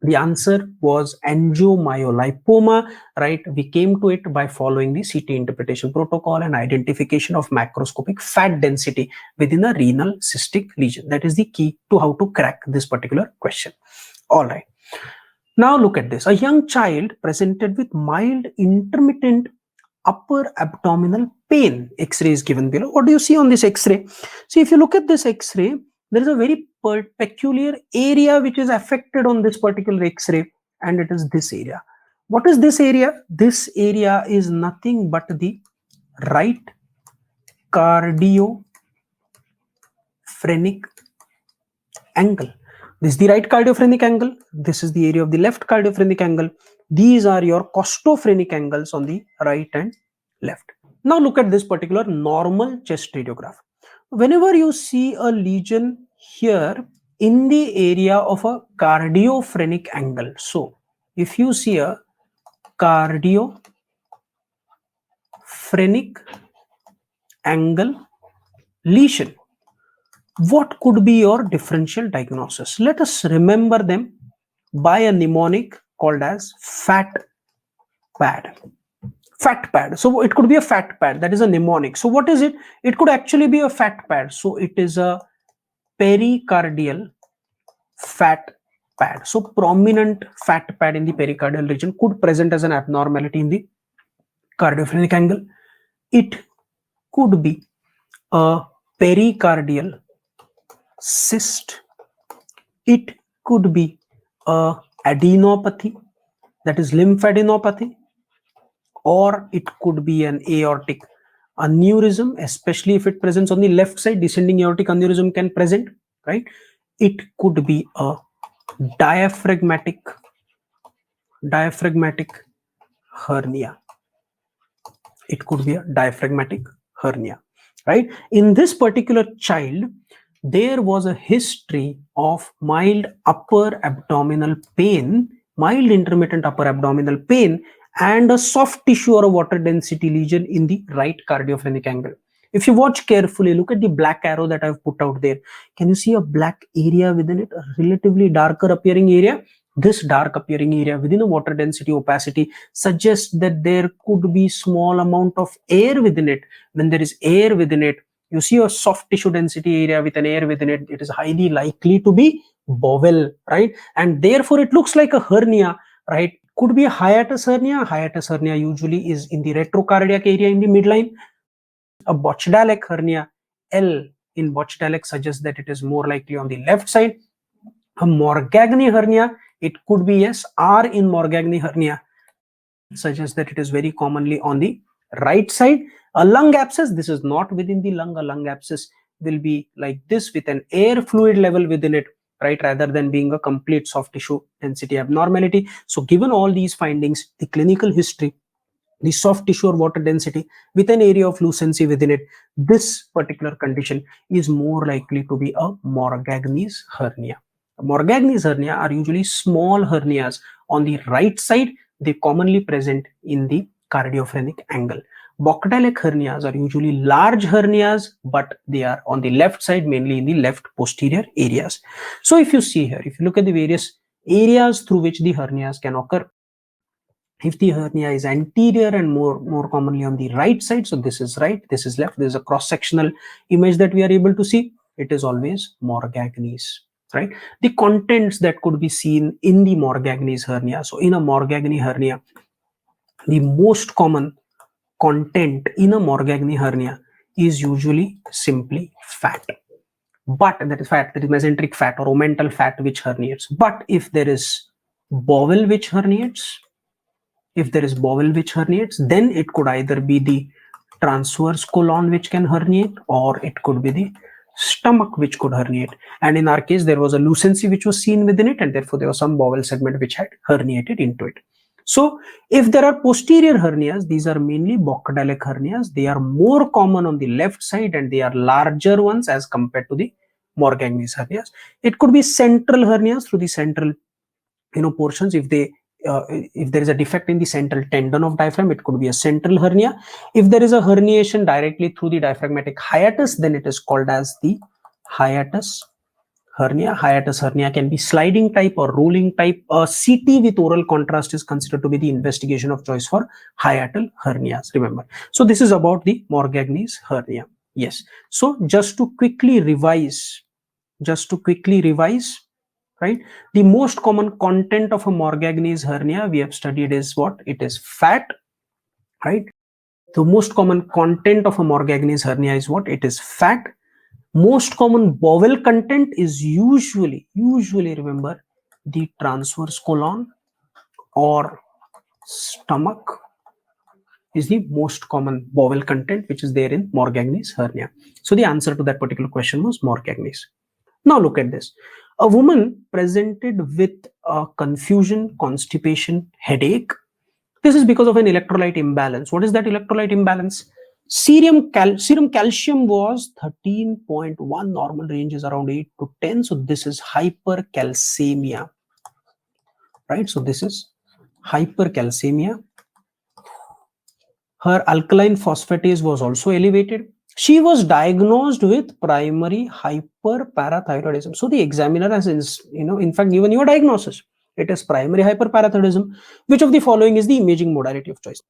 the answer was angiomyolipoma, right? We came to it by following the CT interpretation protocol and identification of macroscopic fat density within a renal cystic lesion. That is the key to how to crack this particular question. All right. Now look at this. A young child presented with mild intermittent upper abdominal pain. X-ray is given below. What do you see on this X-ray? See, if you look at this X-ray, there is a very peculiar area which is affected on this particular X-ray, and it is this area. What is this area? This area is nothing but the right cardiophrenic angle. This is the right cardiophrenic angle. This is the area of the left cardiophrenic angle. These are your costophrenic angles on the right and left. Now look at this particular normal chest radiograph. Whenever you see a lesion here in the area of a cardiophrenic angle, so if you see a cardiophrenic angle lesion, what could be your differential diagnosis? Let us remember them by a mnemonic called as fat pad. Fat pad. So it could be a fat pad. That is a mnemonic. So what is it? It could actually be a fat pad. So it is a pericardial fat pad. So prominent fat pad in the pericardial region could present as an abnormality in the cardiophrenic angle. It could be a pericardial cyst. It could be a adenopathy, that is lymphadenopathy, or it could be an aortic aneurysm, especially if it presents on the left side. Descending aortic aneurysm can present, right? It could be a diaphragmatic hernia. It could be a diaphragmatic hernia, right? In this particular child, there was a history of mild upper abdominal pain, mild intermittent upper abdominal pain, and a soft tissue or a water density lesion in the right cardiophrenic angle. If you watch carefully, look at the black arrow that I've put out there. Can you see a black area within it, a relatively darker appearing area? This dark appearing area within a water density opacity suggests that there could be small amount of air within it. When there is air within it, you see a soft tissue density area with an air within it, it is highly likely to be bowel, right? And therefore it looks like a hernia, right? Could be a hiatus hernia. Hiatus hernia usually is in the retrocardiac area in the midline. A Bochdalek hernia, L in Bochdalek suggests that it is more likely on the left side. A Morgagni hernia, it could be yes. R in Morgagni hernia suggests that it is very commonly on the right side. A lung abscess, this is not within the lung. A lung abscess will be like this with an air fluid level within it, right, rather than being a complete soft tissue density abnormality. So given all these findings, the clinical history, the soft tissue or water density with an area of lucency within it, this particular condition is more likely to be a Morgagni's hernia. Morgagni's hernia are usually small hernias on the right side. They commonly present in the cardiophrenic angle. Bochdalek hernias are usually large hernias, but they are on the left side, mainly in the left posterior areas. So if you see here, if you look at the various areas through which the hernias can occur, if the hernia is anterior and more commonly on the right side, so this is right, this is left, there's a cross-sectional image that we are able to see, it is always Morgagni's, right? The contents that could be seen in the Morgagni's hernia. So in a Morgagni hernia, the most common content in a Morgagni hernia is usually simply fat. But that is fat, that is mesenteric fat or omental fat which herniates. But if there is bowel which herniates, then it could either be the transverse colon which can herniate, or it could be the stomach which could herniate. And in our case, there was a lucency which was seen within it, and therefore there was some bowel segment which had herniated into it. So if there are posterior hernias, these are mainly Bochdalek hernias. They are more common on the left side and they are larger ones as compared to the Morgagni's hernias. It could be central hernias through the central portions. If there is a defect in the central tendon of diaphragm, it could be a central hernia. If there is a herniation directly through the diaphragmatic hiatus, then it is called as the hiatus hernia. Hiatus hernia can be sliding type or rolling type. A CT with oral contrast is considered to be the investigation of choice for hiatal hernias, remember. So this is about the Morgagni's hernia. Yes. So just to quickly revise, right? The most common content of a Morgagni's hernia we have studied is what? It is fat, right? The most common content of a Morgagni's hernia is what? It is fat. Most common bowel content is usually remember the transverse colon or stomach is the most common bowel content which is there in Morgagni's hernia. So the answer to that particular question was Morgagni's. Now look at this. A woman presented with confusion, constipation, headache. This is because of an electrolyte imbalance. What is that electrolyte imbalance? Serum calcium was 13.1. Normal range is around 8 to 10. So this is hypercalcemia, right? So this is hypercalcemia. Her alkaline phosphatase was also elevated. She was diagnosed with primary hyperparathyroidism. So the examiner has, in fact, given you a diagnosis. It is primary hyperparathyroidism. Which of the following is the imaging modality of choice?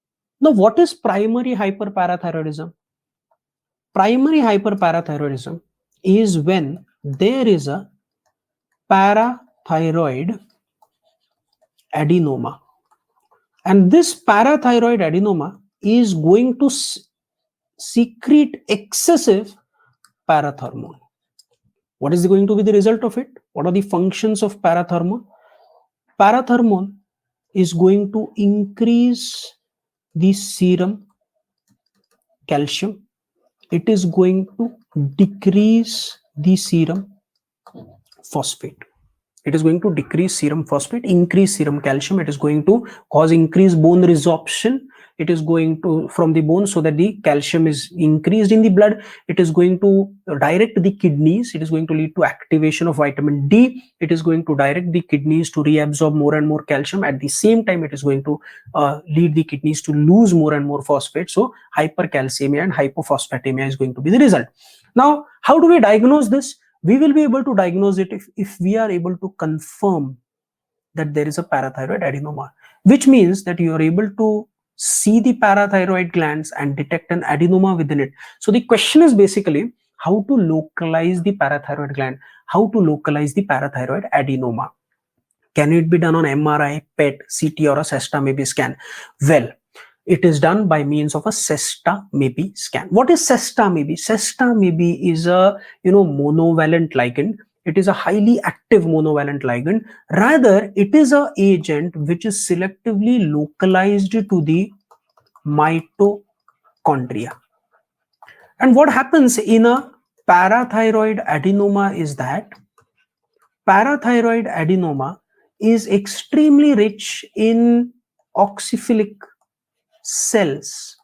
Now, what is primary hyperparathyroidism? Primary hyperparathyroidism is when there is a parathyroid adenoma. And this parathyroid adenoma is going to secrete excessive parathormone. What is going to be the result of it? What are the functions of parathormone? Parathermone is going to increase the serum calcium. It is going to decrease the serum phosphate. It is going to decrease serum phosphate, increase serum calcium. It is going to cause increased bone resorption. It is going to from the bone, so that the calcium is increased in the blood. It is going to direct the kidneys. It is going to lead to activation of vitamin D. It is going to direct the kidneys to reabsorb more and more calcium. At the same time, it is going to lead the kidneys to lose more and more phosphate. So hypercalcemia and hypophosphatemia is going to be the result. Now, how do we diagnose this? We will be able to diagnose it if we are able to confirm that there is a parathyroid adenoma, which means that you are able to see the parathyroid glands and detect an adenoma within it. So the question is basically how to localize the parathyroid gland, how to localize the parathyroid adenoma. Can it be done on MRI, PET, CT, or a SESTA-MABI scan? Well, it is done by means of a SESTA-MABI scan. What is SESTA-MABI? SESTA-MABI is a monovalent ligand. It is a highly active monovalent ligand. Rather, it is an agent which is selectively localized to the mitochondria. And what happens in a parathyroid adenoma is that parathyroid adenoma is extremely rich in oxyphilic cells,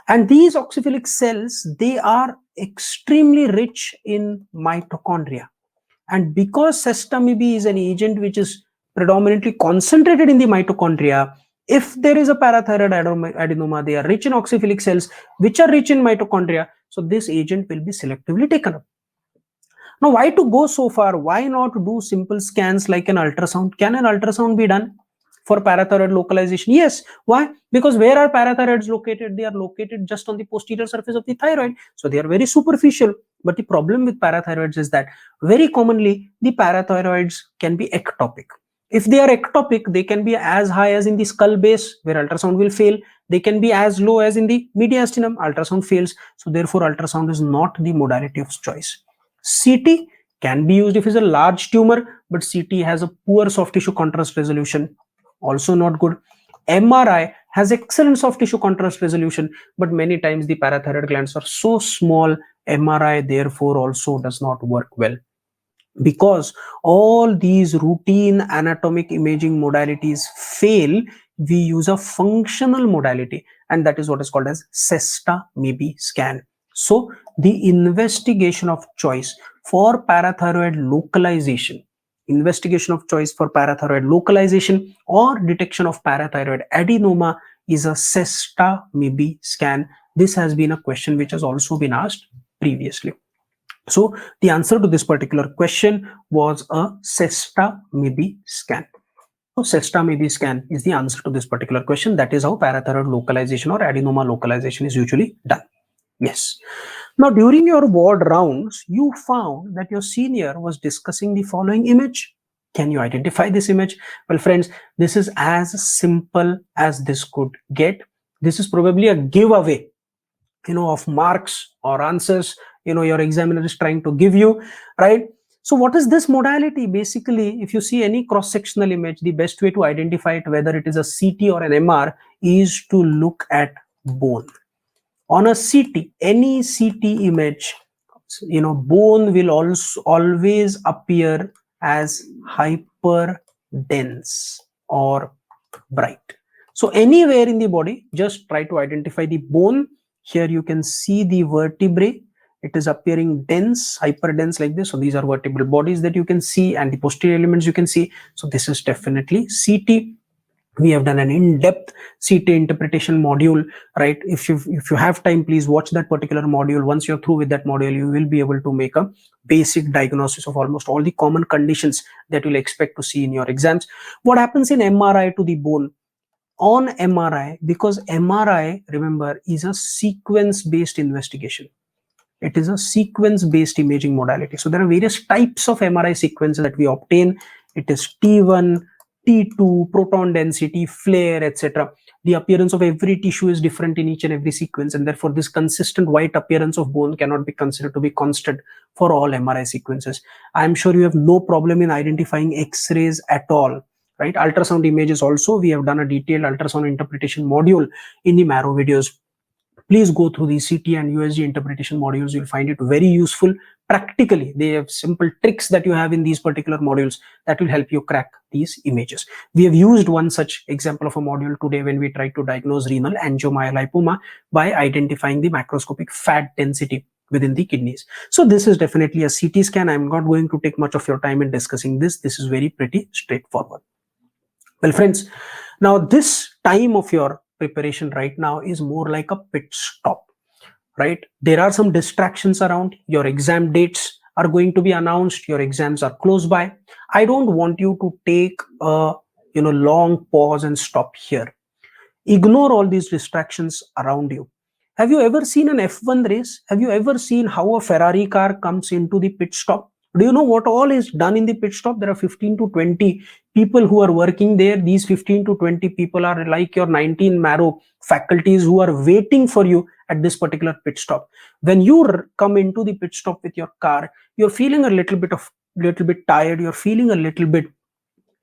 and these oxyphilic cells, they are extremely rich in mitochondria. And because SESTA-MABI is an agent which is predominantly concentrated in the mitochondria, if there is a parathyroid adenoma, they are rich in oxyphilic cells which are rich in mitochondria, so this agent will be selectively taken up. Now, why to go so far? Why not do simple scans like an ultrasound? Can an ultrasound be done for parathyroid localization? Yes. Why? Because where are parathyroids located? They are located just on the posterior surface of the thyroid. So they are very superficial. But the problem with parathyroids is that very commonly the parathyroids can be ectopic. If they are ectopic, they can be as high as in the skull base, where ultrasound will fail. They can be as low as in the mediastinum. Ultrasound fails. So therefore, ultrasound is not the modality of choice. CT can be used if it's a large tumor, but CT has a poor soft tissue contrast resolution, also not good. MRI has excellent soft tissue contrast resolution, but many times the parathyroid glands are so small, MRI therefore also does not work well. Because all these routine anatomic imaging modalities fail, we use a functional modality, and that is what is called as SESTA-MABI scan. So the investigation of choice for parathyroid localization, or detection of parathyroid adenoma is a SESTA-MABI scan. This has been a question which has also been asked previously. So the answer to this particular question was a SESTA-MABI scan. So SESTA-MABI scan is the answer to this particular question. That is how parathyroid localization or adenoma localization is usually done. Yes. Now, during your ward rounds, you found that your senior was discussing the following image. Can you identify this image? Well, friends, this is as simple as this could get. This is probably a giveaway, of marks or answers, your examiner is trying to give you, right? So what is this modality? Basically, if you see any cross-sectional image, the best way to identify it, whether it is a CT or an MR, is to look at bone. On a CT, any CT image, bone will also always appear as hyper dense or bright. So anywhere in the body, just try to identify the bone. Here you can see the vertebrae. It is appearing dense, hyper dense like this. So these are vertebral bodies that you can see, and the posterior elements you can see. So this is definitely CT. We have done an in-depth CT interpretation module, right? If you have time, please watch that particular module. Once you're through with that module, you will be able to make a basic diagnosis of almost all the common conditions that you'll expect to see in your exams. What happens in MRI to the bone? On MRI, because MRI, remember, is a sequence-based investigation. It is a sequence-based imaging modality. So there are various types of MRI sequences that we obtain. It is T1, T2, proton density, flare, etc. The appearance of every tissue is different in each and every sequence, and therefore this consistent white appearance of bone cannot be considered to be constant for all MRI sequences. I am sure you have no problem in identifying X-rays at all, right? Ultrasound images also, we have done a detailed ultrasound interpretation module in the Marrow videos. Please go through the CT and USG interpretation modules. You'll find it very useful. Practically, they have simple tricks that you have in these particular modules that will help you crack these images. We have used one such example of a module today when we tried to diagnose renal angiomyolipoma by identifying the macroscopic fat density within the kidneys. So this is definitely a CT scan. I'm not going to take much of your time in discussing this. This is very pretty straightforward. Well, friends, now this time of your preparation right now is more like a pit stop, right? There are some distractions around. Your exam dates are going to be announced. Your exams are close by. I don't want you to take a long pause and stop here. Ignore all these distractions around you. Have you ever seen an F1 race? Have you ever seen how a Ferrari car comes into the pit stop? Do you know what all is done in the pit stop? There are 15 to 20 people who are working there. These 15 to 20 people are like your 19 Marrow faculties who are waiting for you at this particular pit stop. When you come into the pit stop with your car, you're feeling a little bit tired. You're feeling a little bit,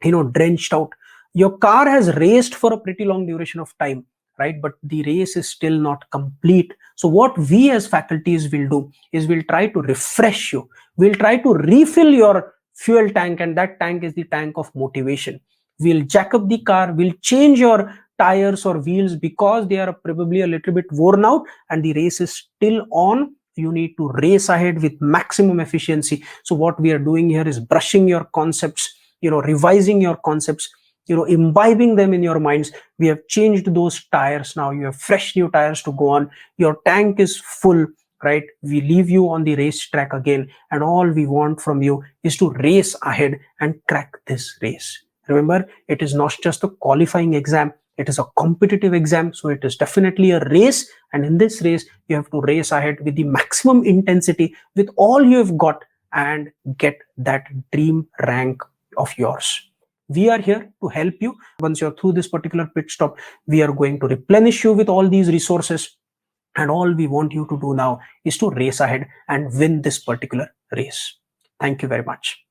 drenched out. Your car has raced for a pretty long duration of time, right? But the race is still not complete. So what we as faculties will do is we'll try to refresh you. We'll try to refill your fuel tank, and that tank is the tank of motivation. We'll jack up the car, we'll change your tires or wheels because they are probably a little bit worn out and the race is still on. You need to race ahead with maximum efficiency. So what we are doing here is brushing your concepts, revising your concepts, imbibing them in your minds. We have changed those tires now. You have fresh new tires to go on. Your tank is full, right? We leave you on the racetrack again, and all we want from you is to race ahead and crack this race. Remember, it is not just a qualifying exam, it is a competitive exam. So it is definitely a race, and in this race you have to race ahead with the maximum intensity, with all you have got, and get that dream rank of yours. We are here to help you. Once you're through this particular pit stop, we are going to replenish you with all these resources, and all we want you to do now is to race ahead and win this particular race. Thank you very much.